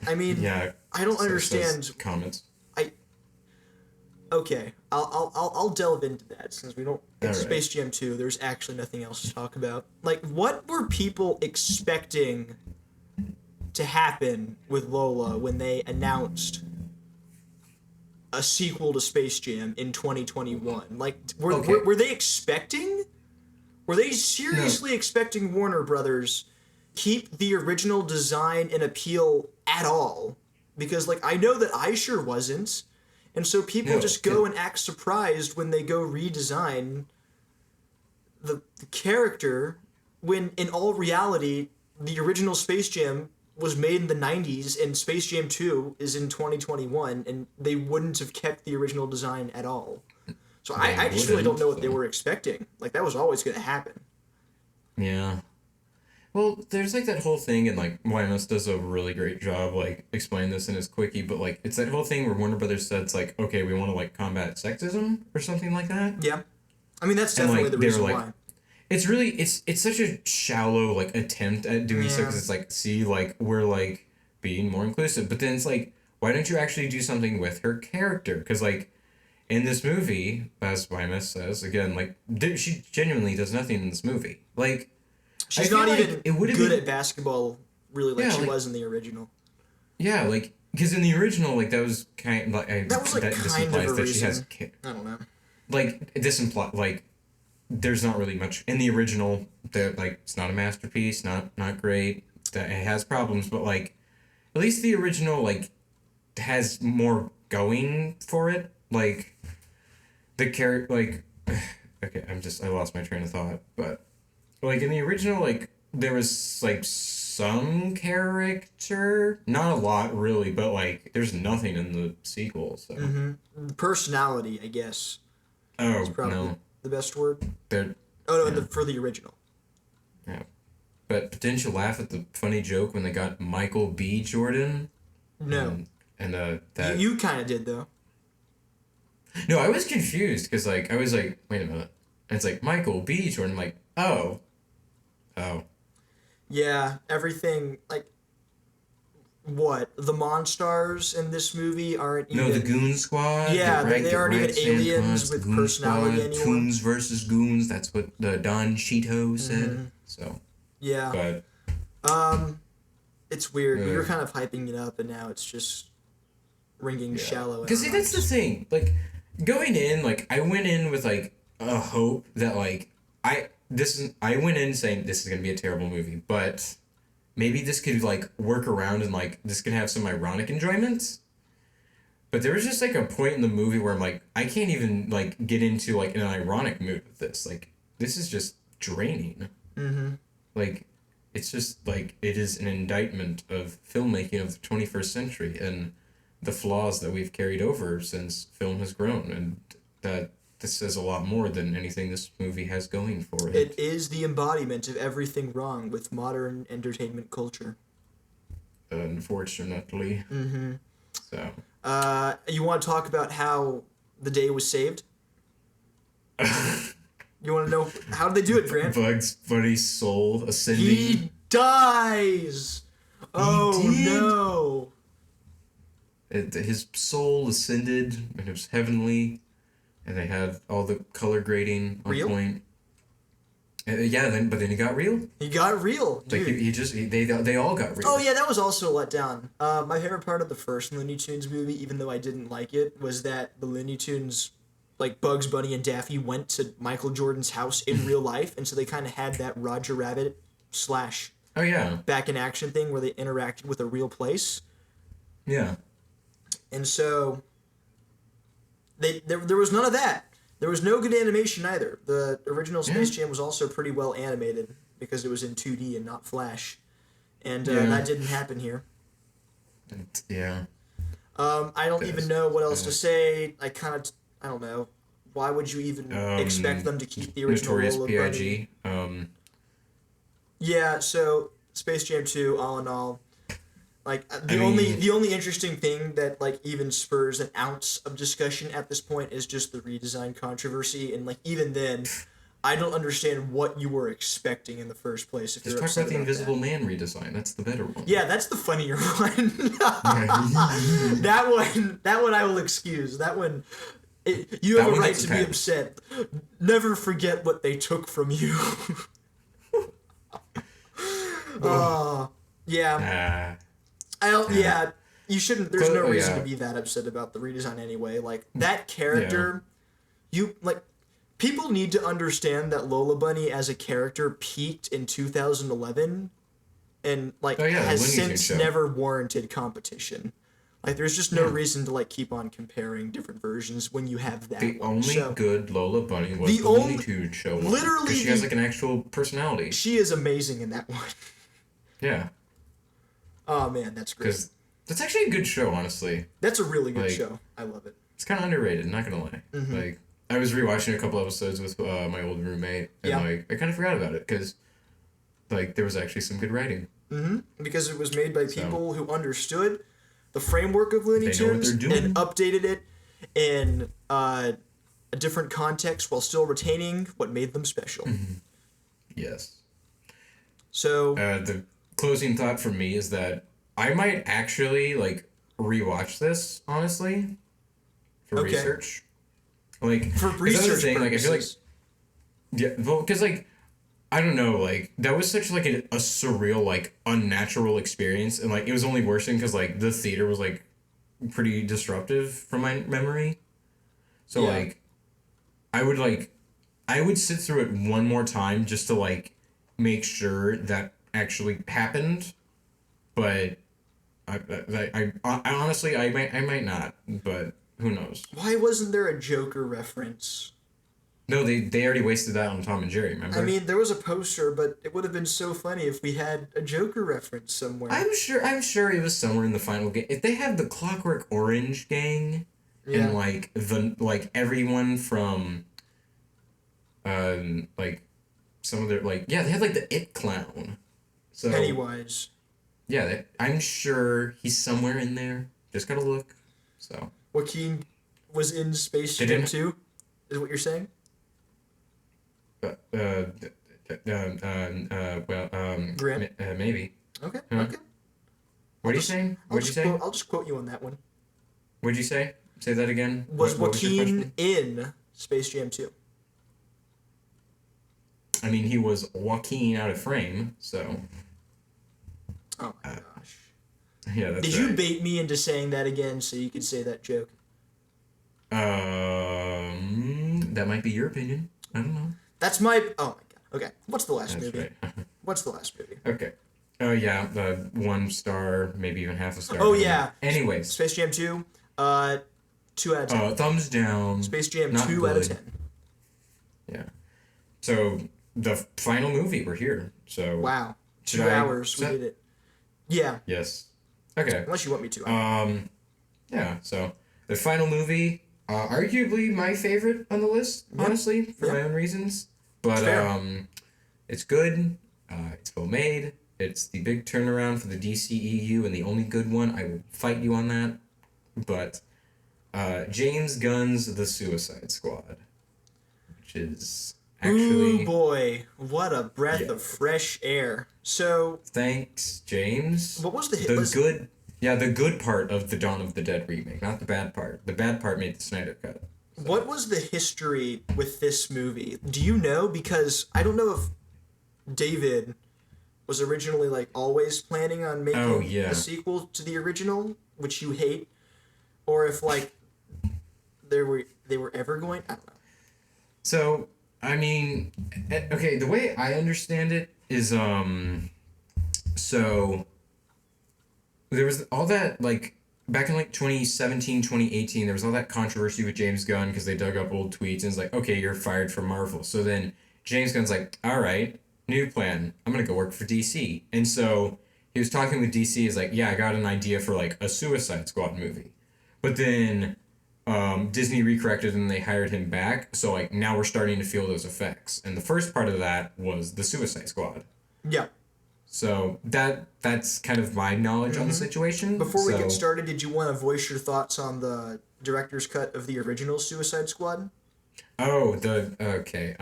I mean, Yeah. I don't So it understand. says comments. Okay, I'll delve into that since we don't. It's All right. Space Jam 2. There's actually nothing else to talk about. Like, what were people expecting to happen with Lola when they announced a sequel to Space Jam in 2021? Like, Okay. were they expecting? Were they seriously expecting Warner Brothers keep the original design and appeal at all? Because, like, I know that I sure wasn't. And so people No, just go and act surprised when they go redesign the character when, in all reality, the original Space Jam was made in the 90s and Space Jam 2 is in 2021 and they wouldn't have kept the original design at all. So I just really don't know what they were expecting. Like, that was always going to happen. Yeah. Well, there's like that whole thing, and like Wymus does a really great job like explaining this in his quickie, but like it's that whole thing where Warner Brothers said it's like, okay, we want to like combat sexism or something like that. Yeah. I mean, that's And definitely like the they were reason like, why. it's really it's such a shallow like attempt at doing so Yeah. because it's like, see, like we're like being more inclusive, but then it's like, why don't you actually do something with her character? Because like in this movie, as Wymus says again, like she genuinely does nothing in this movie, like. She's I not feel like even it would've good been- at basketball, really, like Yeah, she like- was in the original. Yeah, like because in the original, like that was kind like That was, like, this kind of implies a that she has reason. I don't know. like this imply like there's not really much in the original that like it's not a masterpiece, not great. That it has problems, but like at least the original like has more going for it. Like the character like okay, I lost my train of thought, but like in the original like there was like some character, not a lot really, but like there's nothing in the sequel, so Personality, I guess. It's Oh probably no, the best word. they're Oh no, yeah, for the original. yeah. But didn't you laugh at the funny joke when they got Michael B. Jordan No, and you that? you kind of did though. No, I was confused because like I was like, wait a minute, and it's like Michael B. Jordan. I'm like, oh, Yeah, everything like what the Monstars in this movie aren't no, the even. Goon Squad, Yeah, they the aren't even Rags and aliens Cons, the with Goon personality Squad, anymore. Toons versus Goons. That's what the Don Cheeto said. Mm-hmm. So, Yeah. but Um, it's weird. We were uh, kind of hyping it up, and now it's just ringing yeah, shallow in because our see, that's the minds. thing. Like going in, like I went in with like a hope that like I went in saying this is gonna be a terrible movie, but maybe this could like work around and like this could have some ironic enjoyments. But there was just like a point in the movie where I'm like, I can't even like get into like an ironic mood with this. Like this is just draining. Mm-hmm. Like it's just like it is an indictment of filmmaking of the 21st century and the flaws that we've carried over since film has grown, and that this says a lot more than anything this movie has going for It it. is the embodiment of everything wrong with modern entertainment culture. Unfortunately. Mm-hmm. So You want to talk about how the day was saved? You want to know how did they do it, Grant? Bugs Bunny's soul ascending. He dies. Oh did? no! His soul ascended and it was heavenly, and they had all the color grading on Real? point. Yeah, but then he got real. He got real, Like dude. they all got real. Oh yeah, that was also a letdown. My favorite part of the first Looney Tunes movie, even though I didn't like it, was that the Looney Tunes, like Bugs Bunny and Daffy, went to Michael Jordan's house in real life, and so they kind of had that Roger Rabbit slash Oh yeah, back in action thing where they interacted with a real place, yeah. and so there was none of that. There was no good animation either. The original Space Jam was also pretty well animated because it was in 2D and not Flash, and that didn't happen here. Yeah. I don't even know what else to say. I don't know. Why would you even expect them to keep the original Notorious Lola P.I.G. Bunny? Yeah, so Space Jam 2, all in all, like the only interesting thing that like even spurs an ounce of discussion at this point is just the redesign controversy, and like even then, I don't understand what you were expecting in the first place. If Just you're talk upset about the about Invisible that. Man redesign. That's the better one. Yeah, that's the funnier one. That one I will excuse. That one, you have That a one right gets to a be pass. upset. Never forget what they took from you. Yeah. I don't. Yeah, you shouldn't. There's no reason to be that upset about the redesign anyway. Like that character, you like. People need to understand that Lola Bunny as a character peaked in 2011, and like has Looney Tunes since show. never warranted competition. Like there's just no reason to like keep on comparing different versions when you have that. The one. only So, good Lola Bunny was the the Looney only- Tunes show one. literally Because she has like an actual personality. she is amazing in that one. Yeah. Oh man, that's great. Because that's actually a good show, honestly. That's a really good like, show. I love it. It's kind of underrated, not gonna lie. Mm-hmm. Like, I was rewatching a couple episodes with my old roommate, and like I kind of forgot about it because like there was actually some good writing. Mm-hmm. Because it was made by people who understood the framework of Looney They know what Tunes they're doing. and updated it in a different context while still retaining what made them special. Yes. So The closing thought for me is that I might actually like rewatch this honestly for research. Like for 'cause that's the research thing, like I feel like purposes, yeah, well, because like I don't know, like that was such like a surreal, like unnatural experience, and like it was only worse because like the theater was like pretty disruptive from my memory. So like, I would sit through it one more time just to like make sure that actually happened, but I honestly I might not, but who knows? why wasn't there a Joker reference? No, they already wasted that on Tom and Jerry. Remember? I mean, there was a poster, but it would have been so funny if we had a Joker reference somewhere. I'm sure it was somewhere in the final game. If they have the Clockwork Orange gang and like everyone from Like some of their like they had like the It Clown. So Pennywise. yeah, I'm sure he's somewhere in there. Just gotta look. So Joaquin was in Space they Jam didn't. 2, is what you're saying? Uh, uh, well, Grant? maybe. Okay, Huh? okay. What are you saying? What'd you say? I'll just quote you on that one. What'd you say? Say that again. Was What was your Joaquin question? in Space Jam 2? I mean, he was Joaquin out of frame, so Oh my gosh. yeah, that's Did right. you bait me into saying that again so you could say that joke? That might be your opinion. I don't know. That's my. Oh my god. Okay. What's the last That's movie? right. What's the last movie? Okay. Oh yeah, the 1 star, maybe even half a star. Oh I don't know. yeah. Anyways, Space Jam 2. 2 out of 10. thumbs down. Space Jam Not 2 out of good. 10. Yeah. So the final movie, we're here. So Wow. should 2 I hours. We set- did it. Yeah. Yes. Okay. Unless you want me to. Yeah. So the final movie, arguably my favorite on the list, honestly, for my own reasons. But fair. it's good. It's well made. It's the big turnaround for the DCEU and the only good one. I will fight you on that. But James Gunn's The Suicide Squad, which is actually Ooh boy. What a breath Yeah. of fresh air. So, thanks, James. what was the hit? The Was, good, yeah, the good part of the Dawn of the Dead remake, not the bad part. The bad part made the Snyder Cut. what was the history with this movie? Do you know? Because I don't know if David was originally like always planning on making Oh, yeah. a sequel to the original, which you hate, or if like they were ever going. I don't know. So, I mean, okay, the way I understand it is, so there was all that, like, back in, like, 2017, 2018, there was all that controversy with James Gunn because they dug up old tweets and it's like, okay, you're fired from Marvel. So then James Gunn's like, all right, new plan. I'm going to go work for DC. And so he was talking with DC. He's like, yeah, I got an idea for, like, a Suicide Squad movie. But then Disney recorrected and they hired him back. So, like, now we're starting to feel those effects. And the first part of that was the Suicide Squad. Yeah. So that's kind of my knowledge on the situation. Before we get started, did you want to voice your thoughts on the director's cut of the original Suicide Squad? Oh, okay.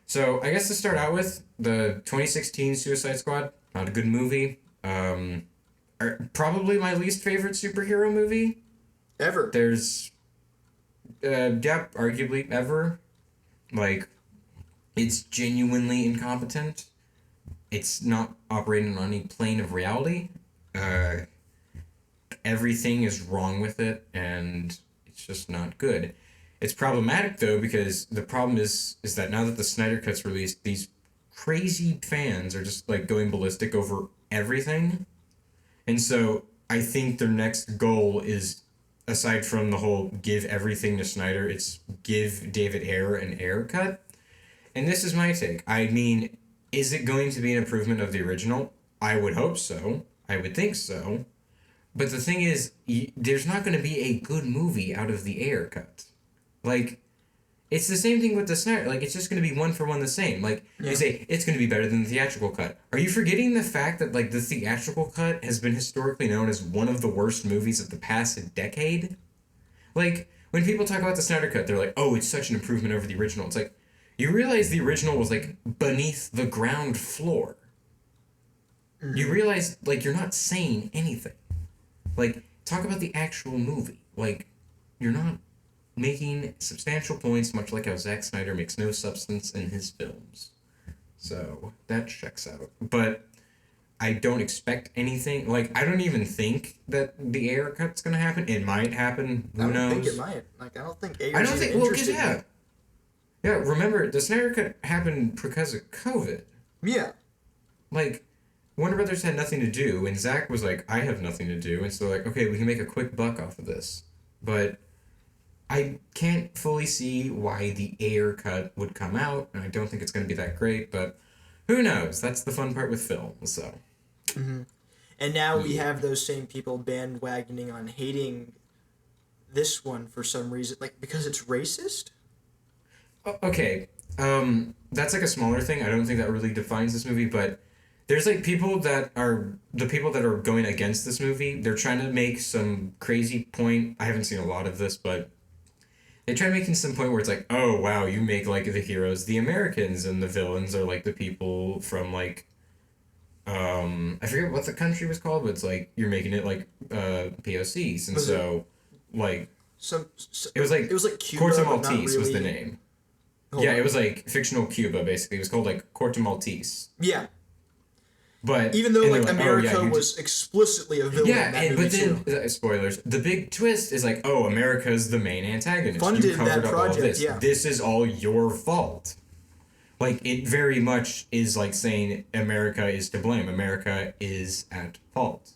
So I guess to start out with, the 2016 Suicide Squad, not a good movie. Probably my least favorite superhero movie. Ever. There's, arguably ever. Like, it's genuinely incompetent. It's not operating on any plane of reality. Everything is wrong with it, and it's just not good. It's problematic, though, because the problem is that now that the Snyder Cut's released, these crazy fans are just, like, going ballistic over everything. And so I think their next goal is, aside from the whole give everything to Snyder, it's give David Ayer an Ayer cut. And this is my take. I mean, is it going to be an improvement of the original? I would hope so. I would think so. But the thing is, there's not going to be a good movie out of the Ayer cut. Like, it's the same thing with the Snyder. Like, it's just going to be one for one the same. Like, you say, it's going to be better than the theatrical cut. Are you forgetting the fact that, like, the theatrical cut has been historically known as one of the worst movies of the past decade? Like, when people talk about the Snyder cut, they're like, oh, it's such an improvement over the original. It's like, you realize the original was, like, beneath the ground floor. You realize, like, you're not saying anything. Like, talk about the actual movie. Like, you're not making substantial points, much like how Zack Snyder makes no substance in his films. So, that checks out. But I don't expect anything. Like, I don't even think that the Ayer cut's gonna happen. It might happen. Who knows? I don't think it might. Like, I don't think Ayer's I don't think. Well, interested. because yeah, remember the Snyder cut happened because of COVID. Yeah. Like, Warner Brothers had nothing to do, and Zack was like, I have nothing to do, and so like, okay, we can make a quick buck off of this. But I can't fully see why the Ayer cut would come out, and I don't think it's going to be that great, but who knows? That's the fun part with film, so. Mm-hmm. And now we have those same people bandwagoning on hating this one for some reason, like, because it's racist? Okay, That's like a smaller thing. I don't think that really defines this movie, but there's like people that are going against this movie. They're trying to make some crazy point. I haven't seen a lot of this, but they try making some point where it's like, oh wow, you make like the heroes the Americans and the villains are like the people from like I forget what the country was called, but it's like you're making it like POCs, and so like it was like Cuba, Corto but not Maltese was the really. name. Hold Yeah, on. it was like fictional Cuba basically. It was called like Corto Maltese. Yeah, But even though and they're like like, oh, yeah, America you was explicitly a villain yeah, in that and, movie but then too. spoilers. The big twist is like, oh, America's the main antagonist. Funded You covered that up all of project, this. yeah. This is all your fault. Like it very much is like saying America is to blame. America is at fault.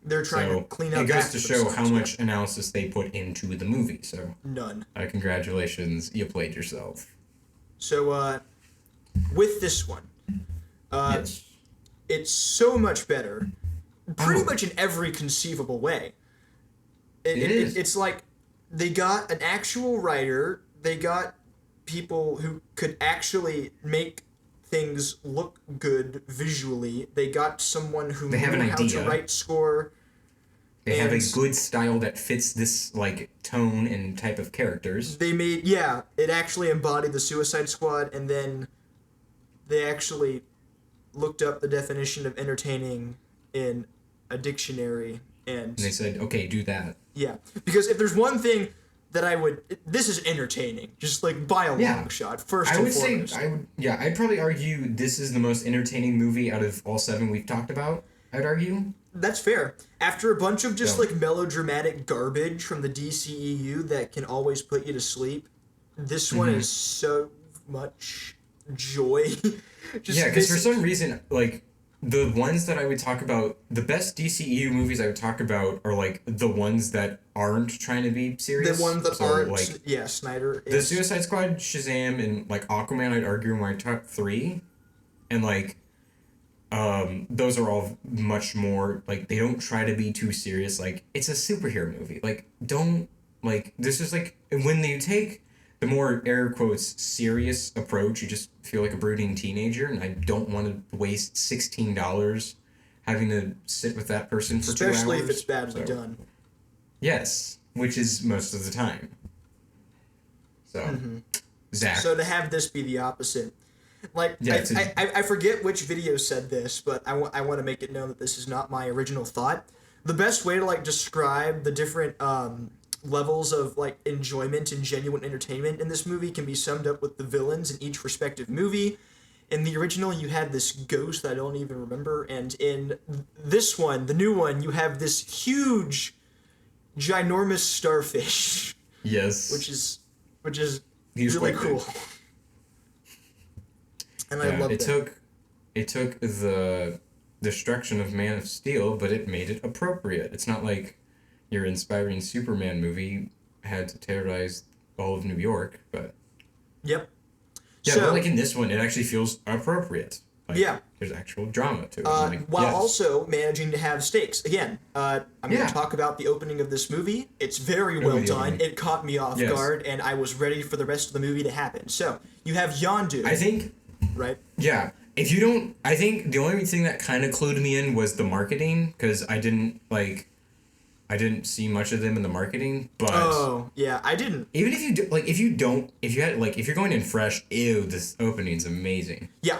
They're trying So to clean up. it goes after to show how themselves, much analysis they put into the movie. So None. congratulations, you played yourself. So with this one, Yes. it's so much better, pretty Oh. much in every conceivable way. It is. It's like they got an actual writer. They got people who could actually make things look good visually. They got someone who They have knew an how idea. to write score. They have a And- good style that fits this like tone and type of characters. They made it actually embodied the Suicide Squad, and then they actually looked up the definition of entertaining in a dictionary, and And they said, okay, do that. yeah, because if there's one thing that this is entertaining, just like by a Yeah. long shot. First I and would say foremost. I'd probably argue this is the most entertaining movie out of all 7 we've talked about. I'd argue. That's fair. After a bunch of just Yeah. like melodramatic garbage from the DCEU that can always put you to sleep, this one Mm-hmm. is so much joy. Just Yeah, because for this- some reason, like the ones that I would talk about, the best DCEU movies I would talk about are like the ones that aren't trying to be serious. the ones that So, aren't, like Snyder the is Suicide Squad, Shazam, and like Aquaman. I'd argue are my top 3, and like those are all much more like they don't try to be too serious. Like it's a superhero movie. Like don't like this is like when you take the more air quotes serious approach, you just feel like a brooding teenager, and I don't want to waste $16 having to sit with that person for 2 hours. especially if it's badly So, done. Yes, which is most of the time. So, Zach. So to have this be the opposite, like Yeah, I forget which video said this, but I want to make it known that this is not my original thought. The best way to like describe the different levels of like enjoyment and genuine entertainment in this movie can be summed up with the villains in each respective movie. In the original, you had this ghost that I don't even remember, and in this one, the new one, you have this huge, ginormous starfish, Yes. which is He's really quite big. cool. And I love it that. it took the destruction of Man of Steel, but it made it appropriate. It's not like your inspiring Superman movie had to terrorize all of New York, but Yep. yeah, So, but like in this one, it actually feels appropriate. Like, Yeah. there's actual drama to it. Like, while yes. also managing to have stakes. Again, I'm going Yeah. to talk about the opening of this movie. It's very Oh, well the done. opening. It caught me off Yes. guard, and I was ready for the rest of the movie to happen. So, you have Yondu, I think right? yeah. If you don't, I think the only thing that kind of clued me in was the marketing, because I didn't see much of them in the marketing, but. Oh, yeah, I didn't. Even if you do, like, if you're going in fresh, ew, this opening's amazing. Yeah,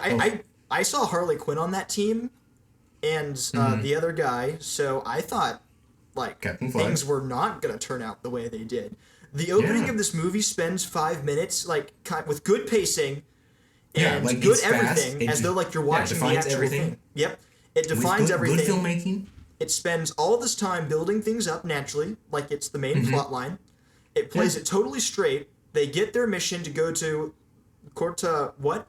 I saw Harley Quinn on that team, and the other guy, so I thought, like, Captain Flag. things were not going to turn out the way they did. The opening Yeah. of this movie spends 5 minutes, like, with good pacing, Yeah, and like, good it's fast. everything, It as though, like, you're yeah, watching the defines actual everything. thing. Yep. It With defines good everything. filmmaking. It spends all this time building things up naturally, like it's the main plot line. It plays it totally straight. They get their mission to go to Corta what?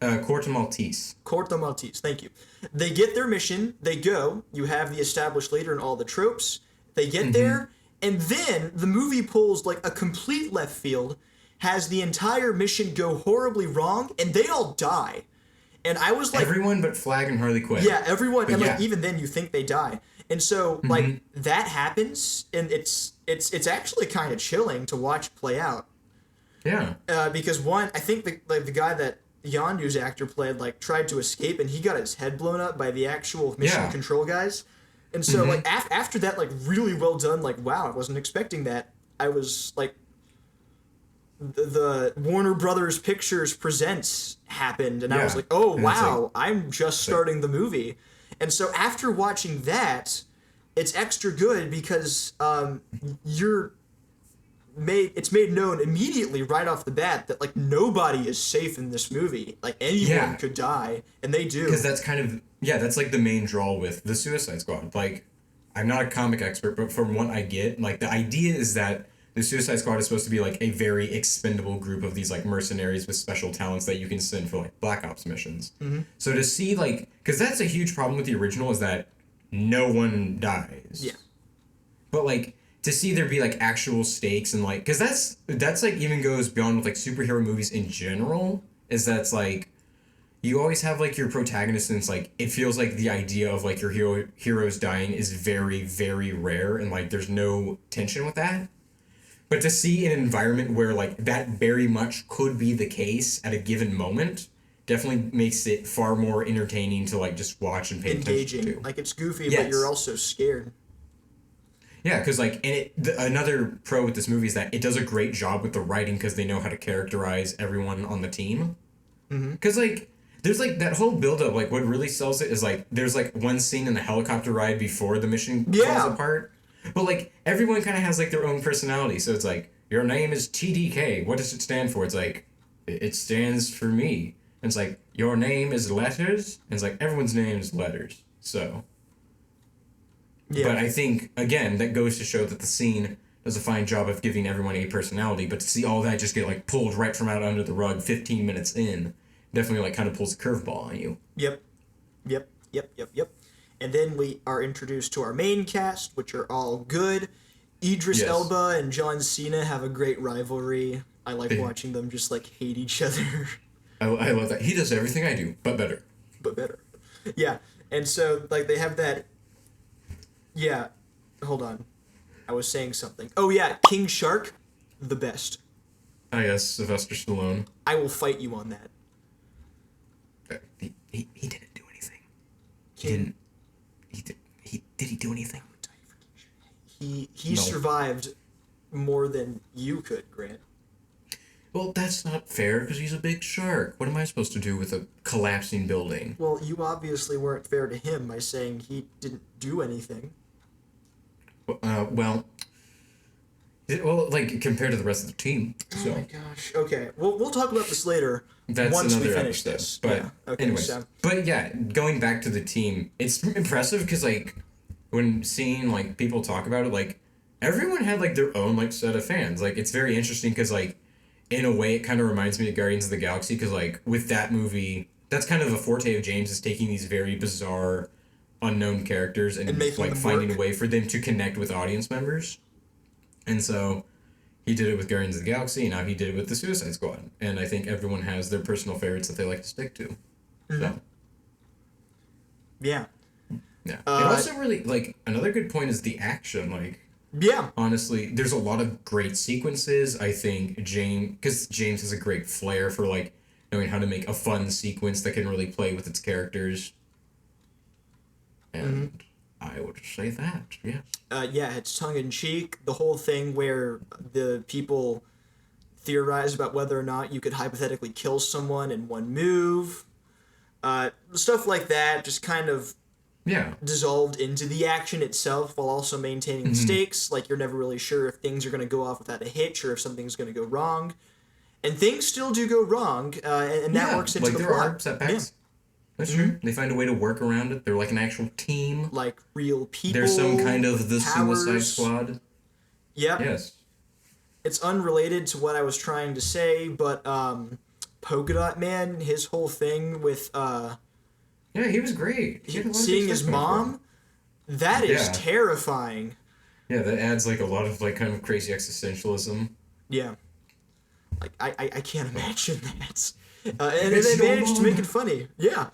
Corto Maltese. Corta Maltese. Thank you. They get their mission. They go. You have the established leader and all the tropes. They get there, and then the movie pulls like a complete left field, has the entire mission go horribly wrong, and they all die. And I was like, Everyone but Flag and Harley Quinn. yeah, everyone, But and like yeah. even then you think they die, and so like that happens, and it's actually kind of chilling to watch play out. Yeah. Because one, I think the guy that Yondu's actor played tried to escape and he got his head blown up by the actual mission control guys. And so after that really well done, wow, I wasn't expecting that. I was the Warner Brothers Pictures Presents happened, and I was like, oh, and wow, I'm just starting the movie. And so after watching that, it's extra good because it's made known immediately right off the bat that nobody is safe in this movie. Anyone could die, and they do. Because that's kind of that's the main draw with the Suicide Squad. I'm not a comic expert, but from what I get, the idea is that the Suicide Squad is supposed to be a very expendable group of these mercenaries with special talents that you can send for Black Ops missions. Mm-hmm. So to see because that's a huge problem with the original is that no one dies. Yeah. But to see there be actual stakes and because that's even goes beyond with superhero movies in general, is that's you always have your protagonist and it's it feels the idea of your heroes dying is very, very rare and there's no tension with that. But to see an environment where that very much could be the case at a given moment definitely makes it far more entertaining to just watch and pay attention to. It's goofy, but you're also scared. Yeah, because another pro with this movie is that it does a great job with the writing because they know how to characterize everyone on the team. Because there's that whole buildup. What really sells it is there's one scene in the helicopter ride before the mission falls apart. But everyone kind of has their own personality. So it's your name is TDK. What does it stand for? It's it stands for me. And it's your name is letters. And it's everyone's name is letters. So. Yeah. But I think, again, that goes to show that the scene does a fine job of giving everyone a personality, but to see all that just get pulled right from out under the rug 15 minutes in definitely kind of pulls a curveball on you. Yep. And then we are introduced to our main cast, which are all good. Idris Elba and John Cena have a great rivalry. I like watching them just hate each other. I love that. He does everything I do, but better. Yeah. And so they have that. Yeah, hold on. I was saying something. Oh yeah, King Shark, the best. Yes, Sylvester Stallone. I will fight you on that. He didn't do anything. Did he do anything? He survived more than you could, Grant. Well, that's not fair because he's a big shark. What am I supposed to do with a collapsing building? Well, you obviously weren't fair to him by saying he didn't do anything. Well, compared to the rest of the team. So. Oh my gosh. Okay. We'll talk about this later. That's once another we finish episode. this. But yeah. Okay, anyways. so. But yeah, going back to the team, it's impressive because when seeing people talk about it, everyone had their own set of fans. It's very interesting because in a way it kind of reminds me of Guardians of the Galaxy because with that movie, that's kind of a forte of James is taking these very bizarre, unknown characters and finding a way for them to connect with audience members. And so he did it with Guardians of the Galaxy, and now he did it with the Suicide Squad. And I think everyone has their personal favorites that they like to stick to. Mm-hmm. So. Yeah. Yeah. It also really, another good point is the action. Yeah. Honestly, there's a lot of great sequences. I think because James has a great flair for, knowing how to make a fun sequence that can really play with its characters. And I would say that, yeah. Yeah, it's tongue-in-cheek. The whole thing where the people theorize about whether or not you could hypothetically kill someone in one move. Stuff like that just kind of dissolved into the action itself while also maintaining the stakes. You're never really sure if things are going to go off without a hitch or if something's going to go wrong. And things still do go wrong, and that works into the plot. There are setbacks. Yeah. That's true. They find a way to work around it. They're an actual team. Real people. There's some kind of the powers. Suicide Squad. Yep. Yes. It's unrelated to what I was trying to say, but Polka Dot Man, his whole thing with yeah, he was great. Seeing his mom, that is terrifying. Yeah, that adds a lot of kind of crazy existentialism. Yeah. I can't imagine that. And they managed to make it funny. Yeah.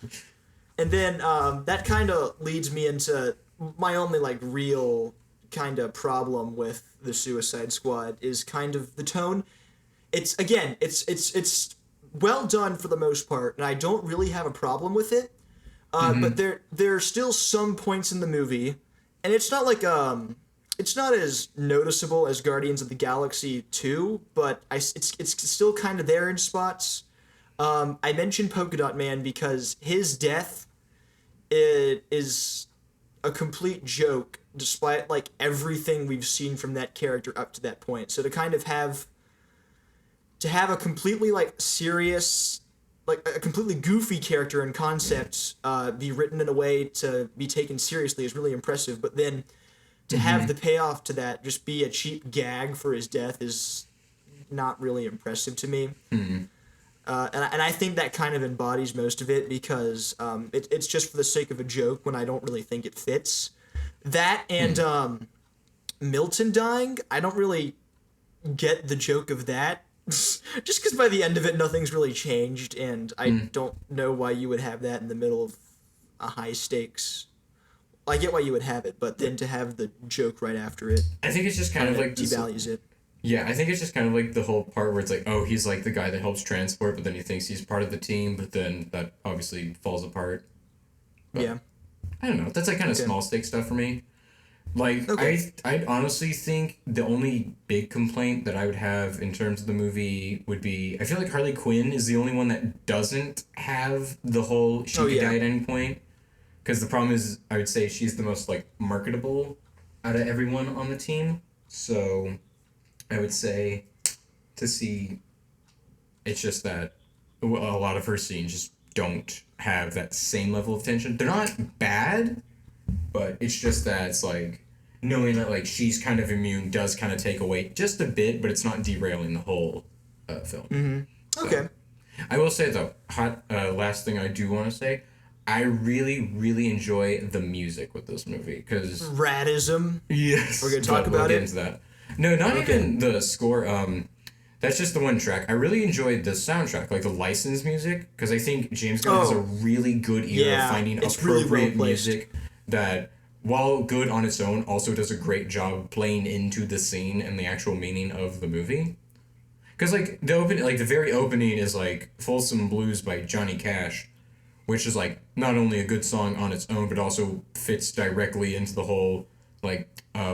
And then that kind of leads me into my only real kind of problem with the Suicide Squad is kind of the tone. it's well done for the most part, and I don't really have a problem with it. But there are still some points in the movie, and it's not like it's not as noticeable as Guardians of the Galaxy 2, but it's still kind of there in spots. I mentioned Polka Dot Man because his death is a complete joke, despite like everything we've seen from that character up to that point. So to kind of have a completely like serious, like a completely goofy character and concept be written in a way to be taken seriously is really impressive. But then to have the payoff to that just be a cheap gag for his death is not really impressive to me. And I think that kind of embodies most of it because it's just for the sake of a joke when I don't really think it fits. That and Milton dying, I don't really get the joke of that. Just because by the end of it, nothing's really changed, and I don't know why you would have that in the middle of a high stakes. I get why you would have it, but then to have the joke right after it, I think it's just kind of like devalues it. Yeah, I think it's just kind of like the whole part where it's like, oh, he's like the guy that helps transport, but then he thinks he's part of the team, but then that obviously falls apart. But, yeah. I don't know. That's like kind of small stake stuff for me. Like, I honestly think the only big complaint that I would have in terms of the movie would be, I feel like Harley Quinn is the only one that doesn't have the whole she could die at any point. Because the problem is, I would say she's the most, like, marketable out of everyone on the team. So, I would say to see, it's just that a lot of her scenes just don't have that same level of tension. They're not bad, but it's just that it's like knowing that like she's kind of immune does kind of take away just a bit, but it's not derailing the whole film. Okay. I will say though, last thing I do want to say, I really, really enjoy the music with this movie because Radism. Yes, We're gonna talk about we'll get it. into that. No, not even the score. That's just the one track. I really enjoyed the soundtrack, like the licensed music, because I think James Gunn has a really good ear of finding appropriate really music that, while good on its own, also does a great job playing into the scene and the actual meaning of the movie. Because like the very opening is like "Folsom Blues" by Johnny Cash, which is like not only a good song on its own, but also fits directly into the whole like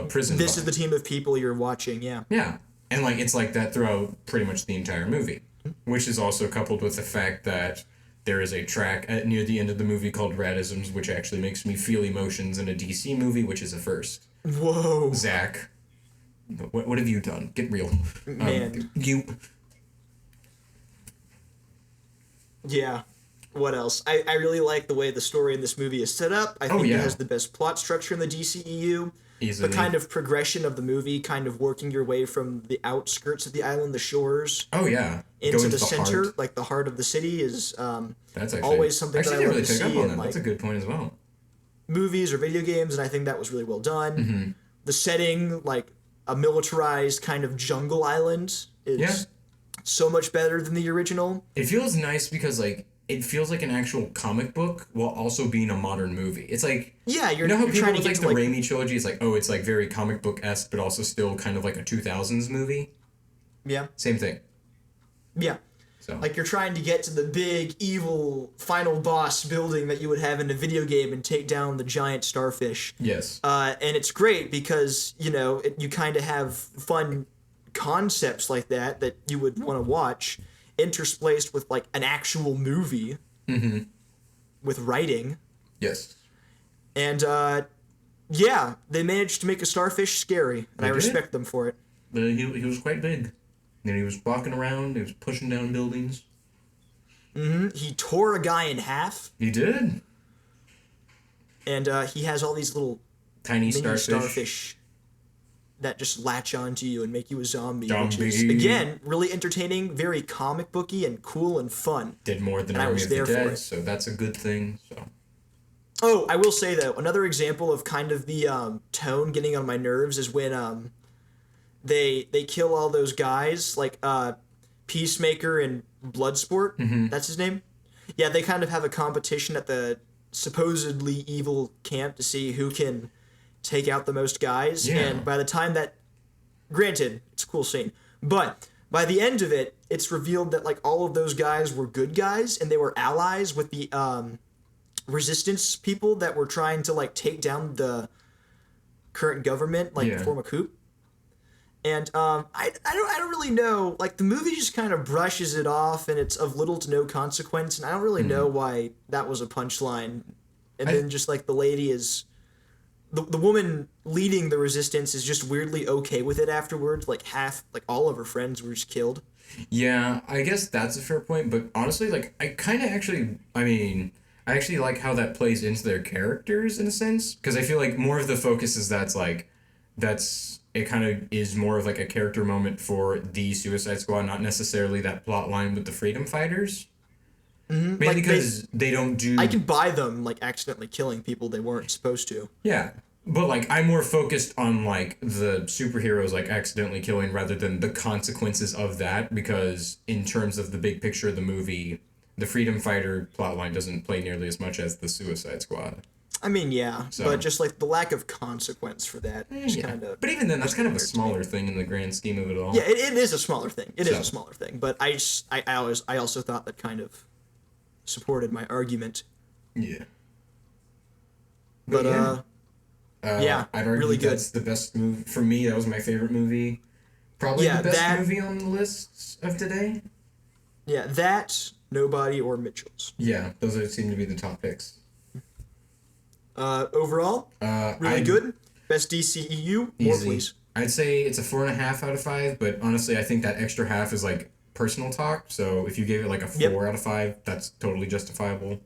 prison. This vibe. is the team of people you're watching. Yeah. Yeah. And, like, it's like that throughout pretty much the entire movie. Which is also coupled with the fact that there is a track near the end of the movie called Radisms, which actually makes me feel emotions in a DC movie, which is a first. Whoa. Zach, what have you done? Get real. Man. Yeah. What else? I really like the way the story in this movie is set up. I think it has the best plot structure in the DCEU. Easily. The kind of progression of the movie, kind of working your way from the outskirts of the island, the shores. Oh yeah. Into the center, heart. Like the heart of the city, is that's actually, always something that I love to see. On that. That's a good point as well. Movies or video games, and I think that was really well done. The setting, like a militarized kind of jungle island, is so much better than the original. It feels nice because like it feels like an actual comic book while also being a modern movie. It's like you know how you're people trying to with get like to the Raimi trilogy is like, oh, it's like very comic book-esque, but also still kind of like a 2000s movie. Yeah. Same thing. Yeah. So like you're trying to get to the big evil final boss building that you would have in a video game and take down the giant starfish. Yes. And it's great because you kind of have fun concepts like that you would want to watch, interspaced with like an actual movie with writing. Yes. And they managed to make a starfish scary, and I respect them for it. He was quite big. And he was walking around, he was pushing down buildings. He tore a guy in half. He did. And he has all these little tiny mini starfish that just latch onto you and make you a zombie. Which is, again, really entertaining, very comic booky and cool and fun. Did more than Army of the Dead, so that's a good thing. So. Oh, I will say though, another example of kind of the tone getting on my nerves is when they kill all those guys, like Peacemaker and Bloodsport. That's his name. Yeah, they kind of have a competition at the supposedly evil camp to see who can take out the most guys. And by the time that, granted, it's a cool scene, but by the end of it, it's revealed that like all of those guys were good guys and they were allies with the resistance people that were trying to like take down the current government, like form a coup. And I don't really know. Like the movie just kind of brushes it off, and it's of little to no consequence. And I don't really know why that was a punchline. And then just like the lady is, the woman leading the resistance is just weirdly okay with it afterwards. Like all of her friends were just killed. Yeah, I guess that's a fair point. But honestly, like I kind of actually, I actually like how that plays into their characters in a sense, because I feel like more of the focus is it kind of is more of like a character moment for the Suicide Squad, not necessarily that plot line with the freedom fighters. Mainly Like, because they don't do. I can buy them like accidentally killing people they weren't supposed to. Yeah, but like I'm more focused on like the superheroes like accidentally killing rather than the consequences of that, because in terms of the big picture of the movie, the freedom fighter plotline doesn't play nearly as much as the Suicide Squad. I mean, yeah, but just like the lack of consequence for that is kind of. But even then, that's kind of a smaller thing in the grand scheme of it all. Yeah, it is a smaller thing. It is a smaller thing, but I also thought that kind of supported my argument. Yeah. But yeah, I'd argue really good. That's the best movie for me. That was my favorite movie. Probably the best movie on the list of today. Yeah, that, Nobody, or Mitchells. Yeah, those seem to be the top picks. Overall, really good. Best DCEU. More, easy. please. I'd say it's a 4.5 out of 5, but honestly, I think that extra half is like personal talk. So if you gave it like a 4 out of 5, that's totally justifiable.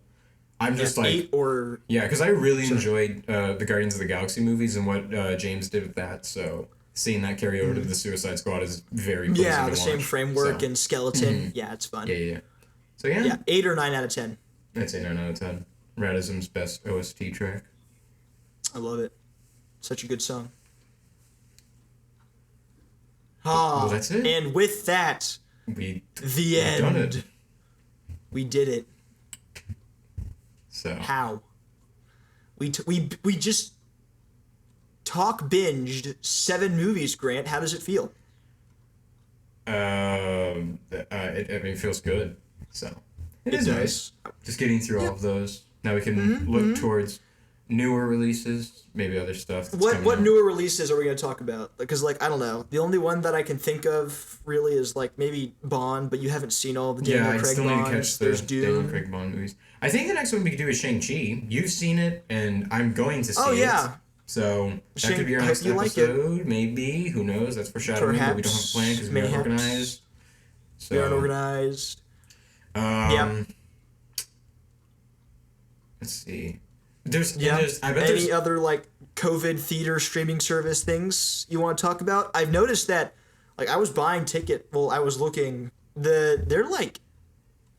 I'm just like 8 or because I really enjoyed the Guardians of the Galaxy movies and what James did with that. So seeing that carry over to the Suicide Squad is very pleasing to watch. Same framework and skeleton. Yeah, it's fun. Yeah. So yeah, 8 or 9 out of 10. I'd say 9 out of 10. Radism's best OST track. I love it. Such a good song. Well, that's it. And with that, the end. Done it. We did it. So how? We just binged 7 movies, Grant. How does it feel? It feels good. So it is nice. Just getting through all of those. Now we can look towards newer releases, maybe other stuff. What newer releases are we going to talk about? Because like I don't know, the only one that I can think of really is like maybe Bond, but you haven't seen all the Daniel Craig Bonds. Yeah, I still need to catch There's the Dune. Daniel Craig Bond movies. I think the next one we could do is Shang-Chi. You've seen it, and I'm going to see it. Oh yeah. So that could be our next episode, maybe. Who knows? That's foreshadowing, but we don't have a plan because we aren't organized. So, we aren't organized. Let's see. I bet Any other like COVID theater streaming service things you want to talk about? I've noticed that like I was buying I was looking they're like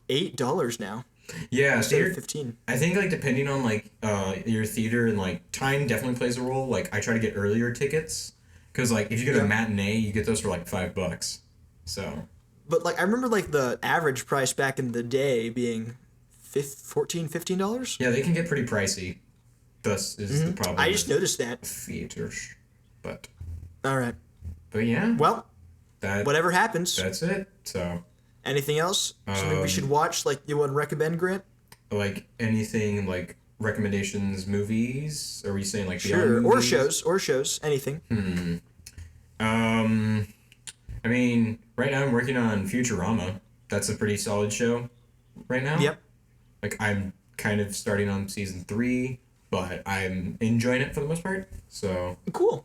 $8 now. Yeah, instead of 15. I think like depending on like your theater and like time definitely plays a role. Like I try to get earlier tickets because like if you go to a matinee, you get those for like $5. So. But like I remember like the average price back in the day being $15. Yeah, they can get pretty pricey. Thus is the problem. I just noticed that. Theaters, but. All right. But yeah. Well, whatever happens. That's it. So. Anything else? Something we should watch? Like you want to recommend, Grant? Like anything like recommendations, movies? Are we saying like sure, movies? or shows, anything? I mean, right now I'm working on Futurama. That's a pretty solid show right now. Yep. Like, I'm kind of starting on season 3, but I'm enjoying it for the most part. So. Cool.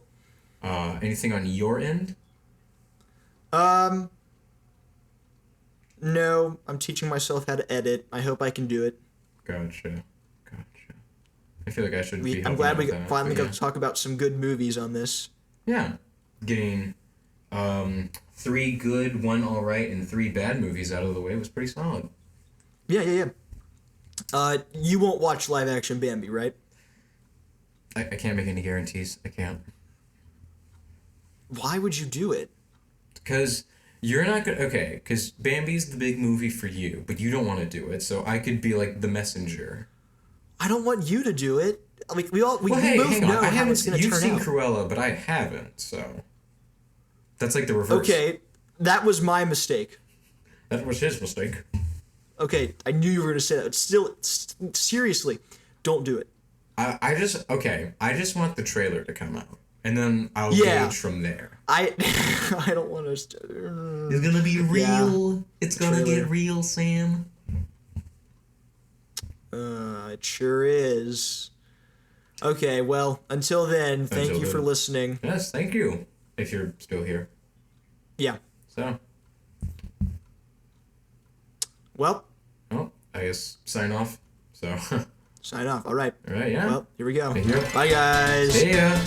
Anything on your end? No, I'm teaching myself how to edit. I hope I can do it. Gotcha. I feel like I should be I'm glad we finally got to to talk about some good movies on this. Yeah. Getting 3 good, 1 alright, and 3 bad movies out of the way was pretty solid. Yeah. You won't watch live action Bambi, right? I can't make any guarantees. I can't. Why would you do it? Because you're not gonna. Okay, because Bambi's the big movie for you, but you don't want to do it, so I could be like the messenger. I don't want you to do it. Like we both know how it's gonna turn out. You've seen Cruella, but I haven't, so that's like the reverse. Okay, That was my mistake. That was his mistake. Okay, I knew you were going to say that. But still, seriously, don't do it. I just want the trailer to come out, and then I'll gauge from there. I don't want to. It's gonna be real. Yeah. It's gonna Trailer. get real, Sam. It sure is. Okay, well, until then, thank you for listening. Yes, thank you. If you're still here. Yeah. So. Well, I guess sign off. So. sign off. All right. All right, yeah. Well, here we go. Thank you. Bye, guys. See ya.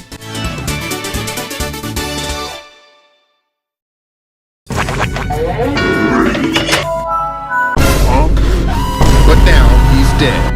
But now he's dead.